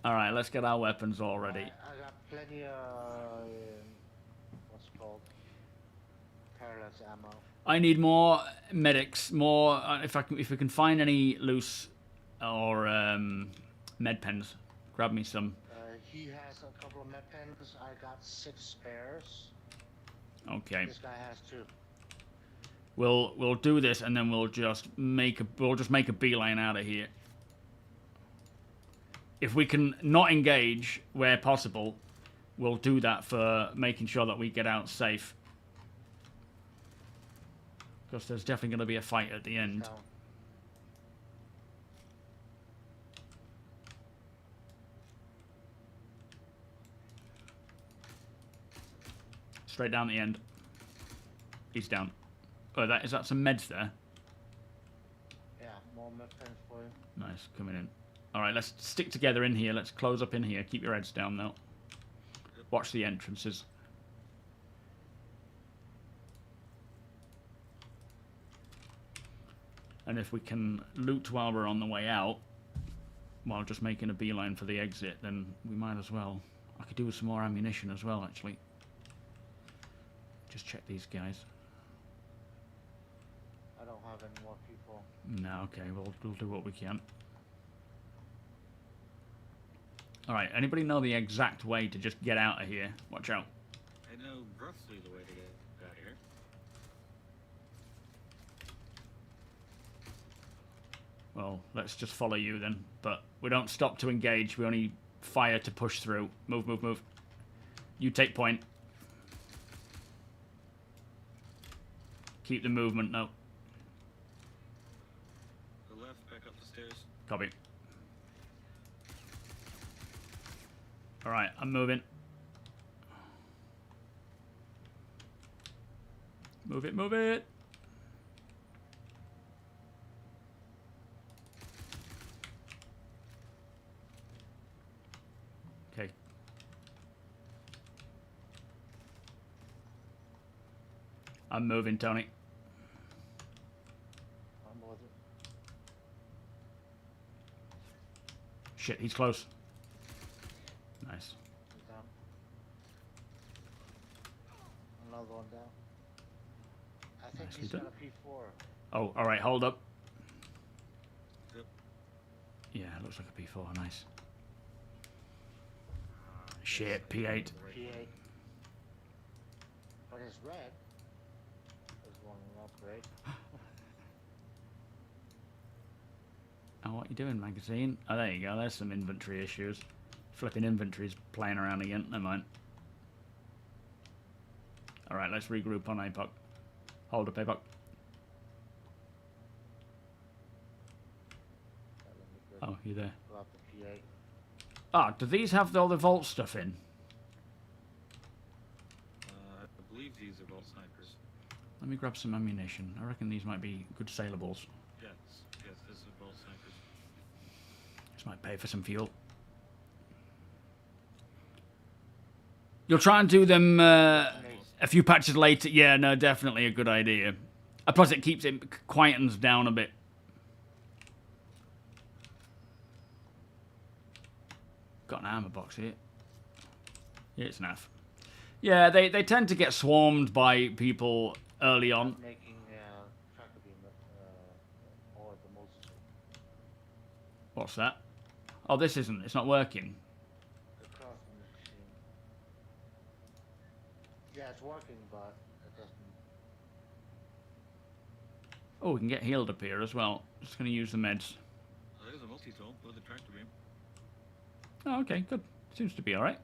All right, let's get our weapons all ready. I got plenty of what's it called? Parallax ammo. I need more medics. More if we can find any loose or med pens, grab me some. He has a couple of med pens. I got 6 spares. Okay. This guy has 2. We'll do this and then we'll just make a beeline out of here. If we can not engage where possible, we'll do that for making sure that we get out safe. Because there's definitely going to be a fight at the end. Down. Straight down the end. He's down. Oh, is that some meds there? Yeah, more med pens for you. Nice, coming in. All right, let's stick together in here. Let's close up in here. Keep your heads down, though. Watch the entrances. And if we can loot while we're on the way out, while just making a beeline for the exit, then we might as well. I could do with some more ammunition as well, actually. Just check these guys. I don't have any more people. No, okay, we'll do what we can. Alright, anybody know the exact way to just get out of here? Watch out. I know roughly the way to get out of here. Well, let's just follow you then. But we don't stop to engage. We only fire to push through. Move, move, move. You take point. Keep the movement, no. The left, back up the stairs. Copy. Alright, I'm moving. Move it, move it. Okay. I'm moving, Tony. I'm with it. Shit, he's close. Nice. He's down. Another one down. I think Nicely he's done. got a P4. Oh, alright, hold up. Yep. Yeah, it looks like a P4, nice. Shit, P8. P8. But it's red. There's one upgrade. Oh, what you doing, magazine? Oh, there you go, there's some inventory issues. Flipping inventory's playing around again, never mind. Alright, let's regroup on APOC. Hold up, APOC. Oh, you there? Grab the P8. Ah, do these have all the vault stuff in? I believe these are both snipers. Let me grab some ammunition. I reckon these might be good saleables. Yes, yes, this is both snipers. This might pay for some fuel. You'll try and do them a few patches later. Yeah, no, definitely a good idea. Plus, it keeps it quietens down a bit. Got an armor box here. Yeah, it's naff. Yeah, they tend to get swarmed by people early on. Making tracker beam or the most. What's that? Oh, this isn't. It's not working. The crafting machine. Yeah, it's working, but it doesn't. Oh, we can get healed up here as well. Just going to use the meds. Oh, there's a multi-tool with a tractor beam. Oh, okay, good. Seems to be alright.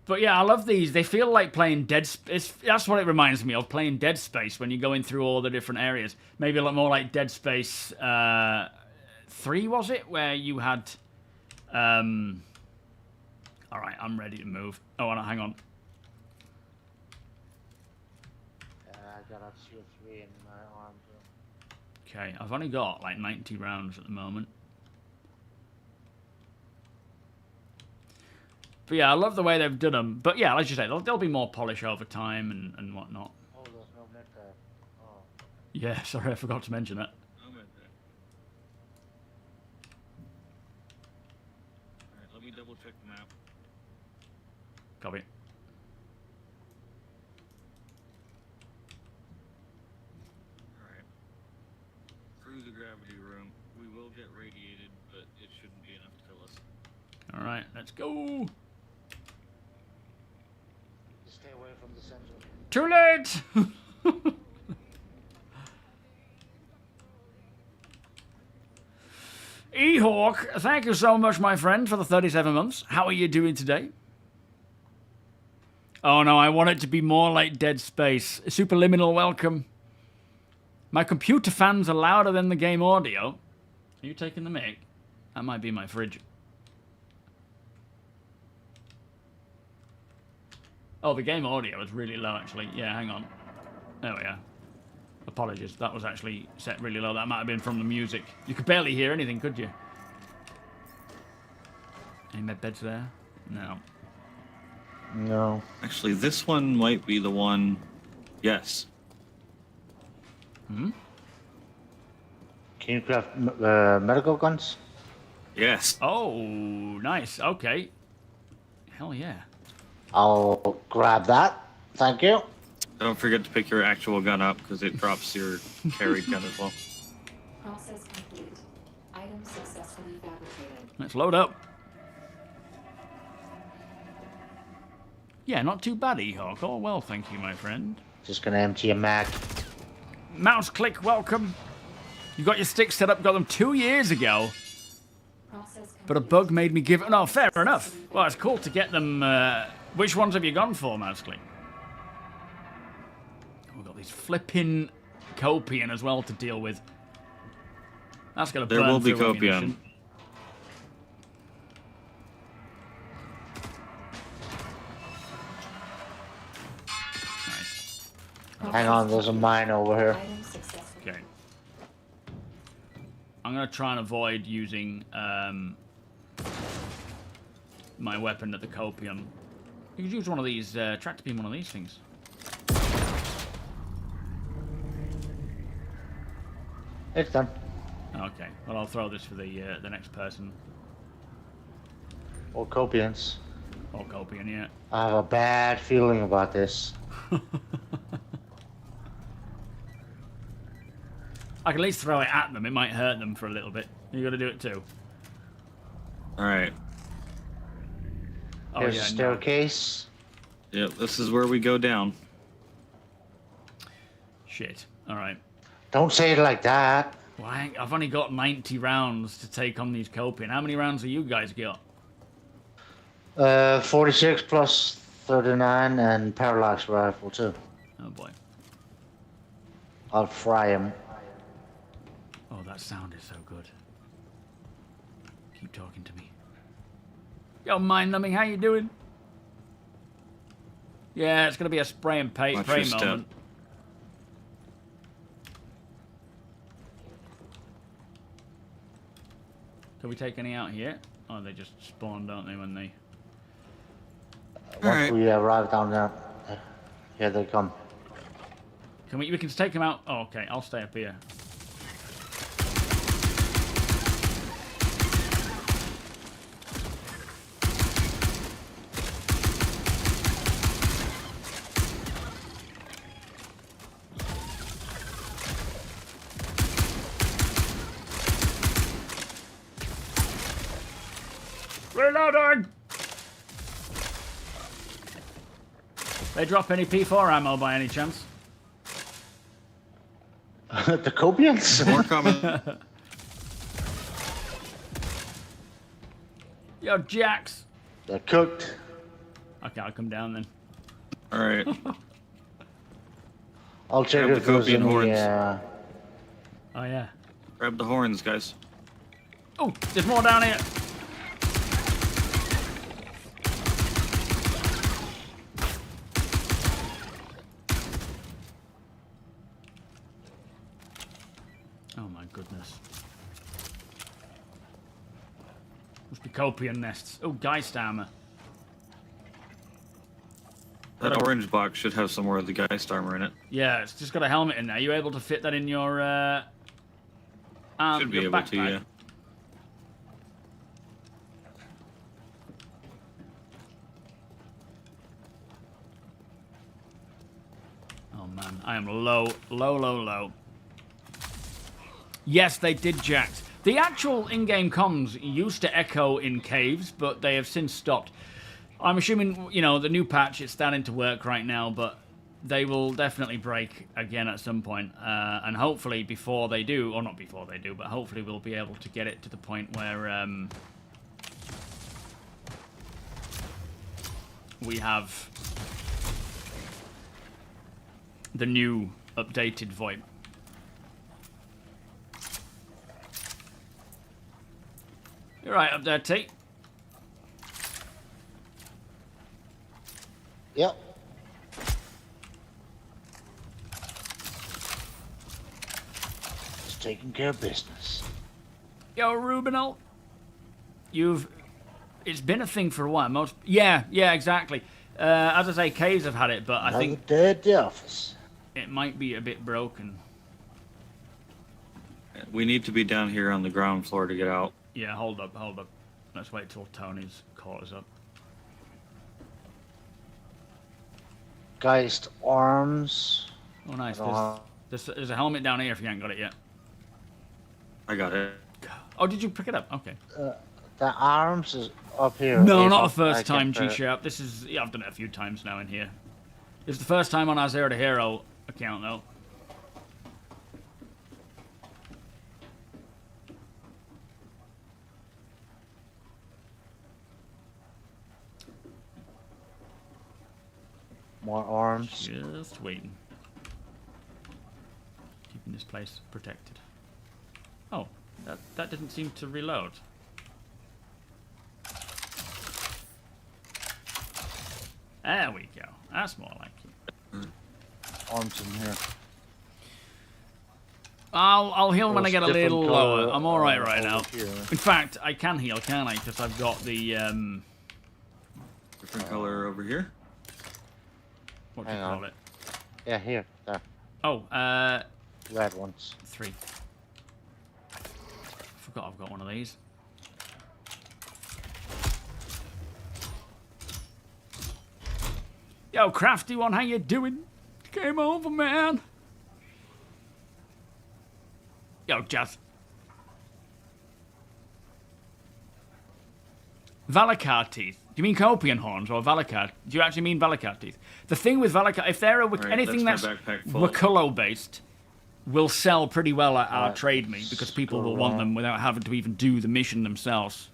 But yeah, I love these. They feel like playing Dead Space. That's what it reminds me of, playing Dead Space when you're going through all the different areas. Maybe a lot more like Dead Space 3, was it? Where you had... Alright, I'm ready to move. Oh, no, hang on. I got a tier 3 in my arm too. Okay, I've only got like 90 rounds at the moment. But yeah, I love the way they've done them. But yeah, like you say, there'll be more polish over time and whatnot. Oh, there's no net there. Oh. Yeah, sorry, I forgot to mention that. I'm at that. Alright, let me double check the map. Copy. Alright. Through the gravity room. We will get radiated, but it shouldn't be enough to kill us. Alright, let's go. Just stay away from the center. Too late! E-Hawk, thank you so much, my friend, for the 37 months. How are you doing today? Oh no, I want it to be more like Dead Space. Superliminal, welcome. My computer fans are louder than the game audio. Are you taking the mic? That might be my fridge. Oh, the game audio is really low, actually. Yeah, hang on. There we are. Apologies, that was actually set really low. That might have been from the music. You could barely hear anything, could you? Any med beds there? No. No. Actually, this one might be the one. Yes. Can you craft medical guns? Yes. Oh, nice. Okay. Hell yeah. I'll grab that. Thank you. Don't forget to pick your actual gun up because it drops your carried gun as well. Process complete. Let's load up. Yeah, not too bad, E-Hawk. Oh, well, thank you, my friend. Just gonna empty a mag. Mouse click, welcome. You got your sticks set up, got them 2 years ago. But a bug made me give it. No, fair enough. Well, it's cool to get them. Which ones have you gone for, Mouse click? We've got these flipping copium as well to deal with. That's gonna burn. There will be through copium. ammunition. Hang on, there's a mine over here. Okay. I'm gonna try and avoid using my weapon at the copium. You could use one of these tractor beam, one of these things. It's done. Okay. Well, I'll throw this for the next person. Or copians. Or copium, yeah. I have a bad feeling about this. I can at least throw it at them. It might hurt them for a little bit. You got to do it too. All right. Oh, Here's yeah, a staircase. Yep, this is where we go down. Shit. All right. Don't say it like that. Well, I've only got 90 rounds to take on these copium. How many rounds have you guys got? 46 plus 39 and parallax rifle too. Oh boy. I'll fry him. Oh, that sound is so good. Keep talking to me. Yo, mind numbing, how you doing? Yeah, it's gonna be a spray and pray Watch your moment. step. Can we take any out here? Oh, they just spawn, don't they, when they... Once Alright. we arrive down there, here they come. Can we can take them out? Oh, okay, I'll stay up here. Reloading! They drop any P4 ammo by any chance? The copians? More coming. Yo, Jax! They're cooked. Okay, I'll come down then. All right. I'll check Grab if the there's copian horns. any, Oh, yeah. Grab the horns, guys. Oh, there's more down here. Oh my goodness. Must be copium nests. Oh, Geist armor. That orange box should have some more of the Geist armor in it. Yeah, it's just got a helmet in there. Are you able to fit that in your Should be your able backpack? to, yeah. Oh man, I am low. Yes, they did, Jax. The actual in-game comms used to echo in caves, but they have since stopped. I'm assuming, you know, the new patch is starting to work right now, but they will definitely break again at some point. And hopefully before they do, or not before they do, but hopefully we'll be able to get it to the point where we have the new updated VoIP. You're right up there, T. Yep. Just taking care of business. Yo, Rubinal. It's been a thing for a while. Yeah, exactly. As I say, caves have had it, but I think Another day at the office. it might be a bit broken. We need to be down here on the ground floor to get out. Yeah, hold up. Let's wait till Tony's caught us up. Geist arms. Oh, nice. Uh, There's a helmet down here if you haven't got it yet. I got it. Oh, did you pick it up? Okay. The arms is up here. No, If not I- the first I time, can, G-Sharp. This is... Yeah, I've done it a few times now in here. It's the first time on our Zero to Hero account, though. More arms. Just waiting. Keeping this place protected. Oh, that didn't seem to reload. There we go. That's more like it. Arms in here. I'll heal when I get a There's little different lower. color, I'm all right right now. over here. In fact, I can heal, can't I? Because I've got the Different color over here. what do you Hang call on. it? Yeah, here. There. Oh, Red ones. 3. Forgot I've got one of these. Yo, Crafty One, how you doing? Game over, man. Yo, Jazz. Valakar teeth. Do you mean Copian horns or Valakar? Do you actually mean Valakar teeth? The thing with Valakar, if they're anything that's that's my backpack full. Wakulo based, will sell pretty well at our Alright, trade meet because people go will want around. them without having to even do the mission themselves.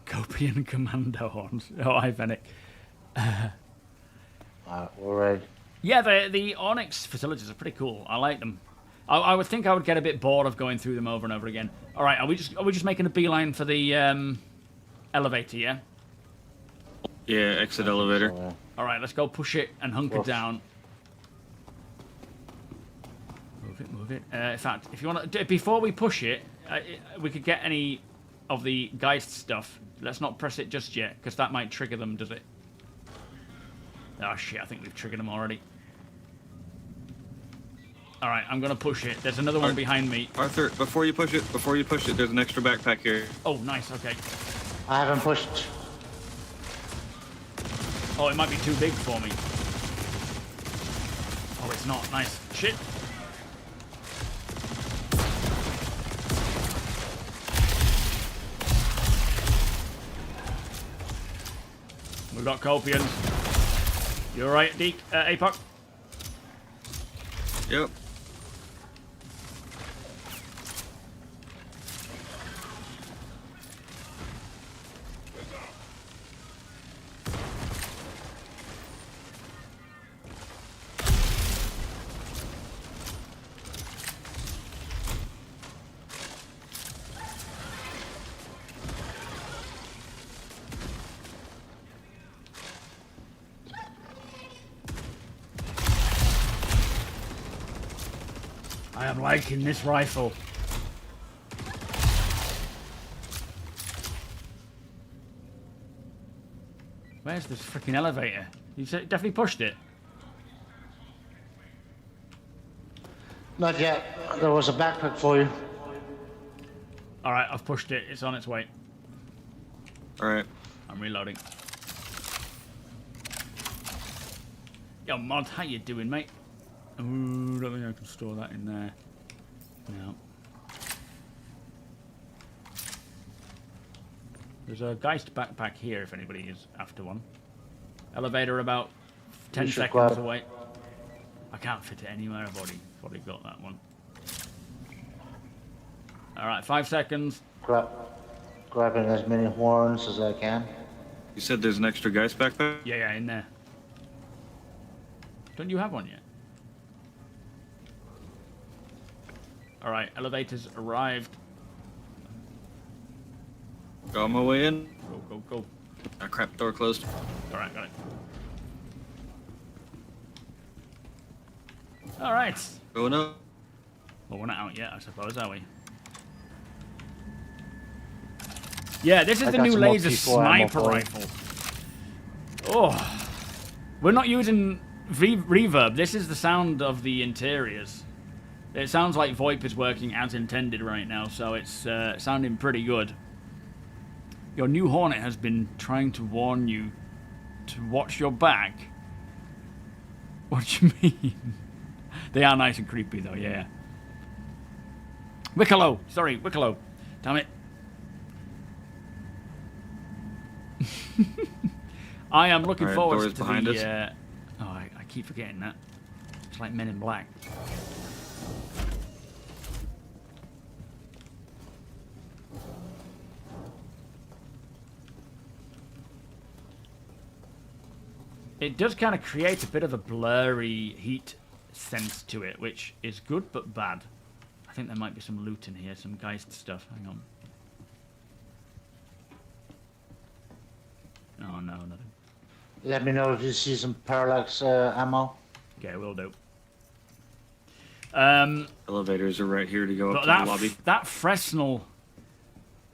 Copian commando horns. Oh, hi, Fennec. We're ready. Yeah, the Onyx facilities are pretty cool. I like them. I would think I would get a bit bored of going through them over and over again. All right, are we just making a beeline for the elevator? Yeah. Yeah, exit elevator. So, All right, let's go push it and hunker Woof. down. Move it. In fact, if you want to, before we push it, we could get any of the Geist stuff. Let's not press it just yet, because that might trigger them, does it? Oh shit, I think we've triggered them already. Alright, I'm gonna push it. There's another one behind me. Arthur, before you push it, there's an extra backpack here. Oh, nice, okay. I haven't pushed. Oh, it might be too big for me. Oh, it's not. Nice. Shit. We've got Copians. You alright, Deke? APOC? Yep. I am liking this rifle. Where's this freaking elevator? You definitely pushed it. Not yet. There was a backpack for you. Alright, I've pushed it. It's on its way. Alright. I'm reloading. Yo, Mod, how you doing, mate? Ooh, don't think I can store that in there. No. There's a Geist backpack here if anybody is after one. Elevator about 10 You should seconds grab- away. I can't fit it anywhere. I've already got that one. Alright, 5 seconds. Grabbing as many horns as I can. You said there's an extra Geist backpack? Yeah, in there. Don't you have one yet? Alright, elevators arrived. Go on my way in. Go. Ah, crap, door closed. Alright, got it. Alright. Going up. Well, we're not out yet, I suppose, are we? Yeah, this is I the got new some more laser P4 ammo sniper for you. rifle. Oh. We're not using reverb. This is the sound of the interiors. It sounds like VoIP is working as intended right now, so it's sounding pretty good. Your new Hornet has been trying to warn you to watch your back. What do you mean? They are nice and creepy, though, yeah. Wicklow! Sorry, Wicklow. Damn it. I am looking forward to the... oh, I keep forgetting that. It's like Men in Black. It does kind of create a bit of a blurry heat sense to it, which is good but bad. I think there might be some loot in here, some Geist stuff. Hang on. Oh, no, nothing. Let me know if you see some parallax ammo. Okay, will do. Elevators are right here to go up to the lobby. That Fresnel...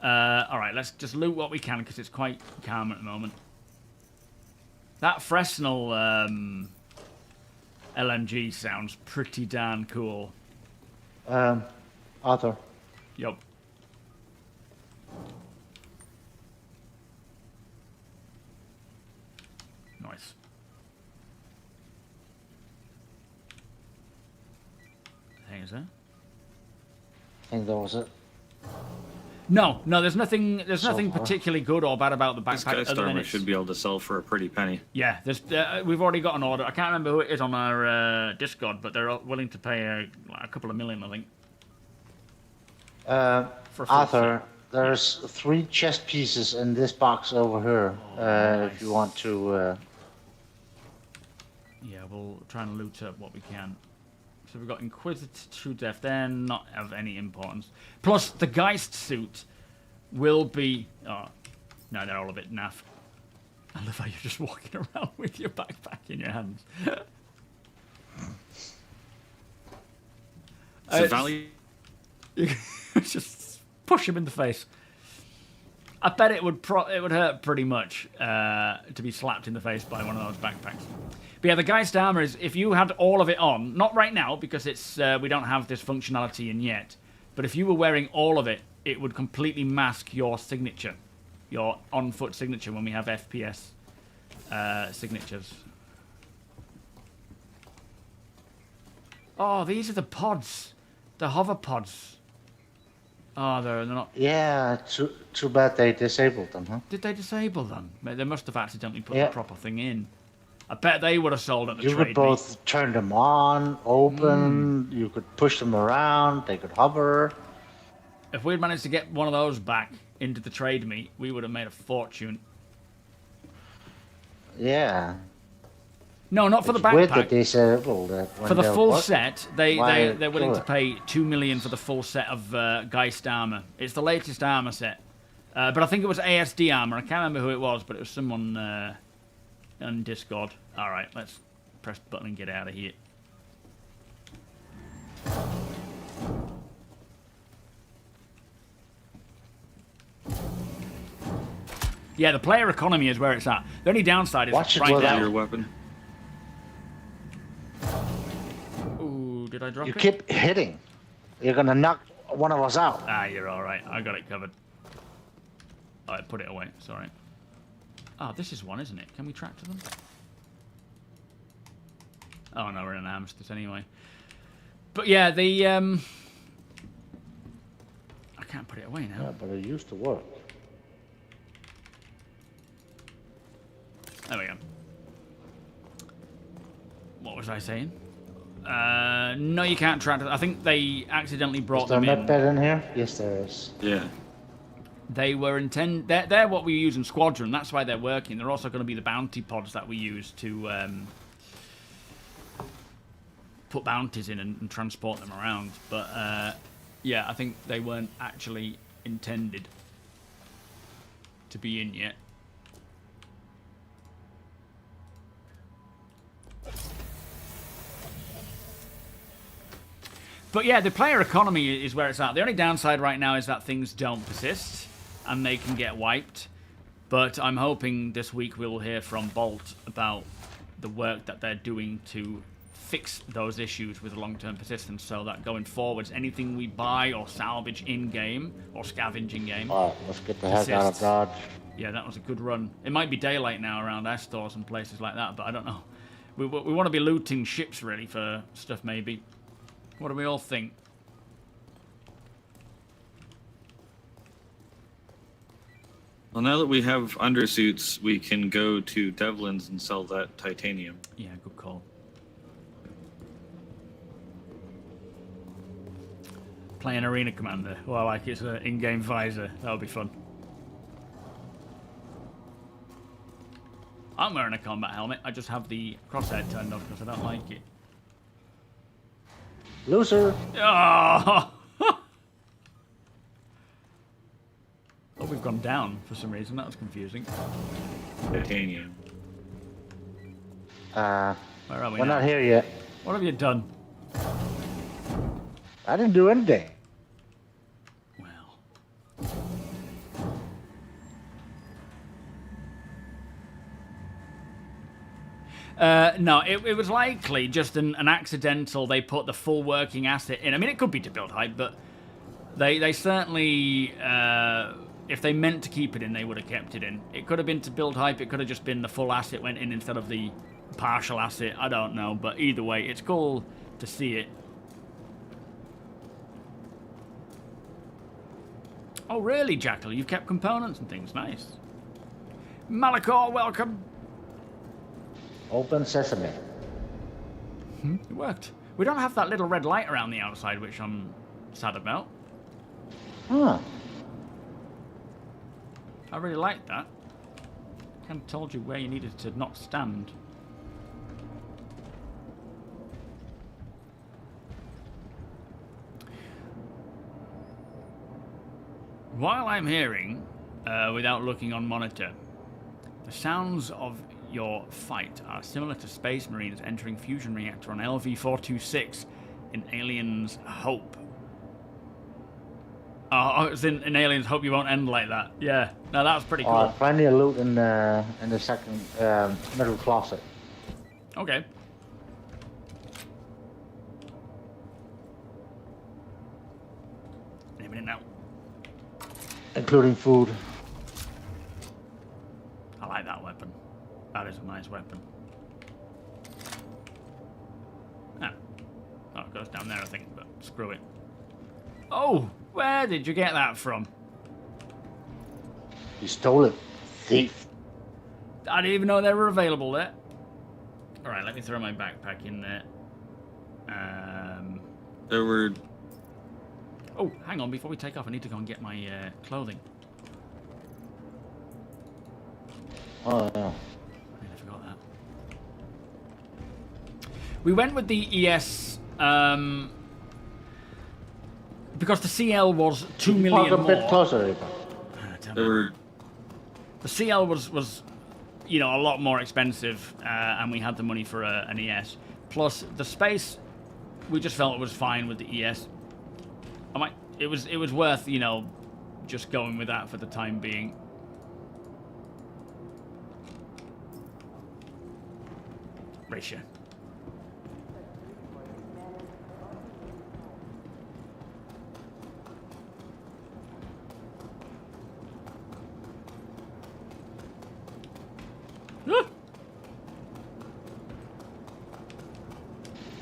Alright, let's just loot what we can, because it's quite calm at the moment. That Fresnel LMG sounds pretty darn cool. Arthur. Yup. Nice. Hey, is there? I think that was it. No, there's nothing particularly good or bad about the This backpack. Geist armor should be able to sell for a pretty penny. Yeah, we've already got an order. I can't remember who it is on our Discord, but they're willing to pay a couple of million, I think. For a full Arthur, set. there's 3 chest pieces in this box over here. Nice. If you want to. Yeah, we'll try and loot up what we can. So we've got Inquisitor to death. They're not of any importance. Plus, the Geist suit will be... Oh, no, they're all a bit naff. I love how you're just walking around with your backpack in your hands. So Valley... Just push him in the face. I bet it would hurt pretty much to be slapped in the face by one of those backpacks. But yeah, the Geist armor is, if you had all of it on, not right now because it's we don't have this functionality in yet, but if you were wearing all of it, it would completely mask your signature, your on-foot signature when we have FPS signatures. Oh, these are the pods, the hover pods. Oh, they're not... Yeah, too bad they disabled them, huh? Did they disable them? They must have accidentally put the proper thing in. I bet they would have sold at the trade. You could both turn them on, open, you could push them around, they could hover. If we'd managed to get one of those back into the trade meet, we would have made a fortune. Yeah. No, not for the Weird backpack. that they disabled it when For the full what? set, they're willing to pay $2 million for the full set of Geist armor. It's the latest armor set. But I think it was ASD armor. I can't remember who it was, but it was someone on Discord. All right, let's press the button and get out of here. Yeah, the player economy is where it's at. The only downside is Watch it right with now. Your weapon. Ooh, did I drop You it? keep hitting. You're gonna knock one of us out. Ah, you're all right. I got it covered. All right, put it away. Sorry. Oh, this is one, isn't it? Can we track to them? Oh no, we're in an armistice anyway. But yeah, the I can't put it away now. Yeah, but it used to work. There we go. What was I saying? No, you can't track. I think they accidentally brought Is there a them med in. bed in here? Yes, there is. Yeah. They were They're what we use in Squadron. That's why they're working. They're also going to be the bounty pods that we use to put bounties in and transport them around. But yeah, I think they weren't actually intended to be in yet. But yeah, the player economy is where it's at. The only downside right now is that things don't persist and they can get wiped. But I'm hoping this week we'll hear from Bolt about the work that they're doing to fix those issues with long-term persistence so that going forwards, anything we buy or salvage in-game or scavenge in-game. Alright, let's get the heck out of persists. Dodge. Yeah, that was a good run. It might be daylight now around our stores and places like that, but I don't know. We want to be looting ships, really, for stuff, maybe. What do we all think? Well, now that we have undersuits, we can go to Devlin's and sell that titanium. Yeah, good call. Play an arena commander. Well, like it's an in-game visor. That'll be fun. I'm wearing a combat helmet. I just have the crosshair turned off because I don't like it. Loser! Oh! Oh, we've gone down for some reason. That was confusing. Titanium. Where are we We're now? not here yet. What have you done? I didn't do anything. Well. No, it was likely just an accidental. They put the full working asset in. I mean, it could be to build hype, but they certainly, if they meant to keep it in, they would have kept it in. It could have been to build hype. It could have just been the full asset went in instead of the partial asset. I don't know, but either way, it's cool to see it. Oh, really, Jackal? You've kept components and things. Nice. Malachor, welcome. Open sesame. It worked. We don't have that little red light around the outside, which I'm sad about. Huh. I really like that. Kind of told you where you needed to not stand. While I'm hearing, without looking on monitor, the sounds of your fight are similar to Space Marines entering fusion reactor on LV-426 in Aliens Hope. Oh, it's in Aliens Hope you won't end like that. Yeah, no, that was pretty cool. Plenty of loot in the second middle closet. Okay. Name it now. Including food. I like that weapon. That is a nice weapon. Ah. Oh, it goes down there, I think, but screw it. Oh, where did you get that from? You stole it, thief. I didn't even know they were available there. Alright, let me throw my backpack in there. There were... Oh, hang on, before we take off, I need to go and get my clothing. Oh, yeah. I forgot that. We went with the ES because the CL was 2 million Park a more. bit closer. There were... The CL was, you know, a lot more expensive, and we had the money for an ES. Plus the space, we just felt it was fine with the ES. It was worth, you know, just going with that for the time being. Ratio.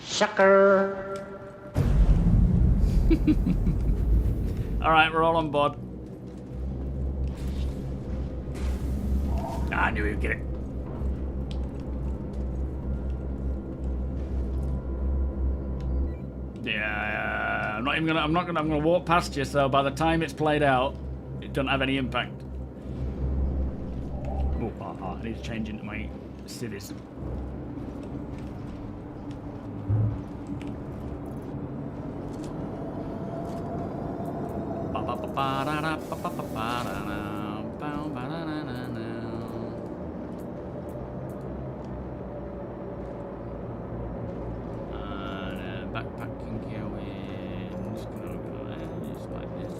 Sucker. Alright, we're all on board. I knew he'd get it. Yeah, I'm gonna walk past you, so by the time it's played out, it doesn't have any impact. Oh, I need to change into my cities. Backpack can go in. Just gonna go in just like this.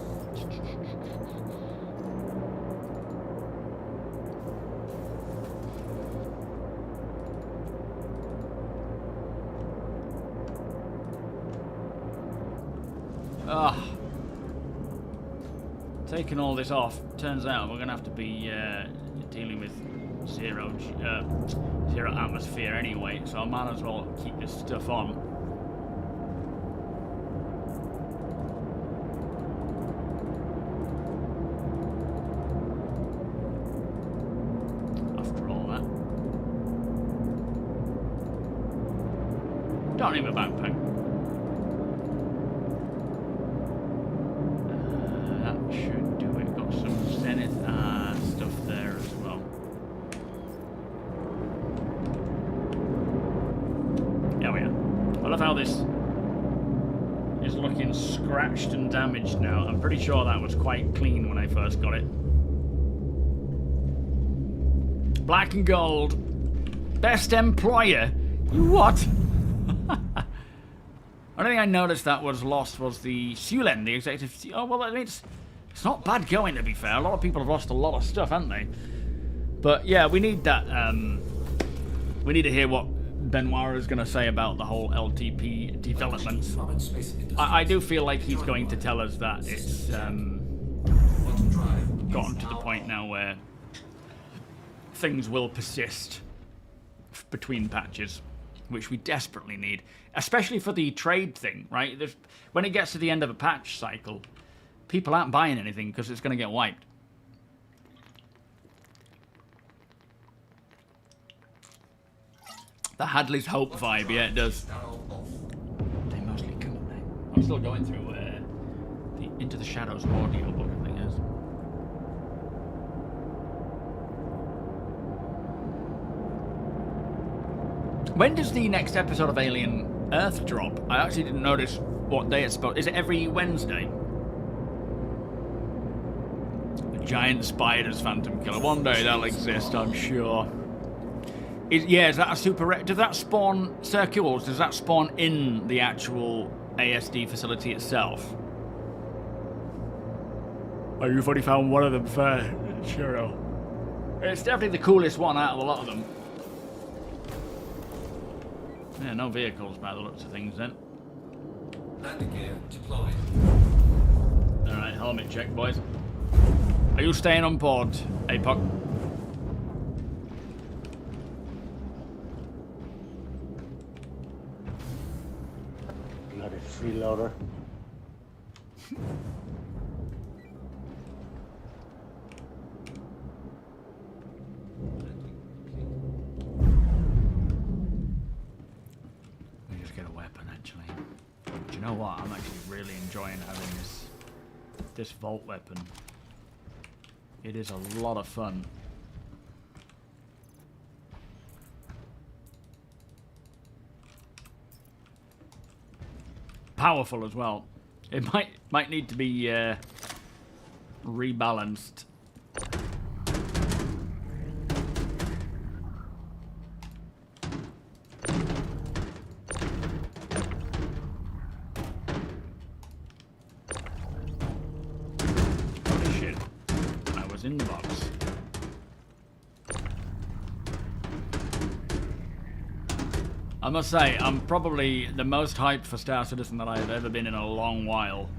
Taking all this off, turns out we're going to have to be dealing with zero atmosphere anyway, so I might as well keep this stuff on. After all that. Don't need my backpack. That should do it. Got some Zenith stuff there as well. There we are. I love how this is looking scratched and damaged now. I'm pretty sure that was quite clean when I first got it. Black and gold. Best employer? You what? Only thing I noticed that was lost was the Sulen, the executive. Oh, well, I mean, it's not bad going, to be fair. A lot of people have lost a lot of stuff, haven't they? But yeah, we need that. We need to hear what Benoit is going to say about the whole LTP development. I do feel like he's going to tell us that it's gotten to the point now where things will persist between patches, which we desperately need, especially for the trade thing, right? When it gets to the end of a patch cycle, people aren't buying anything because it's going to get wiped. The Hadley's Hope vibe, yeah, it does. They mostly come, don't they? I'm still going through the Into the Shadows audio book, I think it is. When does the next episode of Alien Earth drop? I actually didn't notice what day it's supposed. Is it every Wednesday? The giant spiders, Phantom Killer. One day they'll exist, I'm sure. Is that a super? Does that spawn circulars? Does that spawn in the actual ASD facility itself? Oh, you've already found one of them, fair. Sure. It's definitely the coolest one out of a lot of them. Yeah, no vehicles by the looks of things then. Landing gear deployed. Alright, helmet check, boys. Are you staying on board, APOC? Bloody freeloader. Do you know what? I'm actually really enjoying having this vault weapon. It is a lot of fun. Powerful as well. It might need to be rebalanced. In the box. I must say, I'm probably the most hyped for Star Citizen that I've ever been in a long while.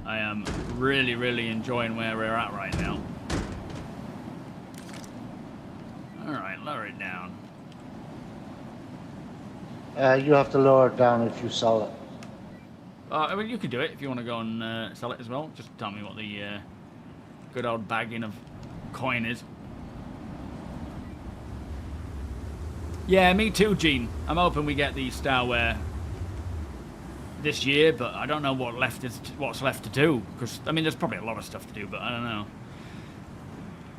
I am really, really enjoying where we're at right now. Alright, lower it down. You have to lower it down if you sell it. I mean, you could do it if you want to go and sell it as well. Just tell me what the good old bagging of coin is. Yeah, me too, Gene. I'm hoping we get the Starware this year, but I don't know what's left to do. Because I mean, there's probably a lot of stuff to do, but I don't know.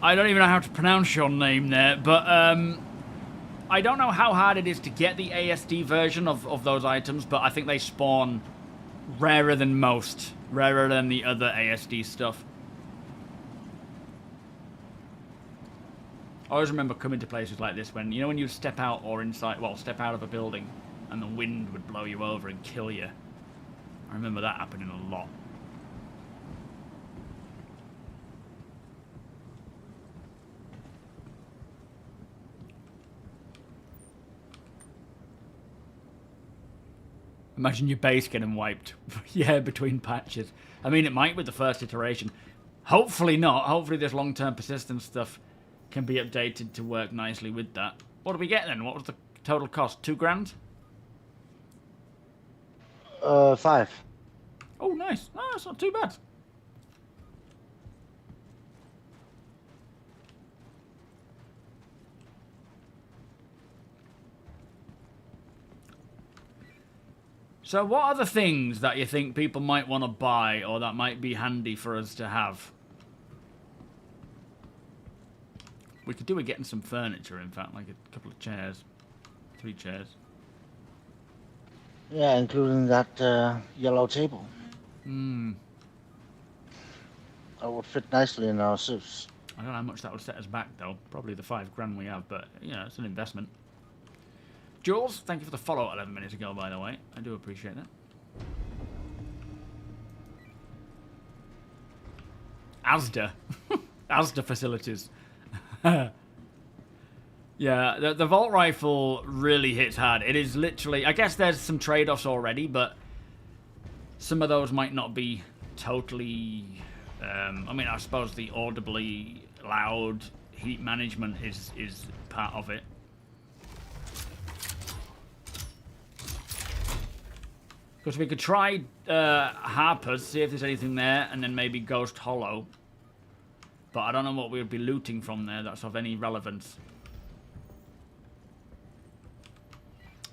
I don't even know how to pronounce your name there, but I don't know how hard it is to get the ASD version of those items, but I think they spawn rarer than most, rarer than the other ASD stuff. I always remember coming to places like this when, you know, when you step out or inside, well, step out of a building and the wind would blow you over and kill you. I remember that happening a lot. Imagine your base getting wiped. Yeah, between patches. I mean, it might with the first iteration. Hopefully not. Hopefully this long-term persistence stuff can be updated to work nicely with that. What did we get then? What was the total cost? 2 grand? 5. Oh, nice. No, that's not too bad. So what are the things that you think people might want to buy or that might be handy for us to have? We could do with getting some furniture, in fact, like a couple of chairs. 3 chairs. Yeah, including that yellow table. Hmm. That would fit nicely in our ships. I don't know how much that would set us back, though. Probably the 5 grand we have, but, you know, it's an investment. Jules, thank you for the follow 11 minutes ago, by the way. I do appreciate that. Asda. Asda facilities. Yeah, the Volt Rifle really hits hard. It is literally... I guess there's some trade-offs already, but some of those might not be totally... I mean, I suppose the audibly loud heat management is part of it. Because we could try Harper's, see if there's anything there, and then maybe Ghost Hollow. But I don't know what we would be looting from there that's of any relevance.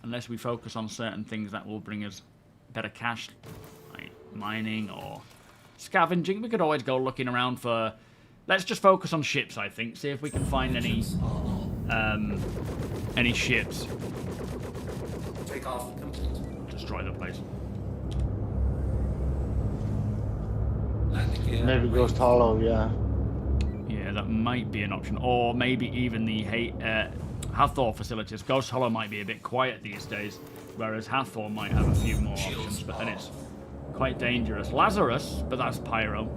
Unless we focus on certain things that will bring us better cash, like mining or scavenging. We could always go looking around for... Let's just focus on ships, I think. See if we can find any ships. Take off complete. Destroy the place. Landing gear. Maybe Ghost Hollow, yeah. Yeah, that might be an option. Or maybe even the Hathor facilities. Ghost Hollow might be a bit quiet these days, whereas Hathor might have a few more options, but then it's quite dangerous. Lazarus, but that's Pyro.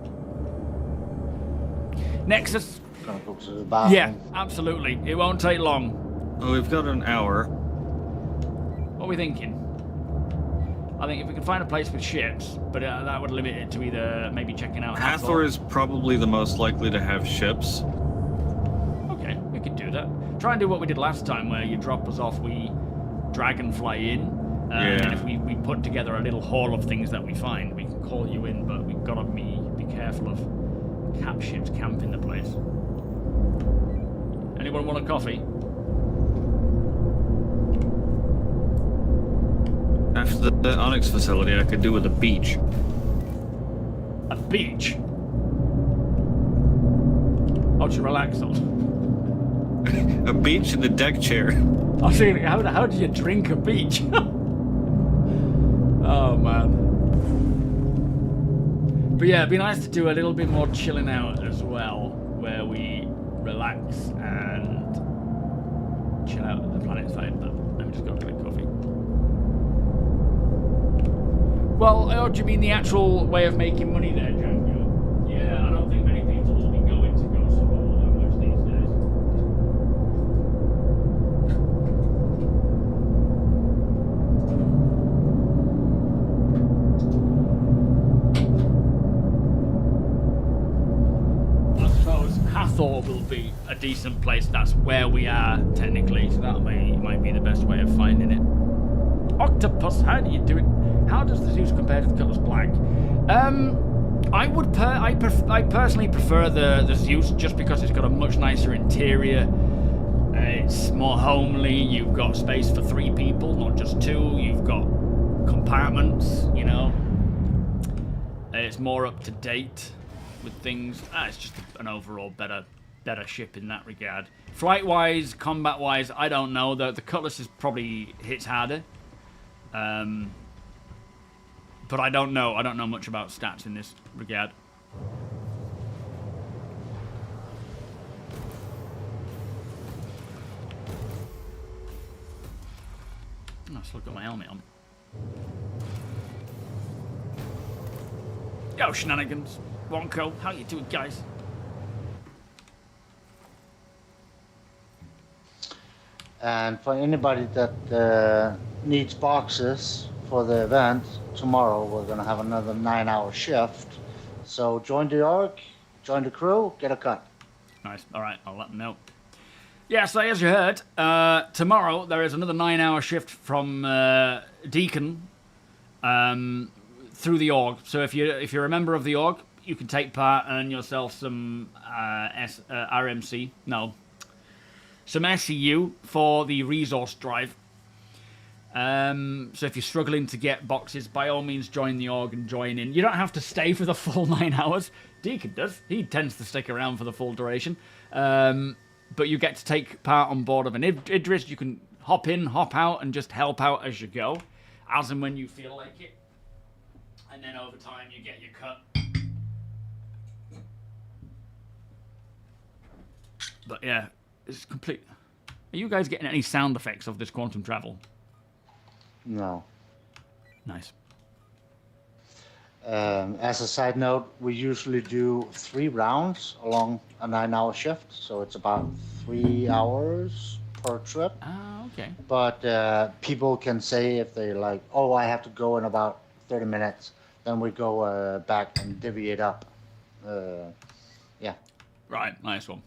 Nexus. Gonna go to the bathroom. Yeah, absolutely. It won't take long. Oh, we've got an hour. What are we thinking? I think if we can find a place with ships, but that would limit it to either maybe checking out Hathor is probably the most likely to have ships. Okay, we could do that. Try and do what we did last time, where you drop us off, we dragonfly in, and then if we put together a little haul of things that we find, we can call you in, but we've got to be careful of cap ships camping the place. Anyone want a coffee? After the Onyx facility, I could do with a beach. A beach? Oh, to relax on. A beach and a deck chair. I was thinking, how do you drink a beach? Oh, man. But yeah, it'd be nice to do a little bit more chilling out as well, where we relax and chill out at the planet side, but let me just go get a coffee. Well, oh, do you mean the actual way of making money there, Django? Yeah, I don't think many people will be going to go solo that much these days. I suppose Hathor will be a decent place. That's where we are, technically, so that might be the best way of finding it. Octopus, how do you do it? How does the Zeus compare to the Cutlass Black? I personally prefer the Zeus just because it's got a much nicer interior. It's more homely. You've got space for 3 people, not just 2. You've got compartments, you know. It's more up to date with things. It's just an overall better ship in that regard. Flight-wise, combat-wise, I don't know. The Cutlass is probably hits harder. But I don't know. I don't know much about stats in this regard. Oh, I still got my helmet on. Yo, shenanigans. Wonko, how you doing, guys? And for anybody that needs boxes for the event, tomorrow we're gonna have another 9-hour shift. So join the org, join the crew, get a cut. Nice. All right, I'll let them know. Yeah, so as you heard, tomorrow there is another 9-hour shift from Deacon through the org. So if you're a member of the org, you can take part, earn yourself some RMC. No, some SEU for the resource drive. So if you're struggling to get boxes, by all means join the org and join in. You don't have to stay for the full 9 hours. Deacon does. He tends to stick around for the full duration. But you get to take part on board of an Idris. You can hop in, hop out, and just help out as you go, as and when you feel like it. And then over time you get your cut. But yeah, it's complete. Are you guys getting any sound effects of this quantum travel? No. Nice. As a side note, we usually do 3 rounds along a 9-hour shift, so it's about 3 hours per trip. Ah, okay. But people can say if they like, oh, I have to go in about 30 minutes, then we go back and divvy it up. Yeah. Right, nice one.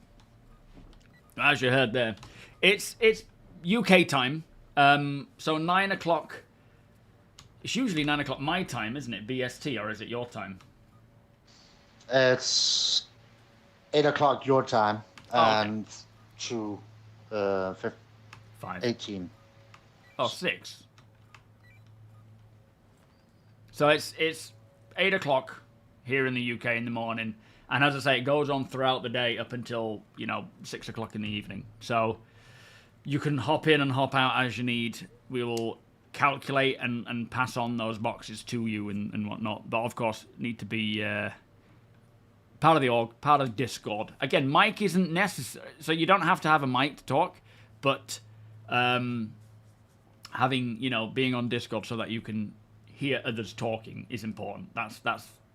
As you heard there, it's UK time. So 9 o'clock. It's usually 9 o'clock my time, isn't it? BST, or is it your time? It's 8 o'clock your time, and okay. to 5. 18. Oh, 6. So it's 8 o'clock here in the UK in the morning, and as I say, it goes on throughout the day up until 6 o'clock in the evening. So you can hop in and hop out as you need. We will calculate and pass on those boxes to you and whatnot. But of course, need to be part of the org, part of Discord. Again, mic isn't necessary, so you don't have to have a mic to talk. But having being on Discord so that you can hear others talking is important. That's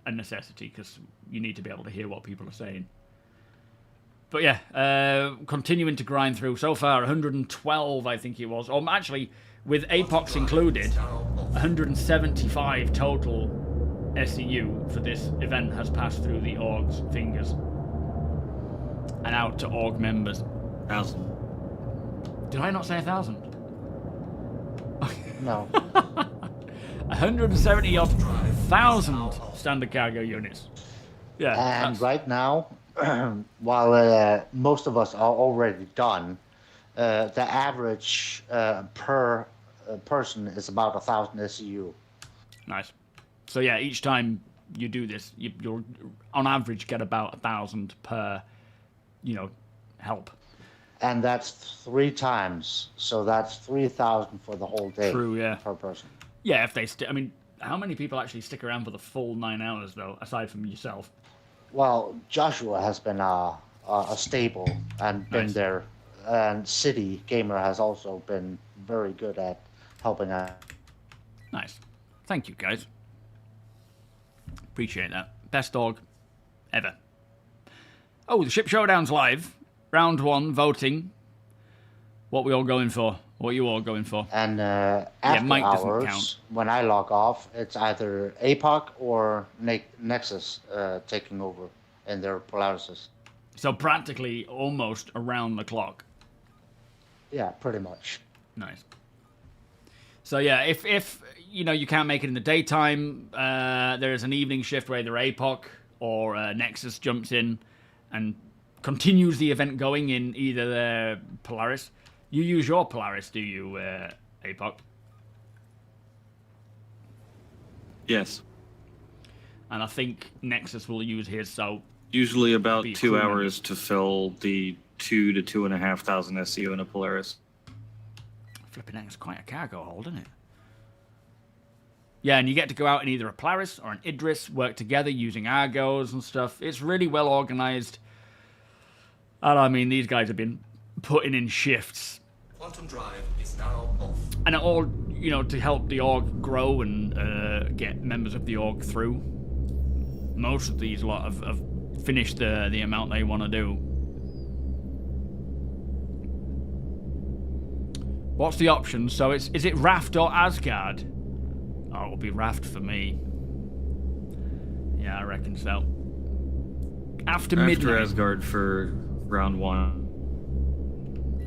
a necessity because you need to be able to hear what people are saying. But yeah, continuing to grind through. So far, 112, I think it was. Or actually, with Apox included, 175 total SEU for this event has passed through the org's fingers. And out to org members. 1,000. Did I not say 1,000? No. 170,000 standard cargo units. Yeah. And right now, while most of us are already done, the average per person is about 1,000 SEU. Nice. So yeah, each time you do this, you'll on average get about 1,000 per, help. And that's 3 times, so that's 3,000 for the whole day. True, yeah. Per person. Yeah, if they how many people actually stick around for the full 9 hours though, aside from yourself? Well, Joshua has been a staple and been Nice. there, and City Gamer has also been very good at helping out. Nice. Thank you, guys. Appreciate that. Best dog ever. Oh, the Ship Showdown's live. Round 1, voting. What we all going for? What are you all going for? And after Mike doesn't hours, count. when I log off, it's either APOC or Nexus taking over in their Polarises. So practically almost around the clock. Yeah, pretty much. Nice. So yeah, if you can't make it in the daytime, there is an evening shift where either APOC or Nexus jumps in and continues the event going in either the Polaris. You use your Polaris, do you, APOC? Yes. And I think Nexus will use his, so... Usually about Be 2 cool. hours to fill the 2,000 to 2,500 SEU in a Polaris. Flipping heck, it's quite a cargo hold, isn't it? Yeah, and you get to go out in either a Polaris or an Idris, work together using Argos and stuff. It's really well organised. And I mean, these guys have been putting in shifts. Quantum drive is now off. And it all, to help the org grow and get members of the org through. Most of these lot have finished the amount they want to do. What's the option? So is it Raft or Asgard? Oh, it'll be raft for me. Yeah, I reckon so. After midnight. Asgard for round 1.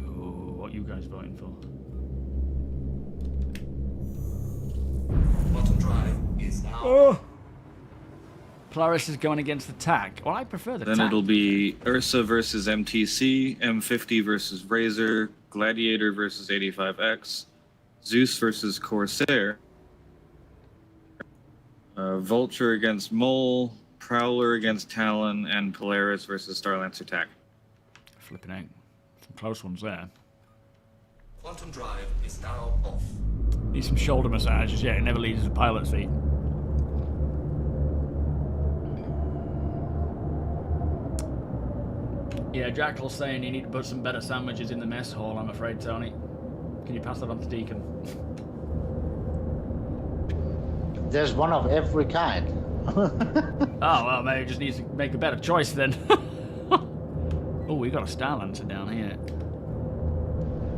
Oh, what you guys voting for? Bottom drive is now. Oh! Polaris is going against the TAC. Well, I prefer the Then TAC. it'll be Ursa versus MTC, M50 versus Razor, Gladiator versus 85X, Zeus versus Corsair, Vulture against Mole, Prowler against Talon, and Polaris versus Starlancer TAC. Flipping out. Some close ones there. Quantum drive is now off. Need some shoulder massages. Yeah, it never leaves the pilot seat. Yeah, Jackal's saying you need to put some better sandwiches in the mess hall, I'm afraid, Tony. Can you pass that on to Deacon? There's one of every kind. Oh, well, maybe he just needs to make a better choice then. Oh, we got a Starlancer down here.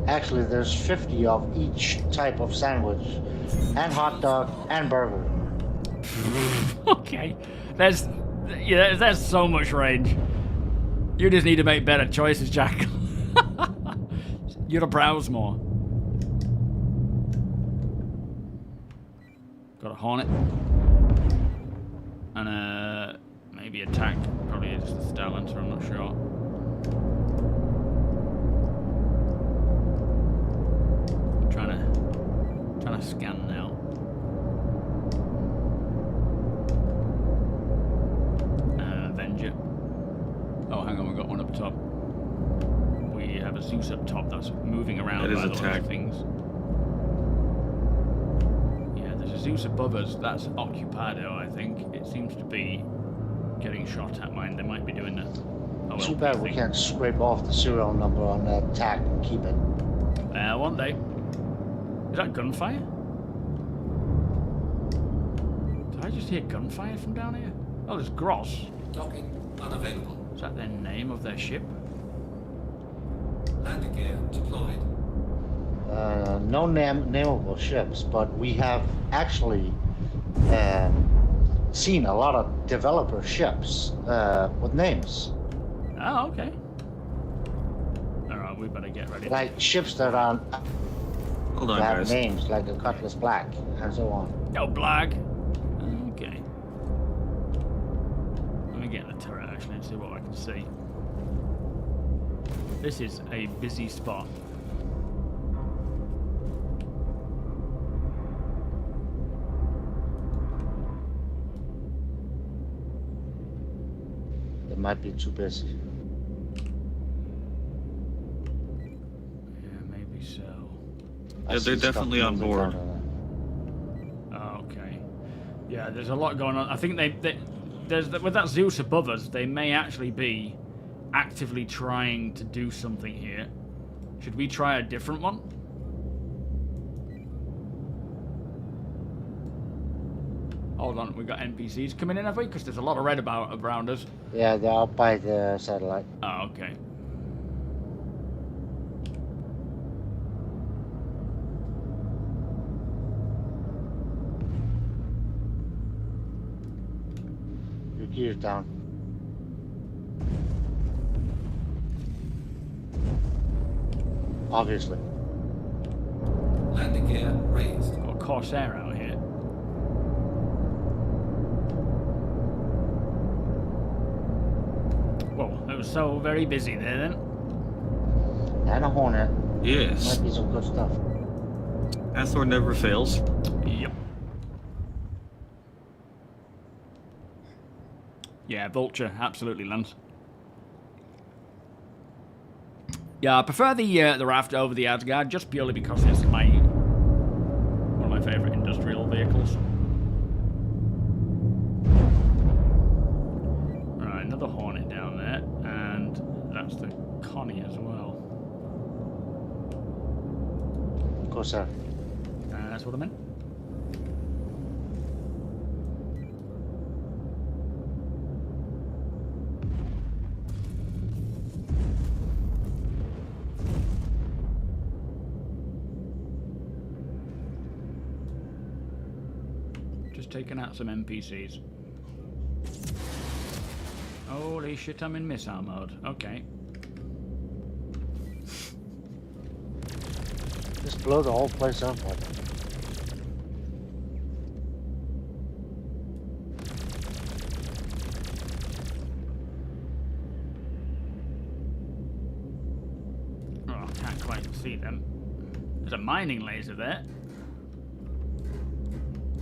Actually, there's 50 of each type of sandwich, and hot dog, and burger. Okay. There's so much range. You just need to make better choices, Jack. You gotta browse more. Got a Hornet. And maybe a tank. Probably just a Starlancer, I'm not sure. Trying to scan now. Avenger. Oh, hang on, we got one up top. We have a Zeus up top that's moving around That is by the attack. looks of things. Yeah, there's a Zeus above us. That's Occupado, I think. It seems to be getting shot at mine. They might be doing that. Oh, Too bad we can't scrape off the serial number on that tag and keep it. One day. Is that gunfire? Did I just hear gunfire from down here? Oh, there's Gross. Docking unavailable. Is that their name of their ship? Landing gear deployed. No nameable ships, but we have actually seen a lot of developer ships with names. Oh, okay. Alright, we better get ready. Like ships that are Hold on, have guys. names, like the Cutlass Black, and so on. Yo, Blag. Okay. Let me get in the turret actually and see what I can see. This is a busy spot. It might be too busy. Yeah, maybe so. I Yeah, see they're stuff definitely on moving board. down Oh, okay. Yeah, there's a lot going on. I think there's with that Zeus above us, they may actually be actively trying to do something here. Should we try a different one? Hold on, we got NPCs coming in, have we? Because there's a lot of red around us. there. Yeah, they're out by the satellite. Oh, okay. Your gear's down. Obviously. Landing gear raised. Got a Corsair out here. Whoa, it was so very busy there then. And a Hornet. Yes. Might be some good stuff. Hathor never fails. Yep. Yeah, Vulture, absolutely, Lance. Yeah, I prefer the Raft over the Asgard just purely because it's one of my favourite industrial vehicles. Right, another Hornet down there, and that's the Connie as well. Corsair. That's what I meant. just taking out some NPCs. Holy shit, I'm in missile mode. Okay. Just blow the whole place up. Oh, can't quite see them. There's a mining laser there.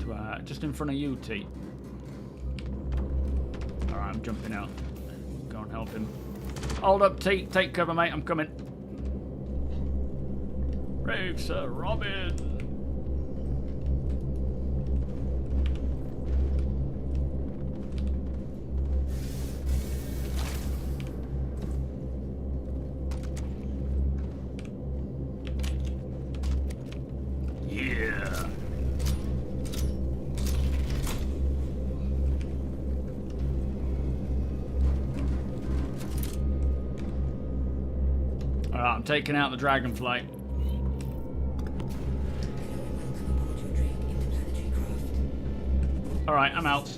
To, just in front of you, T. Alright, I'm jumping out. Go and help him. Hold up, T. Take cover, mate. I'm coming. Brave Sir Robin. Yeah. Alright, I'm taking out the dragonfly. Alright, I'm out.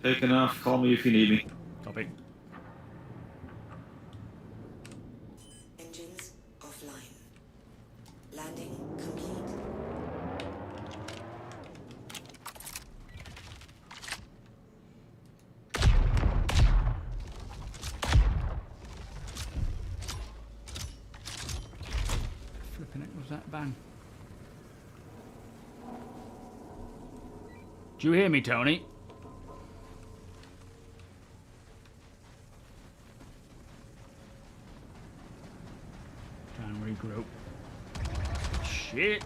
Taking off. Call me if you need me. Copy. Engines offline. Landing complete. Flipping it, was that bang? Do you hear me, Tony? Try and regroup. Shit!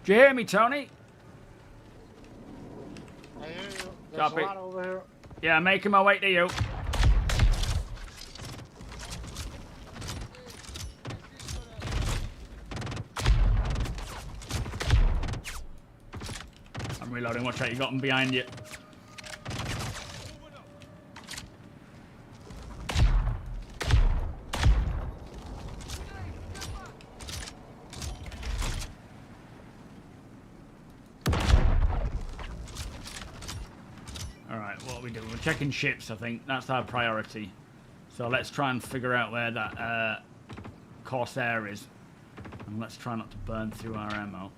Do you hear me, Tony? I hear you. There's Copy. a lot over here. Yeah, making my way to you. I'm reloading. Watch out, you got them behind you. Alright, what are we doing? We're checking ships, I think. That's our priority. So let's try and figure out where that Corsair is. And let's try not to burn through our ammo.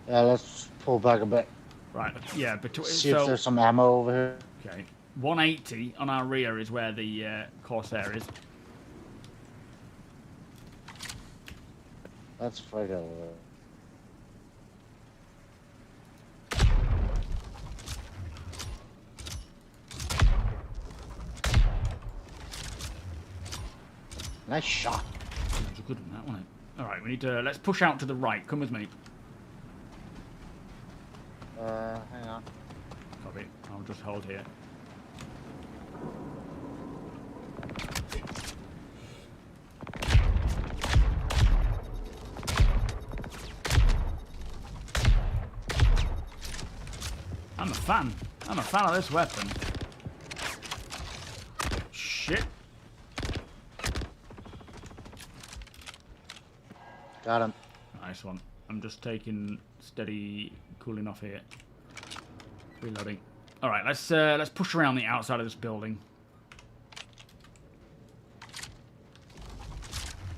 Yeah, let's pull back a bit. Right, yeah, between... See if there's some ammo over here. Okay. 180 on our rear is where the Corsair is. Let's fight over there. Nice shot. That was a good one, that wasn't it? Alright, we need to... Let's push out to the right. Come with me. Hang on. Copy. I'll just hold here. I'm a fan. I'm a fan of this weapon. Shit. Got him. Nice one. I'm just taking steady cooling off here. Reloading. All right, let's push around the outside of this building.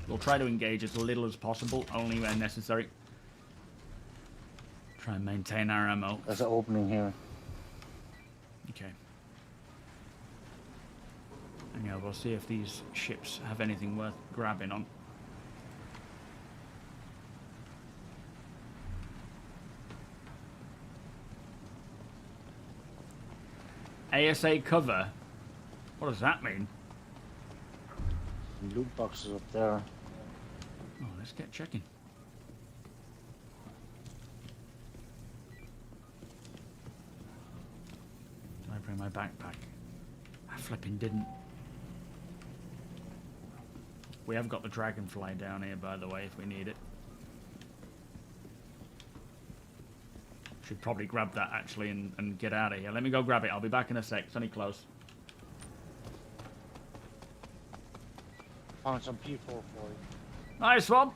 We'll try to engage as little as possible, only where necessary. Try and maintain our ammo. There's an opening here. Okay. And yeah, we'll see if these ships have anything worth grabbing on. ASA cover? What does that mean? Some loot boxes up there. Oh, let's get checking. Do I bring my backpack? I flipping didn't. We have got the dragonfly down here, by the way, if we need it. Should probably grab that, actually, and get out of here. Let me go grab it. I'll be back in a sec. It's only close. Found some people for you. Nice one.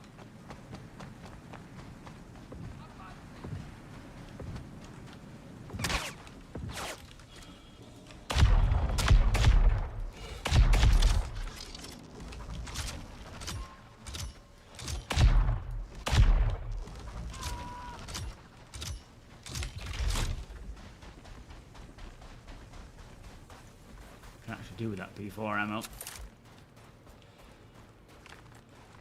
Can actually do with that P4 ammo.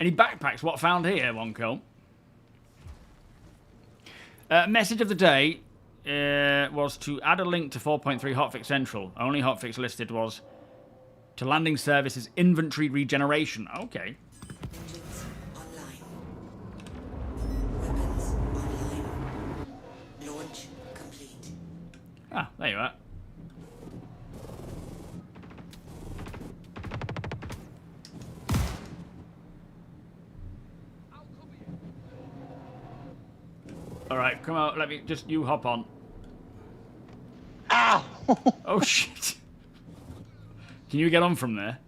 Any backpacks? What found here? One kill. Message of the day was to add a link to 4.3 hotfix central. Only hotfix listed was to landing services inventory regeneration. Okay. Engines online. Weapons online. Launch complete. Ah, there you are. Alright, come on, let me just, you hop on. Ow! Oh shit. Can you get on from there?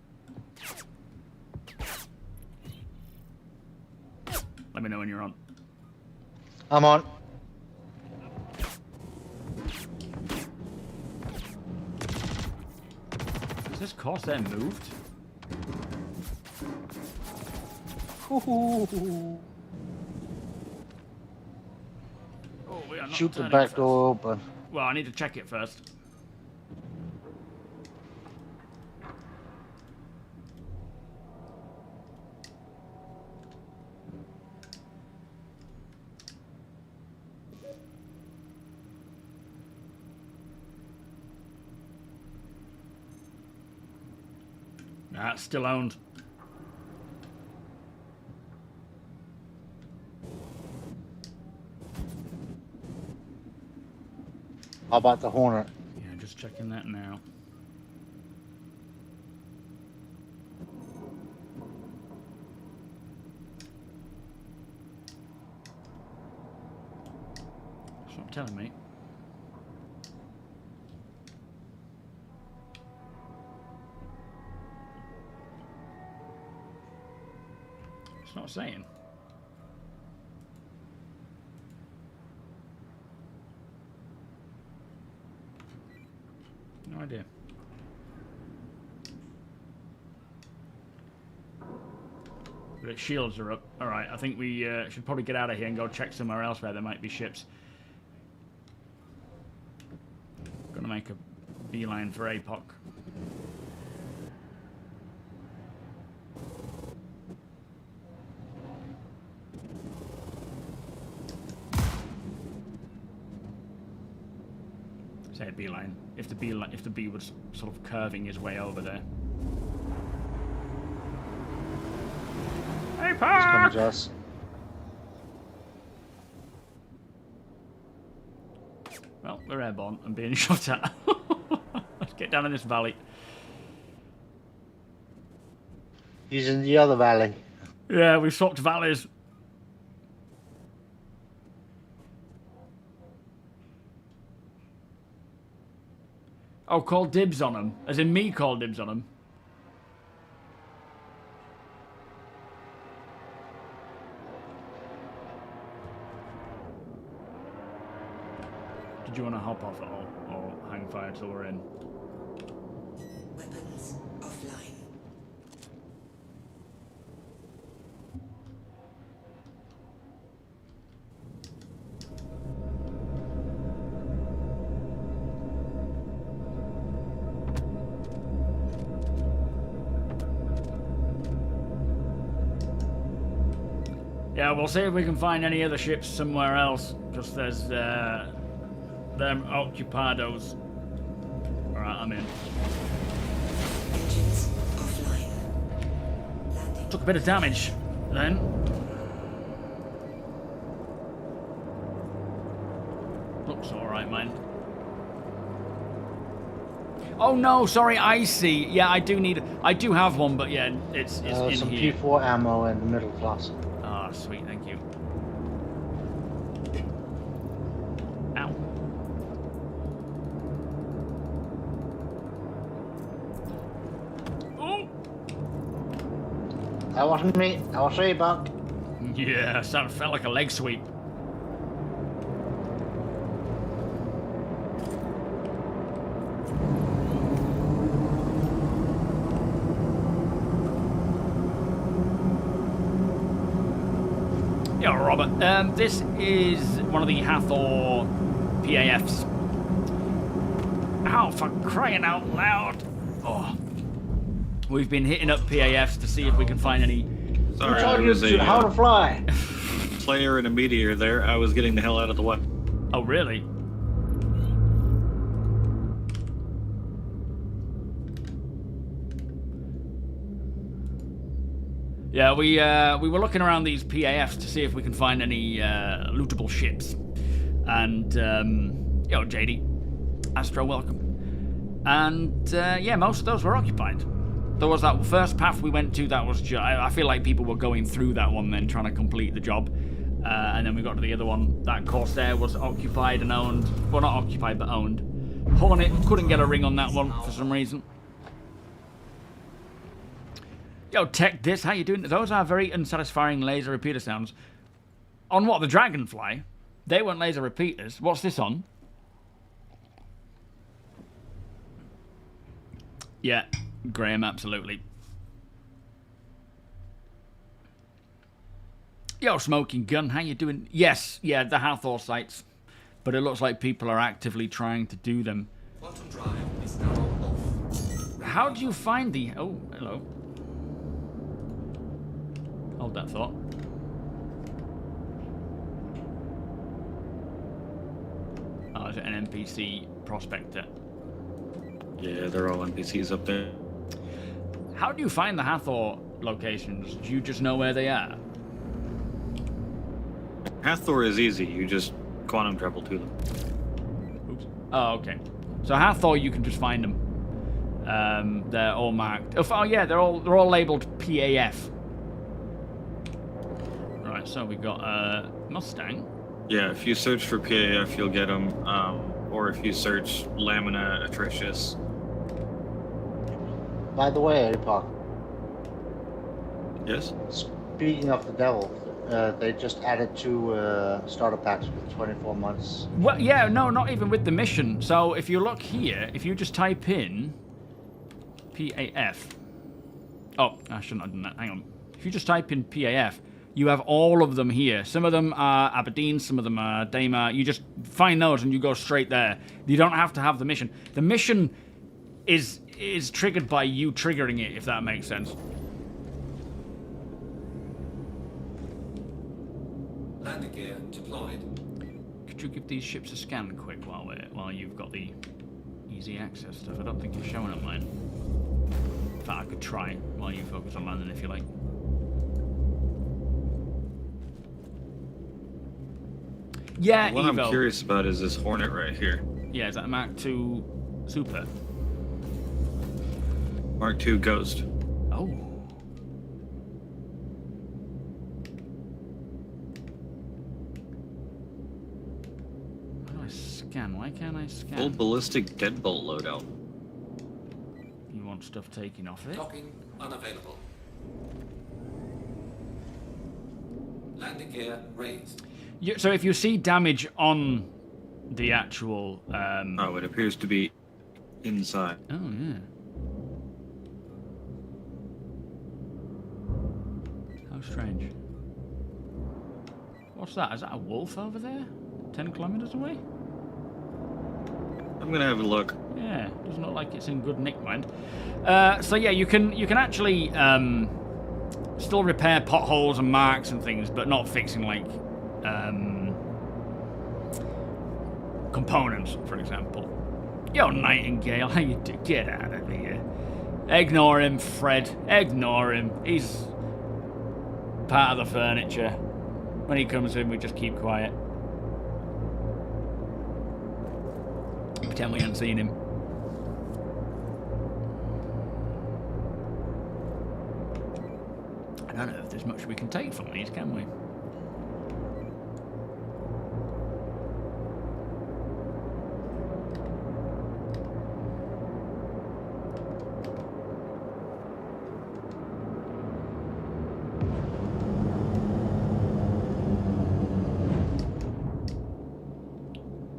Let me know when you're on. I'm on. Has this Corsair moved? Ooh. Oh, we are not Shoot the turning back first. door open. Well, I need to check it first. Nah, it's still owned. How about the Hornet? Yeah, just checking that now. That's what I'm telling me. It's not saying. No idea. But its shields are up. Alright, I think we should probably get out of here and go check somewhere else where there might be ships. Gonna make a beeline for APOC. Say a beeline. If the bee was sort of curving his way over there. Hey, It's coming to us. Well, we're airborne and being shot at. Let's get down in this valley. He's in the other valley. Yeah, we swapped valleys. Oh, call dibs on him. As in me call dibs on him. Did you want to hop off at all? Or hang fire till we're in? Weapons offline. Yeah, we'll see if we can find any other ships somewhere else. Because there's them occupados. Alright, I'm in. Engines offline. Landing. Took a bit of damage then. Looks alright, man. Oh no, sorry, I see. Yeah, I do have one, but yeah, it's in some here. P4 ammo in the middle class. Ah, sweet, thank you. Ow. Oh! That wasn't me. That was Buck. Yeah, that felt like a leg sweep. Yeah, Robert. This is one of the Hathor PAFs. Ow, for crying out loud. Oh. We've been hitting up PAFs to see if we can find any... Sorry, Tell there you was a how to fly. player and a meteor there. I was getting the hell out of the way. Oh, really? Yeah, we were looking around these PAFs to see if we can find any lootable ships. And, yo, JD, Astro, welcome. And, yeah, most of those were occupied. There was that first path we went to that was I feel like people were going through that one then trying to complete the job. And then we got to the other one. That Corsair was occupied and owned. Well, not occupied, but owned. Hornet couldn't get a ring on that one for some reason. Yo, Tech Dis, how you doing? Those are very unsatisfying laser repeater sounds. On what, the Dragonfly? They weren't laser repeaters. What's this on? Yeah, Graham, absolutely. Yo, Smoking Gun, how you doing? Yes, yeah, the Hathor sites. But it looks like people are actively trying to do them. Quantum drive is now off. How do you find the... Oh, hello. Hold that thought. Oh, is it an NPC prospector? Yeah, they're all NPCs up there. How do you find the Hathor locations? Do you just know where they are? Hathor is easy. You just quantum travel to them. Oops. Oh, okay. So Hathor, you can just find them. They're all marked. Oh, yeah, they're all labeled PAF. Right. So we got a Mustang. Yeah, if you search for PAF, you'll get them. Or if you search Lamina Atricious. By the way, Epoch, Yes? speaking of the devil, they just added 2 starter packs with 24 months. Well, yeah, no, not even with the mission. So if you look here, if you just type in PAF. Oh, I shouldn't have done that. Hang on. If you just type in PAF, you have all of them here. Some of them are Aberdeen, some of them are Daymar. You just find those and you go straight there. You don't have to have the mission. The mission is triggered by you triggering it, if that makes sense. Landing gear deployed. Could you give these ships a scan quick while you've got the easy access stuff? I don't think you're showing up mine. In fact, I could try while you focus on landing if you like. Yeah, What Evo. I'm curious about is this Hornet right here. Yeah, is that a Mark II Super? Mark II Ghost. Oh. How do I scan? Why can't I scan? Full ballistic deadbolt loadout. You want stuff taken off it? Docking unavailable. Landing gear raised. So if you see damage on the actual... Oh, it appears to be inside. Oh, yeah. How strange. What's that? Is that a wolf over there? 10 kilometers away? I'm gonna have a look. Yeah, doesn't look like it's in good nick, mind. So yeah, you can actually still repair potholes and marks and things, but not fixing like components, for example. Yo, Nightingale, how you do? Get out of here. Ignore him, Fred. Ignore him. He's part of the furniture. When he comes in, we just keep quiet. Pretend we haven't seen him. don't know if there's much we can take from these, can we?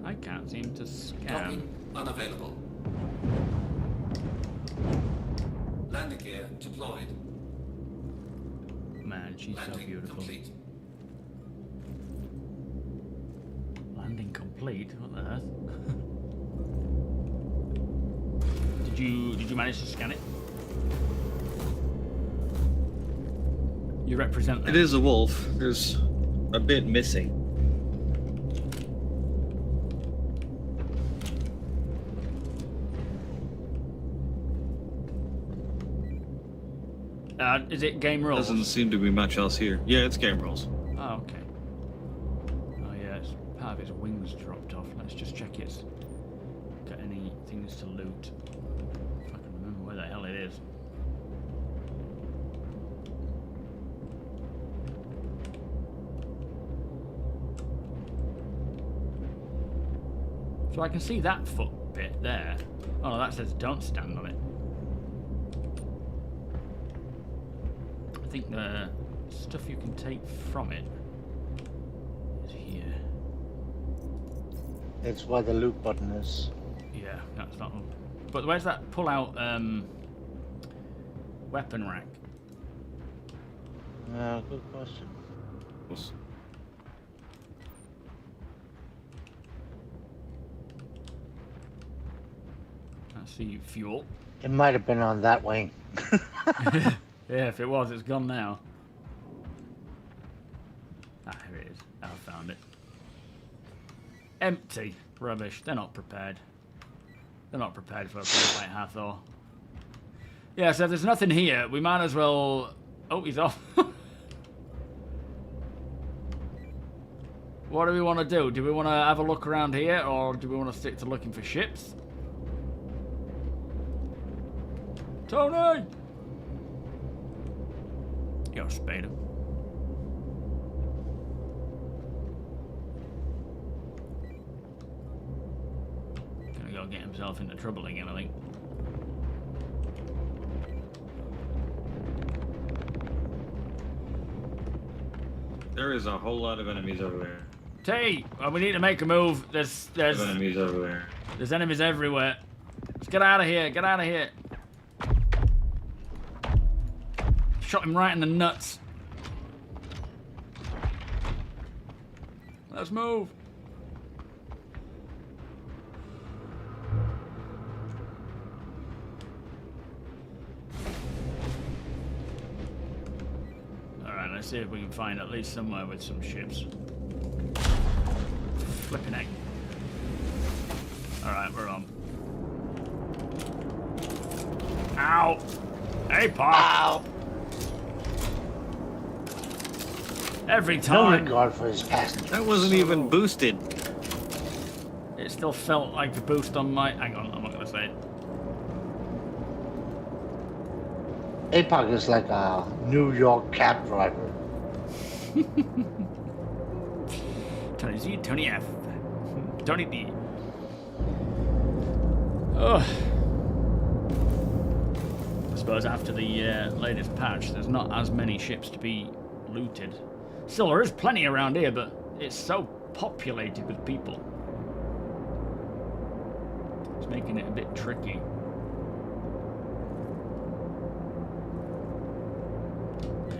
I can't seem to scan. Docking unavailable. Landing gear deployed. Man, she's so Landing beautiful. complete. Landing complete? What the earth? Did you manage to scan it? You represent them. It is a wolf. There's a bit missing. Is it game rules? Doesn't seem to be much else here. Yeah, it's game rules. Oh, okay. Oh yeah, it's part of its wings dropped off. Let's just check it's got any things to loot. If I can remember where the hell it is. So I can see that foot bit there. Oh, that says don't stand on it. I think the stuff you can take from it is here. It's where the loot button is. Yeah, that's that one. But where's that pull-out weapon rack? Good question. I see fuel. It might have been on that wing. Yeah, if it was, it's gone now. Ah, here it is. I found it. Empty. Rubbish. They're not prepared. They're not prepared for a place like Hathor. Yeah, so if there's nothing here, we might as well... Oh, he's off. What do we want to do? Do we want to have a look around here, or do we want to stick to looking for ships? Tony! You're a spader. Gonna go get himself into trouble again, I think. There is a whole lot of enemies over there. T, well, we need to make a move. There's Enemies over there. There's enemies everywhere. Let's get out of here. Get out of here. Shot him right in the nuts. Let's move. Alright, let's see if we can find at least somewhere with some ships. Flipping egg. Alright, we're on. Ow! Hey, Pop! Ow! Every No time. regard for his passengers. That wasn't even boosted. It still felt like a boost on my... Hang on, I'm not going to say it. APOC is like a New York cab driver. Tony Z, Tony F, Tony D. Ugh. I suppose after the latest patch, there's not as many ships to be looted. Still, there is plenty around here, but it's so populated with people. It's making it a bit tricky.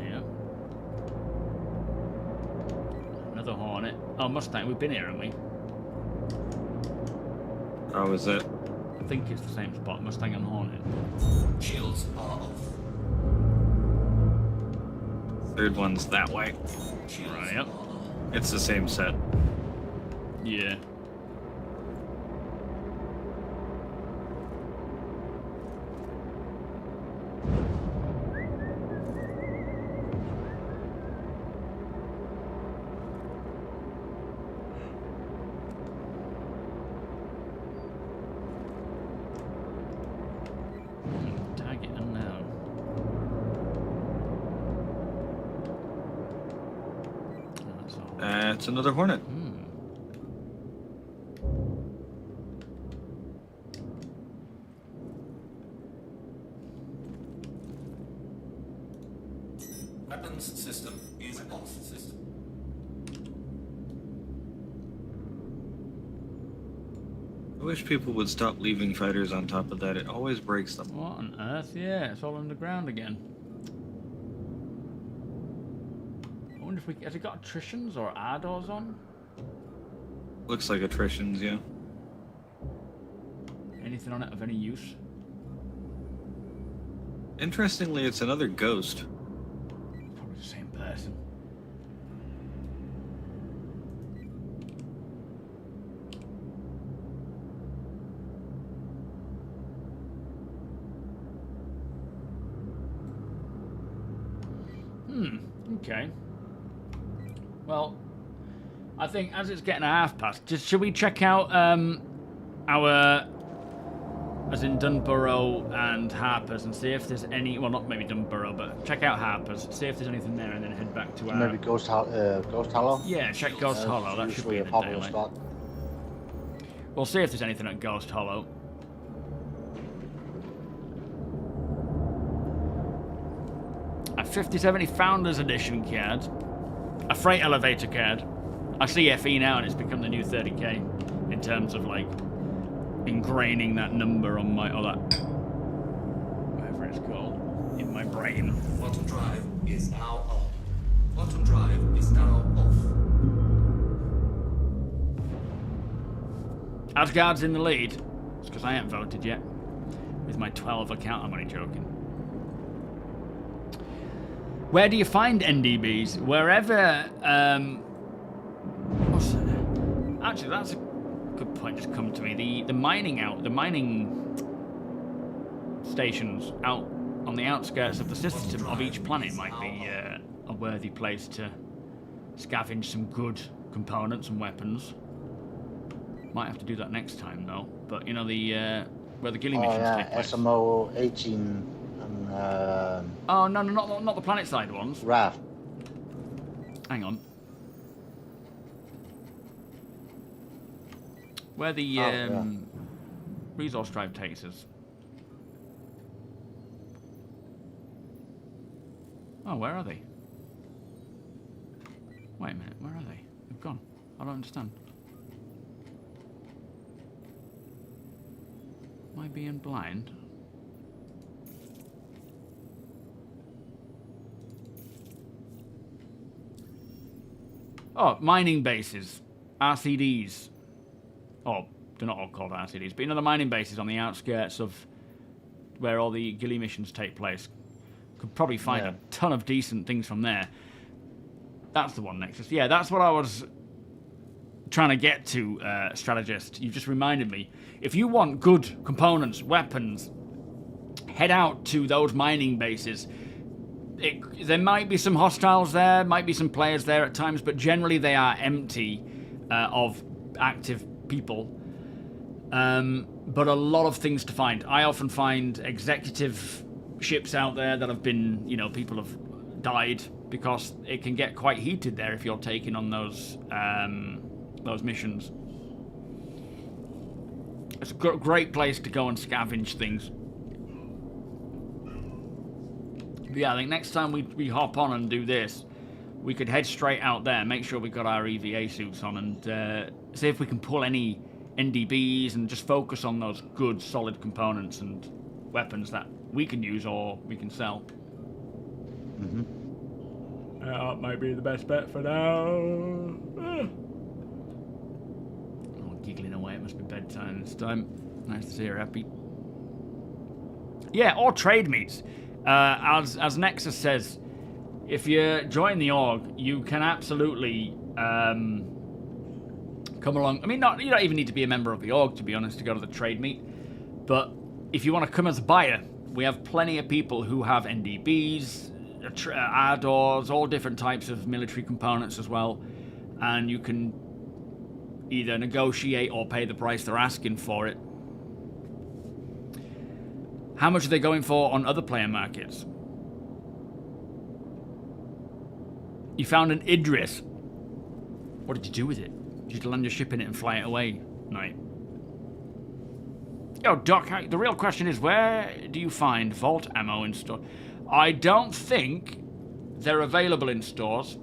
Yeah. Another Hornet. Oh, Mustang. We've been here, haven't we? How is it? I think it's the same spot. Mustang and Hornet. Shields are off. Third one's that way. Shields Right, yep. are on. It's the same set. Yeah. Target unknown. That's another Hornet. Weapons system is off system. I wish people would stop leaving fighters on top of that. It always breaks them. What on earth? Yeah, it's all underground again. I wonder if has it got attritions or ADOs on? Looks like attritions, yeah. Anything on it of any use? Interestingly, it's another ghost. Probably the same person. Okay. Well, I think as it's getting a half past, should we check out our, as in Dunborough and Harper's, and see if there's any, well, not maybe Dunborough, but check out Harper's, see if there's anything there, and then head back to our... Maybe Ghost Hollow? Yeah, check Ghost Hollow, that should be in a the popular daily. spot. We'll see if there's anything at Ghost Hollow. A 5070 Founders Edition card. A freight elevator card. I see FE now and it's become the new 30k in terms of like ingraining that number on my, or that, whatever it's called, in my brain. Quantum drive is now on. Quantum drive is now off. Asgard's in the lead. It's because I haven't voted yet. With my 12 account, I'm only joking. Where do you find NDBs? Wherever, actually, that's a good point just come to me. The mining stations out on the outskirts of the system of each planet might be a worthy place to scavenge some good components and weapons. Might have to do that next time though. But you know where the ghillie missions take place. SMO 18 and oh no, not the planet side ones. Raft. Hang on. Where the resource drive takes us. Oh, where are they? Wait a minute, where are they? They've gone. I don't understand. Am I being blind? Oh, mining bases. RCDs. Oh, they're not all called RCDs, but you know the mining bases on the outskirts of where all the ghillie missions take place. Could probably find a ton of decent things from there. That's the one, Nexus. Yeah, that's what I was trying to get to, Strategist. You just reminded me. If you want good components, weapons, head out to those mining bases. There might be some hostiles there, might be some players there at times, but generally they are empty of active people. But a lot of things to find. I often find executive ships out there that have been, you know, people have died because it can get quite heated there if you're taking on those missions. It's a great place to go and scavenge things. But yeah, I think next time we hop on and do this, we could head straight out there, make sure we got our EVA suits on, and see if we can pull any NDBs and just focus on those good, solid components and weapons that we can use or we can sell. That might be the best bet for now. Oh, giggling away. It must be bedtime this time. Nice to see her happy. Yeah, or trade meets. As Nexus says, if you join the org, you can absolutely come along. I mean, you don't even need to be a member of the org, to be honest, to go to the trade meet. But if you want to come as a buyer, we have plenty of people who have NDBs, ADORs, all different types of military components as well. And you can either negotiate or pay the price they're asking for it. How much are they going for on other player markets? You found an Idris. What did you do with it? Did you land your ship in it and fly it away? Night. Yo, Doc, the real question is, where do you find vault ammo in store? I don't think they're available in stores.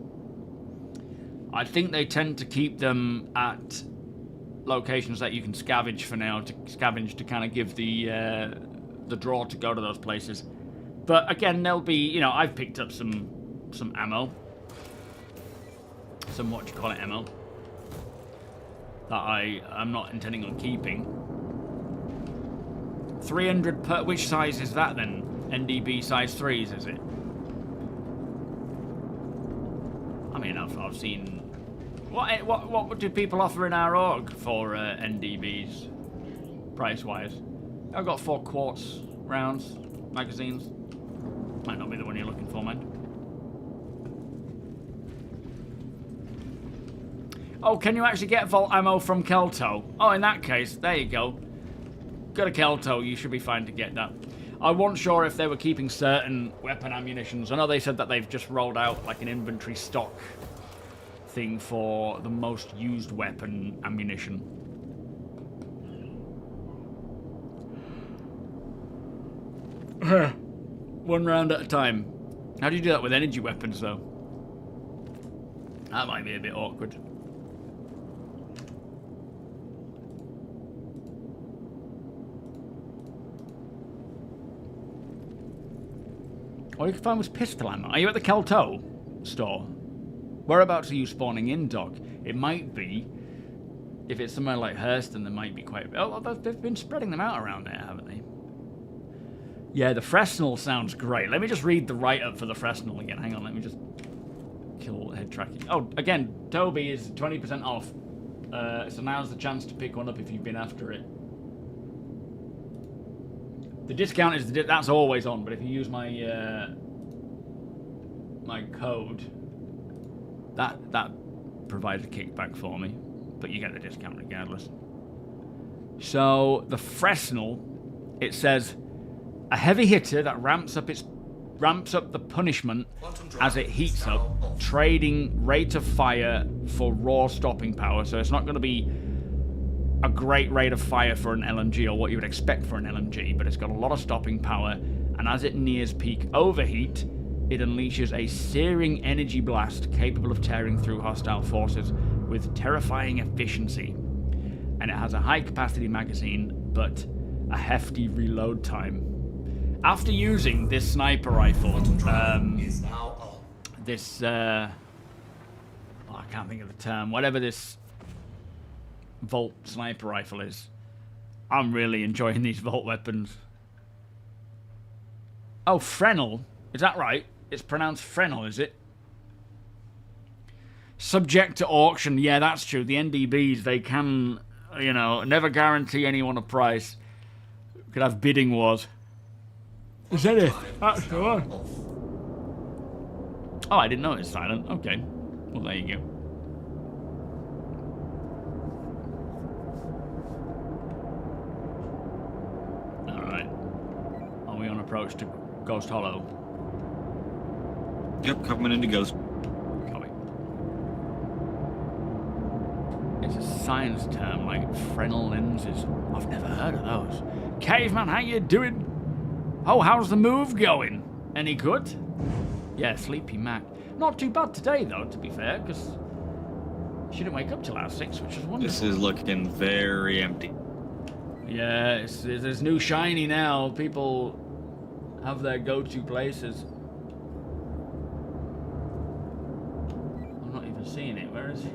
I think they tend to keep them at locations that you can scavenge for now, to kind of give the draw to go to those places. But again, there'll be, you know, I've picked up some ammo. Some ammo. That I'm not intending on keeping. 300 per, which size is that then? NDB size 3s, is it? I mean, I've seen... What do people offer in our org for NDBs, price-wise? I've got 4 quartz rounds, magazines. Might not be the one you're looking for, man. Oh, can you actually get vault ammo from Kelto? Oh, in that case, there you go. Go to Kelto, you should be fine to get that. I wasn't sure if they were keeping certain weapon ammunitions. I know they said that they've just rolled out like an inventory stock thing for the most used weapon ammunition. One round at a time. How do you do that with energy weapons, though? That might be a bit awkward. All you can find was pistol ammo. Are you at the Kelto store? Whereabouts are you spawning in, Doc? It might be. If it's somewhere like Hurston, there might be quite a bit. Oh, they've been spreading them out around there, haven't they? Yeah, the Fresnel sounds great. Let me just read the write-up for the Fresnel again. Hang on, let me just kill head tracking. Oh, again, TOBII is 20% off. So now's the chance to pick one up if you've been after it. The discount is that's always on, but if you use my my code, that provides a kickback for me, but you get the discount regardless. So the Fresnel, it says a heavy hitter that ramps up the punishment as it heats up, trading rate of fire for raw stopping power. So it's not going to be a great rate of fire for an LMG, or what you would expect for an LMG, but it's got a lot of stopping power, and as it nears peak overheat, it unleashes a searing energy blast capable of tearing through hostile forces with terrifying efficiency. And it has a high capacity magazine, but a hefty reload time. After using this sniper rifle, this, I can't think of the term, whatever this Volt sniper rifle is, I'm really enjoying these Volt weapons. Oh, Fresnel, is that right? It's pronounced Fresnel, is it? Subject to auction, yeah, that's true. The NDBs, they can, you know, never guarantee anyone a price. Could have bidding wars. Is that it? That's the one. Oh, I didn't know it's silent. Okay. Well, there you go. Alright. Are we on approach to Ghost Hollow? Yep, coming into Ghost. Copy. It's a science term like Fresnel lenses. I've never heard of those. Caveman, how you doing? Oh, how's the move going? Any good? Yeah, Sleepy Mac. Not too bad today, though, to be fair, because she didn't wake up till our 6, which is wonderful. This is looking very empty. Yeah, there's new shiny now. People have their go-to places. I'm not even seeing it. Where is it?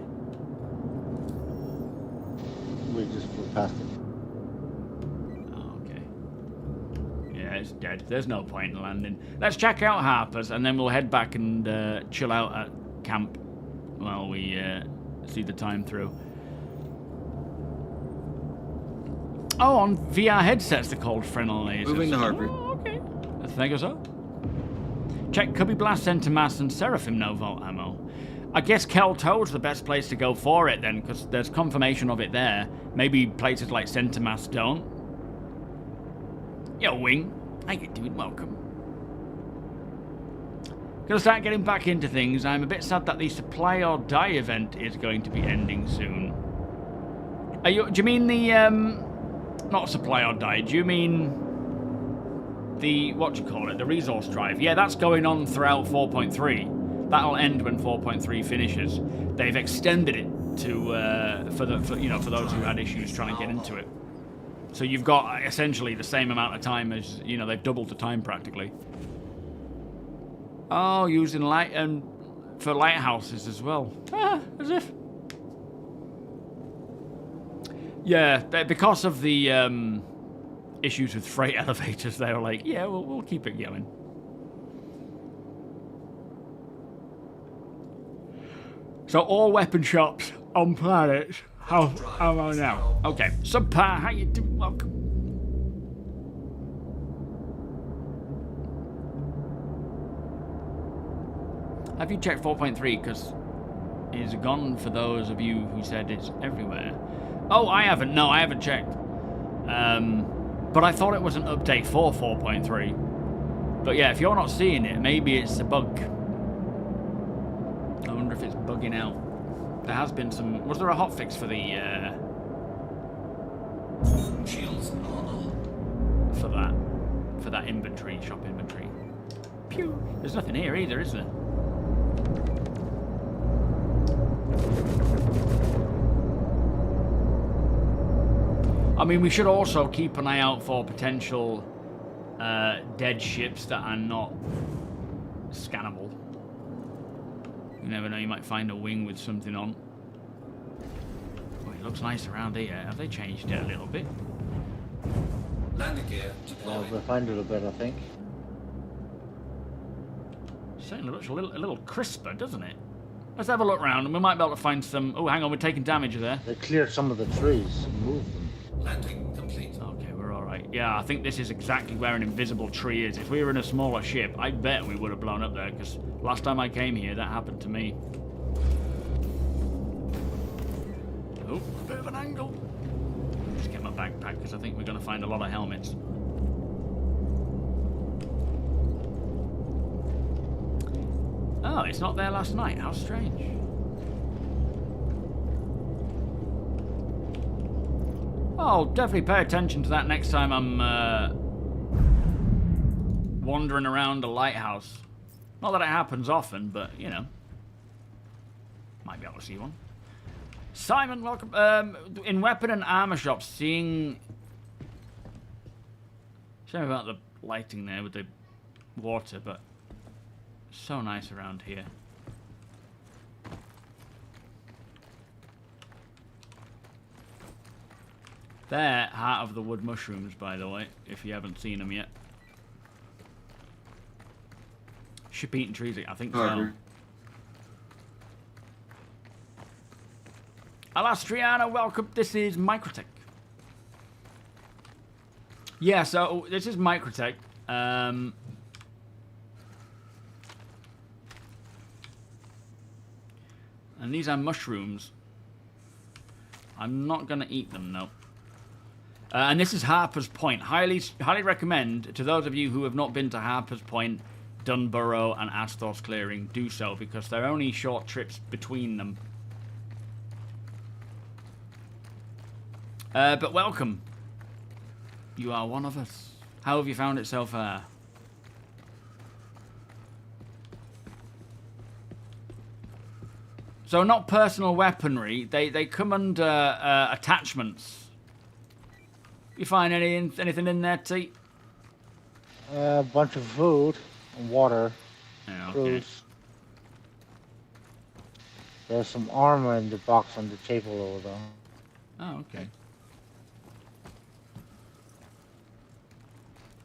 We just flew past it. It's dead. There's no point in landing. Let's check out Harper's, and then we'll head back and chill out at camp while we see the time through. Oh, on VR headsets they're called Fresnel lasers. Moving to Harper. Oh, okay. Thank you, so. Check Cubby Blast, Center Mass, and Seraphim no Volt ammo. I guess Kelto's the best place to go for it then, because there's confirmation of it there. Maybe places like Center Mass don't. Yo, Wing. How you doing? Welcome. Gonna start getting back into things. I'm a bit sad that the supply or die event is going to be ending soon. Do you mean the not supply or die? Do you mean the the resource drive? Yeah, that's going on throughout 4.3. That'll end when 4.3 finishes. They've extended it to for those who had issues trying to get into it. So you've got essentially the same amount of time as they've doubled the time practically. Oh, using light and for lighthouses as well. As if. Yeah, because of the issues with freight elevators, they were like, yeah, we'll keep it going. So all weapon shops on planets have ammo now. Okay, Subpar, how you doing? Welcome. Have you checked 4.3? Because it's gone for those of you who said it's everywhere. Oh, I haven't. No, I haven't checked. But I thought it was an update for 4.3. But yeah, if you're not seeing it, maybe it's a bug. I wonder if it's bugging out. There has been some... Was there a hotfix for the... Shields are on. For that inventory, shop inventory. Pew! There's nothing here either, is there? I mean, we should also keep an eye out for potential dead ships that are not scannable. You never know, you might find a wing with something on. Oh, it looks nice around here. Have they changed it a little bit? Landing gear deployed. Refined it a bit, I think. Certainly looks a little crisper, doesn't it? Let's have a look around and we might be able to find some... Oh, hang on, we're taking damage there. They cleared some of the trees and moved them. Landing complete. Okay, we're alright. Yeah, I think this is exactly where an invisible tree is. If we were in a smaller ship, I bet we would have blown up there, because last time I came here, that happened to me. Oh, a bit of an angle. Just get my backpack, because I think we're going to find a lot of helmets. Oh, it's not there last night. How strange. I'll definitely pay attention to that next time I'm wandering around a lighthouse. Not that it happens often, but, might be able to see one. Simon, welcome. In weapon and armor shops, seeing... Sorry about the lighting there with the water, but so nice around here. They're Heart of the Wood mushrooms, by the way, if you haven't seen them yet. Ship-eating trees, I think so. Alastriana, welcome. This is Microtech. Yeah, so this is Microtech. And these are mushrooms. I'm not going to eat them, no. And this is Harper's Point. Highly recommend to those of you who have not been to Harper's Point, Dunborough and Astor's Clearing, do so, because they're only short trips between them. But welcome. You are one of us. How have you found it so far? So not personal weaponry. They come under attachments. You find anything in there, T? A bunch of food and water. Yeah, okay. Fruits. There's some armor in the box on the table over there. Oh, okay.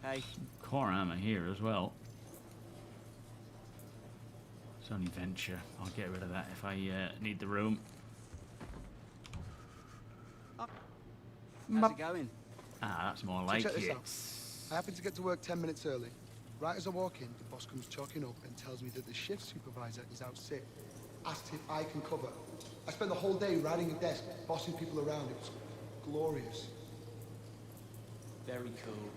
Hey. Core armor here as well. It's only venture. I'll get rid of that if I need the room. How's it going? Ah, that's more like Check this it. out. I happen to get to work 10 minutes early. Right as I walk in, the boss comes chalking up and tells me that the shift supervisor is out sick. Asked if I can cover. I spent the whole day riding a desk, bossing people around. It was glorious. Very cool.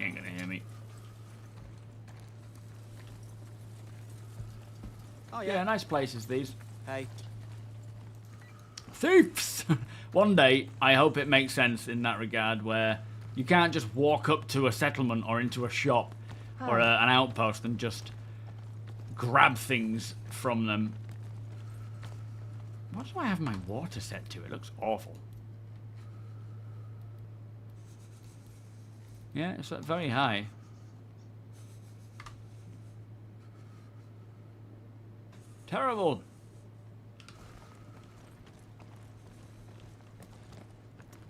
He ain't gonna hear me. Oh Yeah, nice places these. Hey. Thieves! One day, I hope it makes sense in that regard, where you can't just walk up to a settlement or into a shop or an outpost and just grab things from them. What do I have my water set to? It looks awful. Yeah, it's very high. Terrible.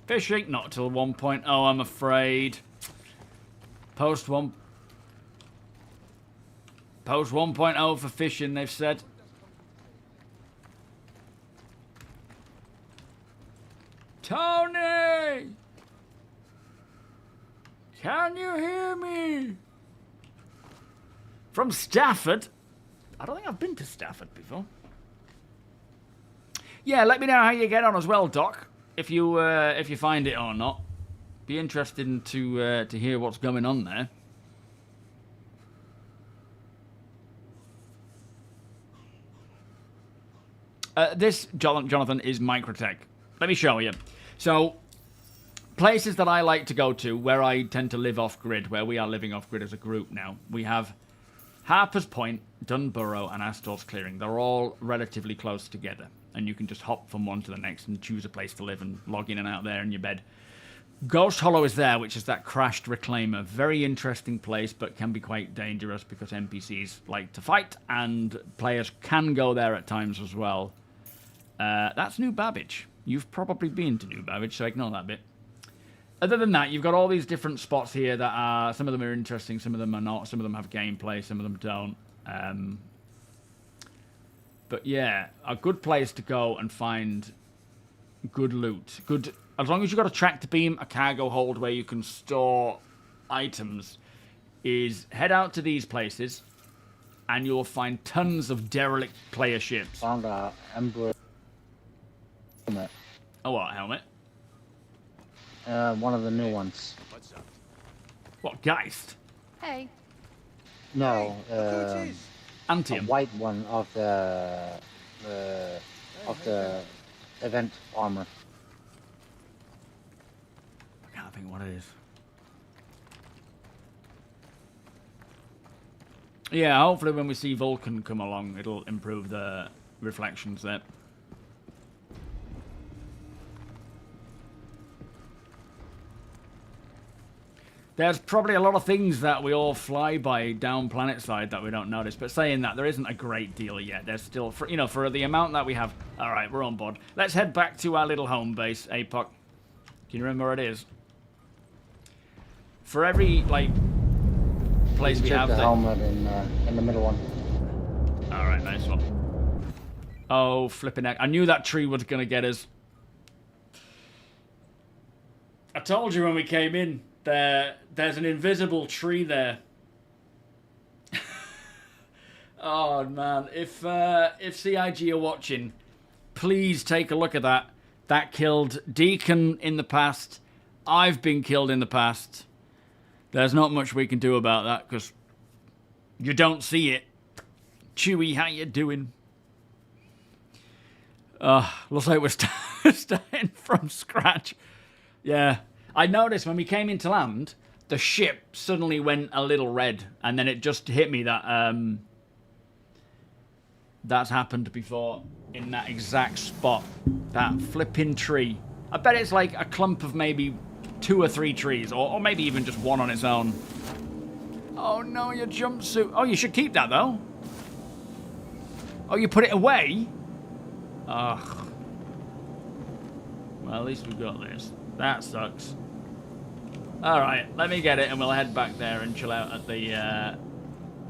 Fishing, not till 1.0, I'm afraid. Post 1.0 for fishing, they've said. Tony! Can you hear me? From Stafford? I don't think I've been to Stafford before. Yeah, let me know how you get on as well, Doc. If you find it or not. Be interested to hear what's going on there. This, Jonathan, is Microtech. Let me show you. So, places that I like to go to, where I tend to live off-grid, where we are living off-grid as a group now. We have Harper's Point, Dunburrow, and Astor's Clearing. They're all relatively close together. And you can just hop from one to the next and choose a place to live and log in and out there in your bed. Ghost Hollow is there, which is that crashed reclaimer. Very interesting place, but can be quite dangerous because NPCs like to fight, and players can go there at times as well. That's New Babbage. You've probably been to New Babbage, so ignore that bit. Other than that, you've got all these different spots here that are... Some of them are interesting, some of them are not. Some of them have gameplay, some of them don't. But yeah, a good place to go and find good loot. Good, as long as you've got a tractor beam, a cargo hold where you can store items, is head out to these places and you'll find tons of derelict player ships. Found a Ember helmet. Oh, what helmet? One of the new ones. What, Geist? Hey. No, Look who it is. a Antium. white one of the event armor. I can't think what it is. Yeah, hopefully when we see Vulcan come along, it'll improve the reflections there. There's probably a lot of things that we all fly by down planet side that we don't notice. But saying that, there isn't a great deal yet. There's still, for, you know, for the amount that we have. All right, we're on board. Let's head back to our little home base, APOC. Can you remember where it is? For every, like, place we Check have the there. helmet in the middle one. All right, nice one. Oh, flipping heck. I knew that tree was going to get us. I told you when we came in. There's an invisible tree there. Oh man, if CIG are watching, please take a look at that. That killed Deacon in the past. I've been killed in the past. There's not much we can do about that because you don't see it. Chewie, how you doing? Looks like we're starting from scratch. Yeah. I noticed when we came into land, the ship suddenly went a little red, and then it just hit me that that's happened before in that exact spot. That flipping tree. I bet it's like a clump of maybe 2 or 3 trees, or maybe even just one on its own. Oh no, your jumpsuit. Oh, you should keep that though. Oh, you put it away? Ugh. Well, at least we've got this. That sucks. Alright, let me get it and we'll head back there and chill out at the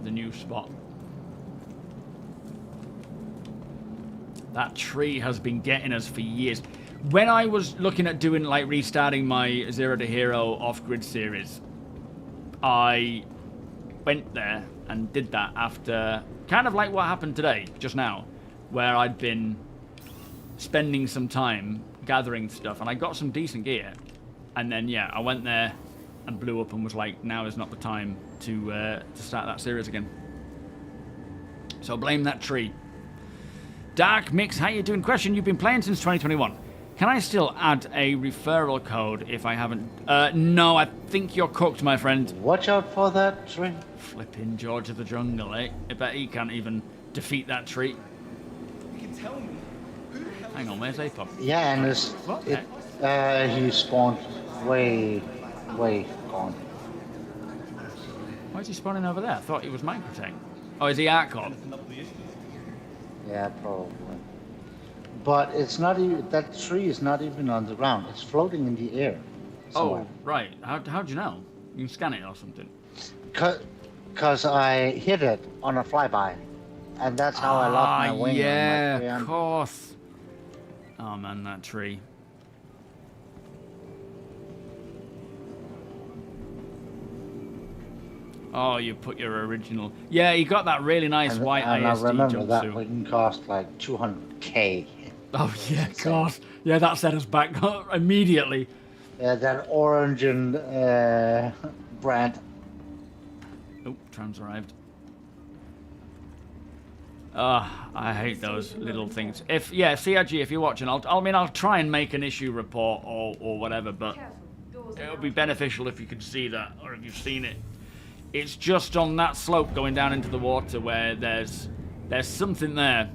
new spot. That tree has been getting us for years. When I was looking at doing, like, restarting my Zero to Hero off-grid series, I went there and did that after kind of like what happened today, just now, where I'd been spending some time gathering stuff and I got some decent gear. And then, yeah, I went there and blew up and was like, now is not the time to start that series again. So blame that tree. Dark Mix, how you doing? Question, you've been playing since 2021. Can I still add a referral code if I haven't? No, I think you're cooked, my friend. Watch out for that tree. Flipping George of the Jungle, eh? I bet he can't even defeat that tree. You can tell me. Hang on, where's Apop? Yeah, and he spawned way gone. Why is he spawning over there? I thought he was Microtech. Oh, is he Arcop? Yeah, probably. But it's not even, that tree is not even on the ground. It's floating in the air. Somewhere. Oh, right. How'd you know? You can scan it or something. Cause I hit it on a flyby, and that's how I lost my wing. Yeah, of course. Oh man, that tree. Oh, you put your original. Yeah, you got that really nice white and ISD I remember jumpsuit. that wing cost like 200k. Oh yeah, God. Yeah, that set us back immediately. That orange and brand. Oh, trams arrived. I hate those little things. If CRG, if you're watching, I'll try and make an issue report or whatever, but it would be beneficial if you could see that, or if you've seen it. It's just on that slope going down into the water where there's something there.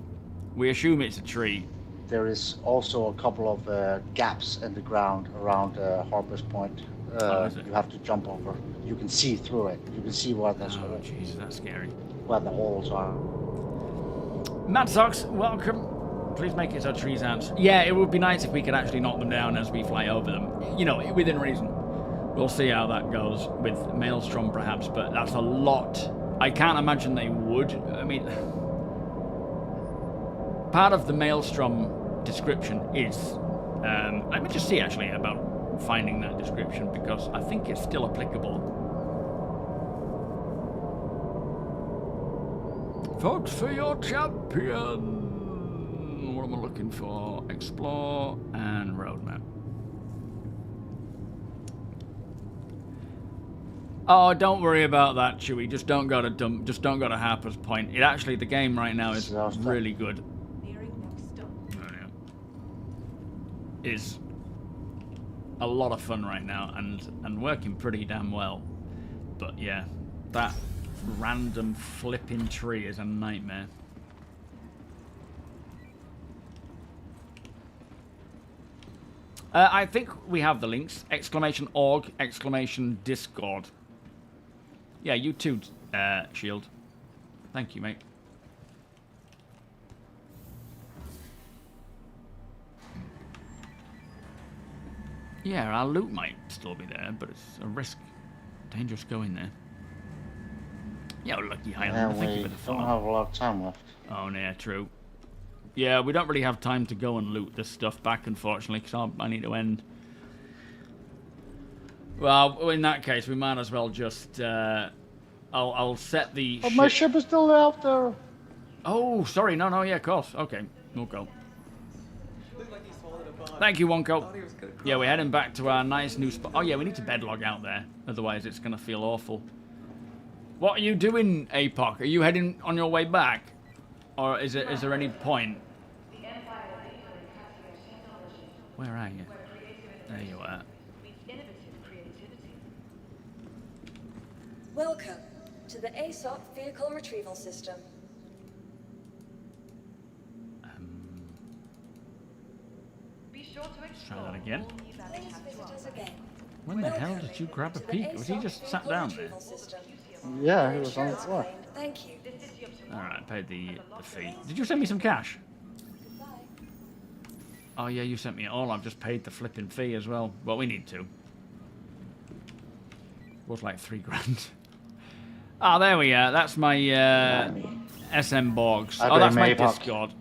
We assume it's a tree. There is also a couple of gaps in the ground around Harper's Point. You have to jump over. You can see through it. You can see where Oh, Jesus, that's scary. where the holes are. Mad Socks, welcome. Please make it so trees aren't. Yeah, it would be nice if we could actually knock them down as we fly over them. You know, within reason. We'll see how that goes with Maelstrom, perhaps, but that's a lot. I can't imagine they would. I mean, part of the Maelstrom description is. Let me just see actually about finding that description because I think it's still applicable. Vote for your champion. What am I looking for? Explore and roadmap. Oh, don't worry about that, Chewie. Just don't go to Harper's Point. It actually, the game right now is really good. Is a lot of fun right now and working pretty damn well. But yeah, that random flipping tree is a nightmare. I think we have the links. !org, !Discord. Yeah, you too, Shield. Thank you, mate. Yeah, our loot might still be there, but it's a risk. Dangerous going there. Yeah, lucky Highlander. Thank you for the follow. Don't have a lot of time left. Oh, yeah, true. Yeah, we don't really have time to go and loot this stuff back, unfortunately, because I need to end. Well, in that case, we might as well just... I'll set the Oh, my ship is still out there. Oh, sorry. No, yeah, of course. Okay, we'll go. Thank you, Wonko. Yeah, we're heading back to our nice new spot. Oh, yeah, we need to bedlog out there. Otherwise, it's going to feel awful. What are you doing, APOC? Are you heading on your way back? Or is there any point? Where are you? There you are. Welcome to the ASOP Vehicle Retrieval System. Try that again. Please visit us again. When the hell did you grab a peek? Was he just sat down there? Yeah, he was on the floor. Thank you. Alright, paid the fee. Did you send me some cash? Goodbye. Oh yeah, you sent me it all. I've just paid the flipping fee as well. Well, we need to. Was like $3,000. Ah, there we are. That's my SM Borgs. Oh, that's my Discord.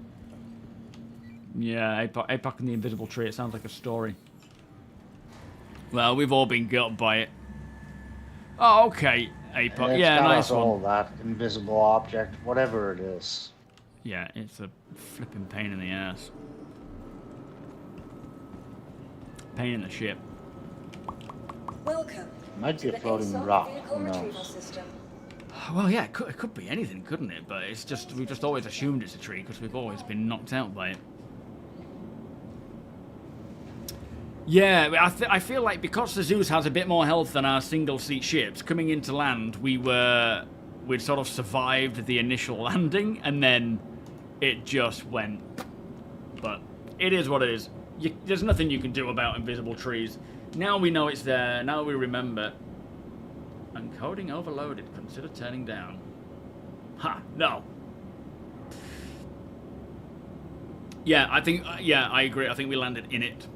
Yeah, APOC and the Invisible Tree. It sounds like a story. Well, we've all been got by it. Oh, okay, APOC. Yeah, nice one. All that invisible object, whatever it is. Yeah, it's a flipping pain in the ass. Pain in the ship. Welcome Might be To a the floating ASOP rock. vehicle Who retrieval knows? system. Well, yeah, it could be anything, couldn't it? But it's just we've just always assumed it's a tree because we've always been knocked out by it. Yeah, I feel like because the Zeus has a bit more health than our single-seat ships, coming into land, we'd sort of survived the initial landing, and then it just went. But it is what it is. There's nothing you can do about invisible trees. Now we know it's there. Now we remember. Encoding overloaded. Consider turning down. Ha! No. Yeah, I think. Yeah, I agree. I think we landed in it.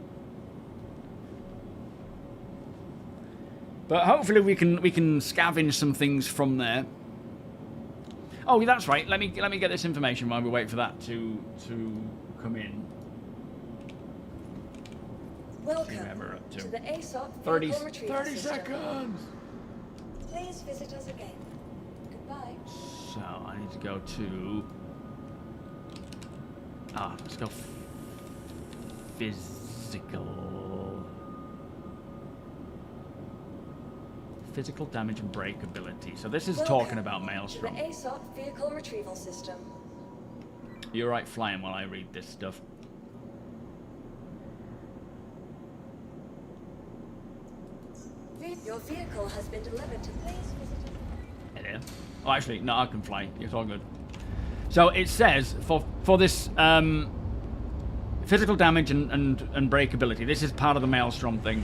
But hopefully we can scavenge some things from there. Oh, that's right. Let me get this information while we wait for that to come in. Welcome We're up to to the ASOP 30 vehicle retrieval 30 system. seconds. Please visit us again. Goodbye. So I need to go to. Let's go physical damage and breakability. So this is talking about Maelstrom. To the ASOP vehicle retrieval system. You're right, flying while I read this stuff. Your vehicle has been delivered to please visit us. Hello. Oh, actually, no, I can fly. It's all good. So it says for this physical damage and breakability. This is part of the Maelstrom thing.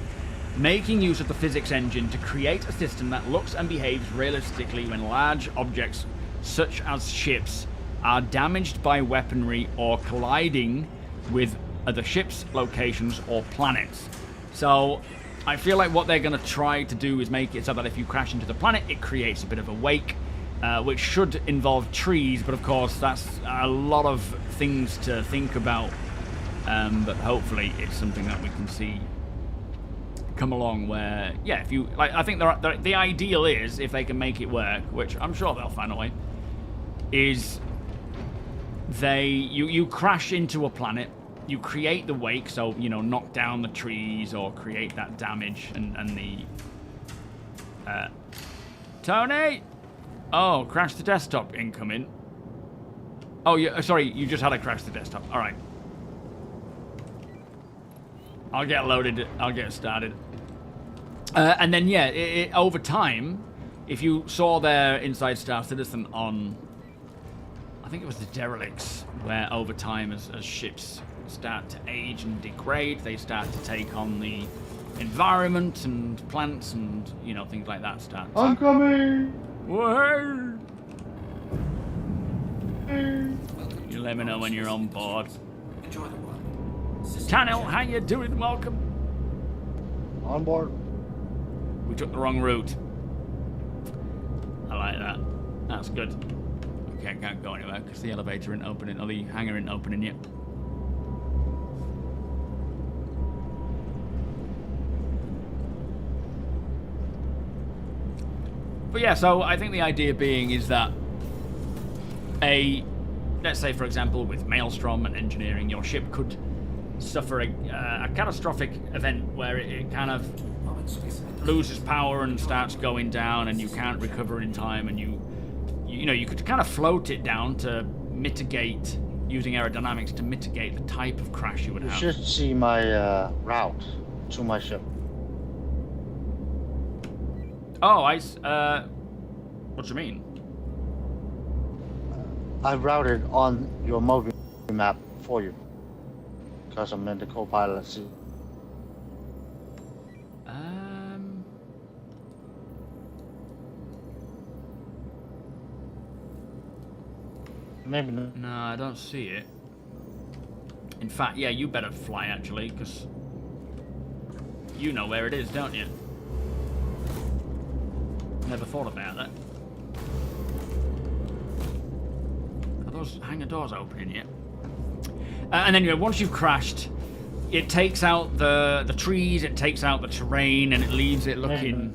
Making use of the physics engine to create a system that looks and behaves realistically when large objects, such as ships, are damaged by weaponry or colliding with other ships, locations, or planets. So I feel like what they're going to try to do is make it so that if you crash into the planet, it creates a bit of a wake, which should involve trees, but of course that's a lot of things to think about. But hopefully it's something that we can see come along where, yeah, if you, like, I think the ideal is, if they can make it work, which I'm sure they'll find a way, is you crash into a planet, you create the wake, so, you know, knock down the trees or create that damage and the... Tony! Oh, crash the desktop incoming. Oh, yeah, sorry, you just had to crash the desktop. All right. I'll get loaded. I'll get started. And then, yeah, over time, if you saw their Inside Star Citizen on, I think it was the Derelicts, where over time, as ships start to age and degrade, they start to take on the environment and plants and, you know, things like that start. I'm coming! Whoa! You let me know when you're on board. Enjoy the run. Tanil, how you doing? Welcome. On board. We took the wrong route. I like that. That's good. Okay, I can't go anywhere because the elevator isn't opening, or the hangar isn't opening yet. But yeah, so I think the idea being is that let's say for example with Maelstrom and engineering, your ship could suffer a catastrophic event where it kind of loses power and starts going down and you can't recover in time, and you know, you could kind of float it down to mitigate, using aerodynamics to mitigate the type of crash you would You have. should see my route to my ship. Oh, what do you mean? I routed on your movie map for you. Because I'm in the co-pilot seat. Maybe not. No, I don't see it. In fact, yeah, you better fly actually, because you know where it is, don't you? Never thought about that. Are those hangar doors opening yet? And then, you know, once you've crashed, it takes out the trees, it takes out the terrain, and it leaves it looking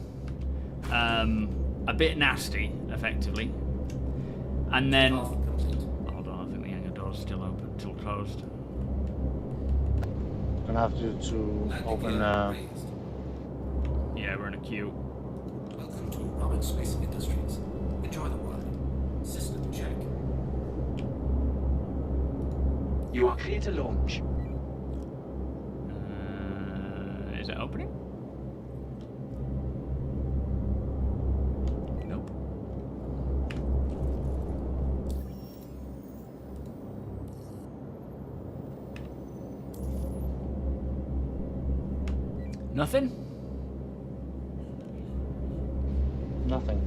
a bit nasty, effectively. And then, hold on, I think the hangar door's still open, still closed. Gonna have to open. Yeah, we're in a queue. to Robert Space Industries. Enjoy the ride. System check. You are clear to launch. Is it opening? Nope. Nothing? Nothing.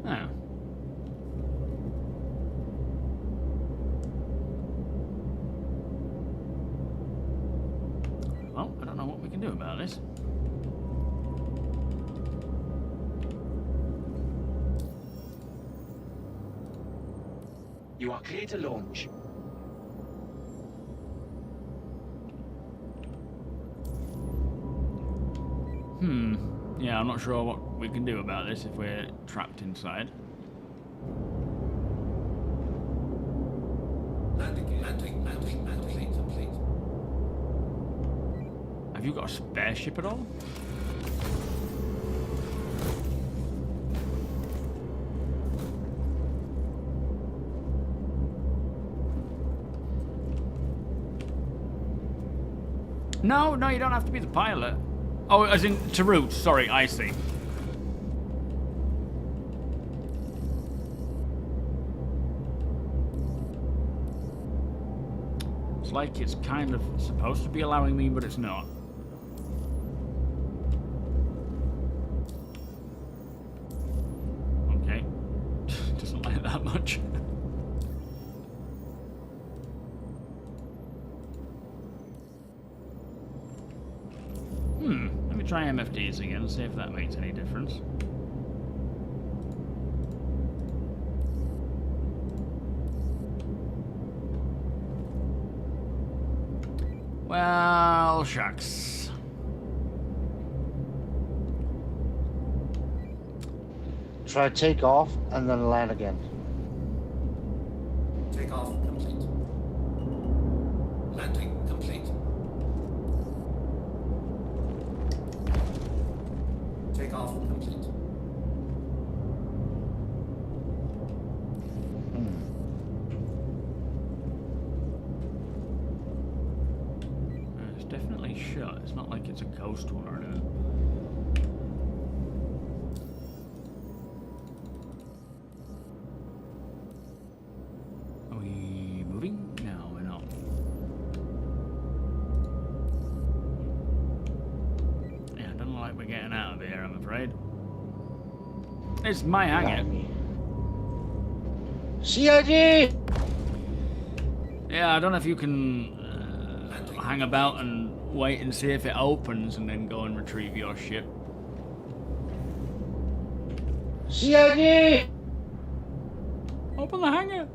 Oh. Well, I don't know what we can do about this. You are clear to launch. Yeah, I'm not sure what we can do about this if we're trapped inside. Landing complete. Have you got a spare ship at all? No, you don't have to be the pilot. Oh, as in to root. Sorry, I see. It's like it's kind of supposed to be allowing me, but it's not. Okay. Doesn't like that much. Let me try MFDs again and see if that makes any difference. Well, shucks. Try take off and then land again. Takeoff complete. Landing complete. Takeoff complete. It's definitely shut. It's not like it's a ghost one or anything. Are we moving? No, we're not. Yeah, I don't look like we're getting out of here, I'm afraid. It's my hangar. CID! Yeah, I don't know if you can hang about and wait and see if it opens and then go and retrieve your ship. CID! Open the hangar!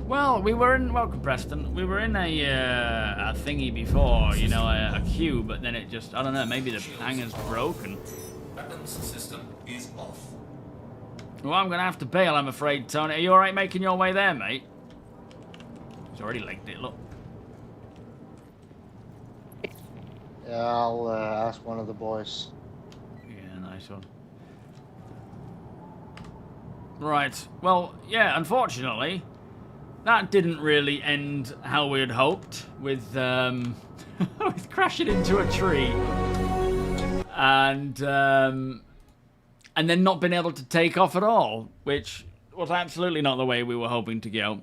Well, welcome Preston. We were in a thingy before, you know, a queue, but then it just, I don't know, maybe the hangar's broken. Weapons system is off. Well, I'm gonna have to bail, I'm afraid, Tony. Are you alright making your way there, mate? He's already legged it, look. Yeah, I'll ask one of the boys. Yeah, nice one. Right, well, yeah, unfortunately, that didn't really end how we had hoped, with, with crashing into a tree. And then not being able to take off at all, which was absolutely not the way we were hoping to go.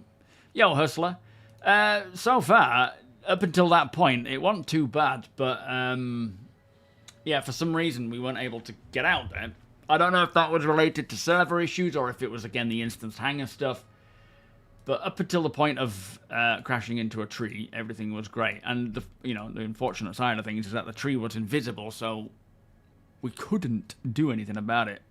Yo, Hustler. So far, up until that point, it wasn't too bad, but, yeah, for some reason, we weren't able to get out there. I don't know if that was related to server issues, or if it was, again, the instance hangar stuff. But up until the point of crashing into a tree, everything was great. And, the unfortunate side of things is that the tree was invisible, so we couldn't do anything about it.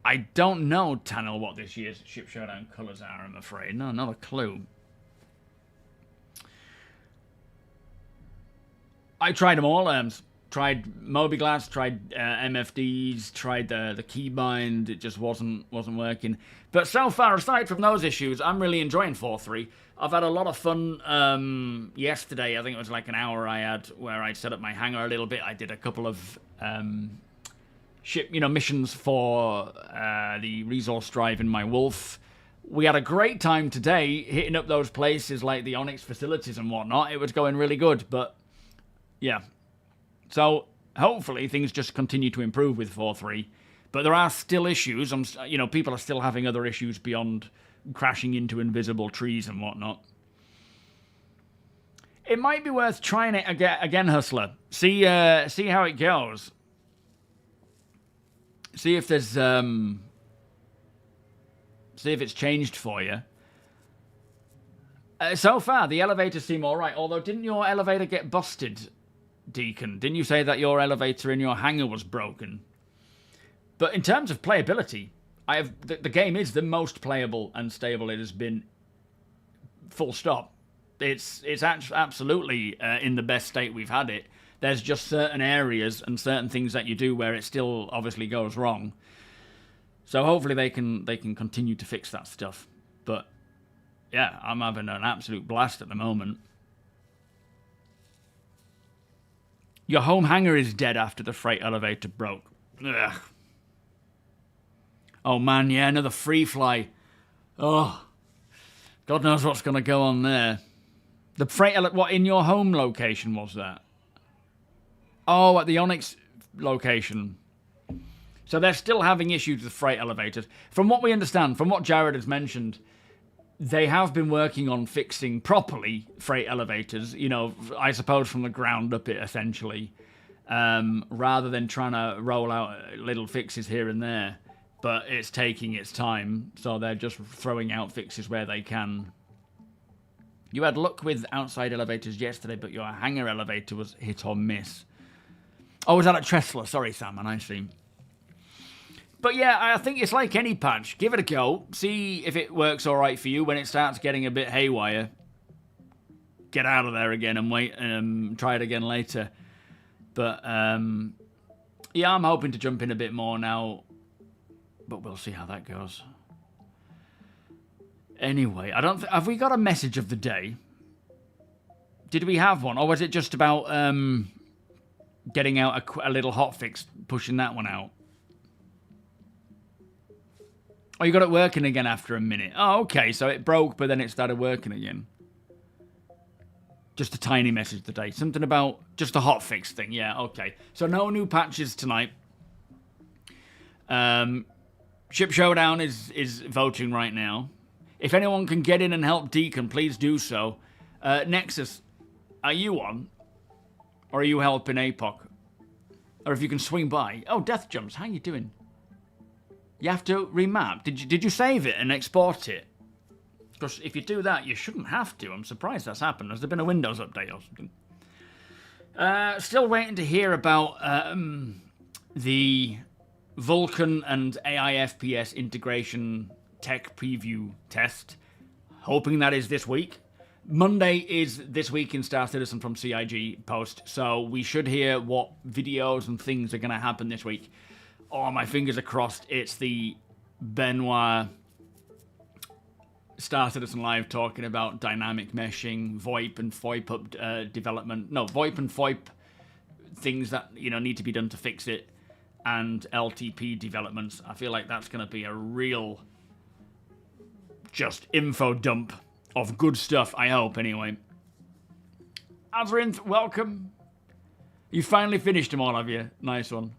I don't know, Tannel, what this year's Ship Showdown colours are, I'm afraid. No, not a clue. I tried them all, Tried MobiGlass, tried MFDs, tried the keybind. It just wasn't working. But so far, aside from those issues, I'm really enjoying 4.3. I've had a lot of fun yesterday. I think it was like an hour I had where I set up my hangar a little bit. I did a couple of missions for the resource drive in my Wolf. We had a great time today hitting up those places like the Onyx facilities and whatnot. It was going really good, but yeah. So hopefully things just continue to improve with 4.3. But there are still issues. People are still having other issues beyond crashing into invisible trees and whatnot. It might be worth trying it again, Hustler. See how it goes. See if there's see if it's changed for you. So far, the elevators seem all right. Although, didn't your elevator get busted, Deacon? Didn't you say that your elevator in your hangar was broken? But in terms of playability, the game is the most playable and stable it has been. Full stop. It's absolutely in the best state we've had it. There's just certain areas and certain things that you do where it still obviously goes wrong. So hopefully they can continue to fix that stuff. But yeah, I'm having an absolute blast at the moment. Your home hangar is dead after the freight elevator broke. Ugh. Oh man, yeah, another free fly. Oh, God knows what's going to go on there. The freight what in your home location was that? Oh, at the Onyx location. So they're still having issues with freight elevators. From what we understand, from what Jared has mentioned, they have been working on fixing properly freight elevators, I suppose from the ground up it essentially, rather than trying to roll out little fixes here and there. But it's taking its time, so they're just throwing out fixes where they can. You had luck with outside elevators yesterday, but your hangar elevator was hit or miss. Oh, was that at Tressler? Sorry, Sam, and I see. But yeah, I think it's like any patch. Give it a go. See if it works all right for you. When it starts getting a bit haywire, get out of there again and wait and try it again later. But yeah, I'm hoping to jump in a bit more now. But we'll see how that goes. Anyway, have we got a message of the day? Did we have one? Or was it just about getting out a little hotfix, pushing that one out? Oh, you got it working again after a minute. Oh, okay, so it broke, but then it started working again. Just a tiny message today. Something about just a hotfix thing. Yeah, okay. So no new patches tonight. Ship Showdown is voting right now. If anyone can get in and help Deacon, please do so. Nexus, are you on? Or are you helping APOC? Or if you can swing by. Oh, Death Jumps, how you doing? You have to remap. Did you save it and export it? Because if you do that, you shouldn't have to. I'm surprised that's happened. Has there been a Windows update or something? Still waiting to hear about the Vulkan and AI FPS integration tech preview test. Hoping that is this week. Monday is This Week in Star Citizen from CIG post, so we should hear what videos and things are going to happen this week. Oh, my fingers are crossed. It's the Benoit Star Citizen Live talking about dynamic meshing, VoIP and FOIP up development. No, VoIP and FOIP things that need to be done to fix it, and LTP developments. I feel like that's going to be a real just info dump of good stuff, I hope, anyway. Azrinth, welcome. You finally finished them all, have you? Nice one.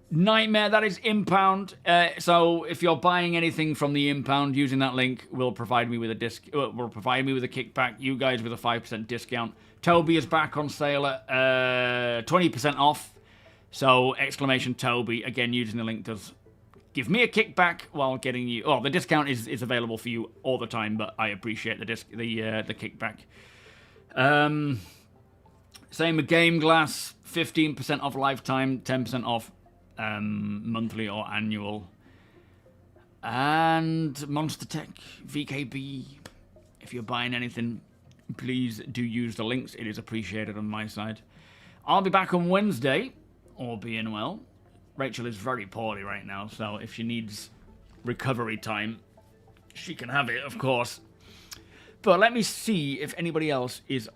Nightmare, that is impound. So if you're buying anything from the impound using that link, will provide me with a kickback. You guys with a 5% discount. TOBII is back on sale at 20% off. So exclamation TOBII, again using the link does give me a kickback while getting you. Oh, the discount is available for you all the time, but I appreciate the kickback. Same with GameGlass, 15% off lifetime, 10% off monthly or annual. And MONSTERTECH, VKB. If you're buying anything, please do use the links. It is appreciated on my side. I'll be back on Wednesday, all being well. Rachel is very poorly right now, so if she needs recovery time, she can have it, of course. But let me see if anybody else is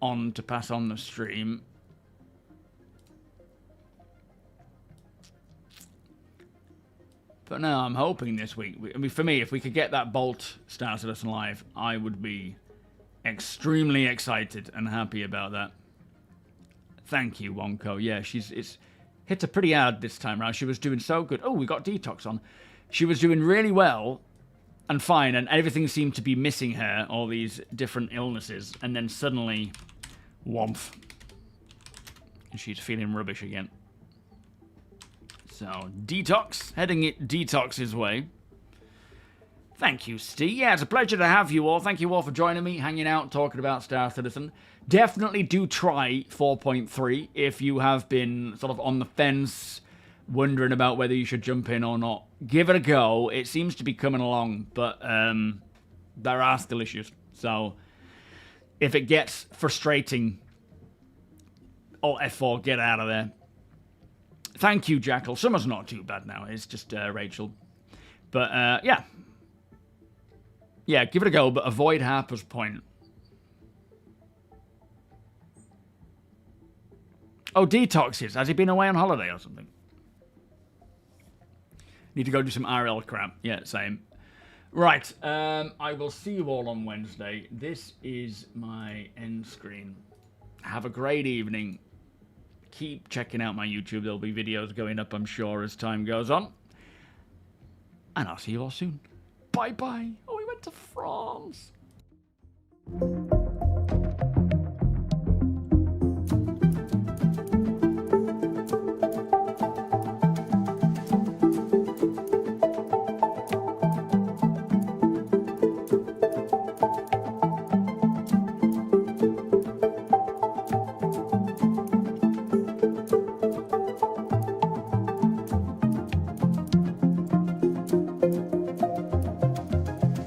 on to pass on the stream. But no, I'm hoping this week. I mean, for me, if we could get that Bolt Star Citizen live, I would be extremely excited and happy about that. Thank you, Wonko. Yeah, it's hit her pretty hard this time round. She was doing so good. Oh, we got Detox on. She was doing really well and fine, and everything seemed to be missing her, all these different illnesses, and then suddenly, whomph. And she's feeling rubbish again. So, Detox, heading it Detox's way. Thank you, Steve. Yeah, it's a pleasure to have you all. Thank you all for joining me, hanging out, talking about Star Citizen. Definitely do try 4.3 if you have been sort of on the fence, wondering about whether you should jump in or not. Give it a go. It seems to be coming along, but there are still issues. So, if it gets frustrating, Alt F4, get out of there. Thank you, Jackal. Summer's not too bad now. It's just Rachel. But, yeah. Yeah, give it a go, but avoid Harper's Point. Oh, Detoxes. Has he been away on holiday or something? Need to go do some RL crap. Yeah, same. Right. I will see you all on Wednesday. This is my end screen. Have a great evening. Keep checking out my YouTube. There'll be videos going up, I'm sure, as time goes on. And I'll see you all soon. Bye-bye. Oh, we went to France.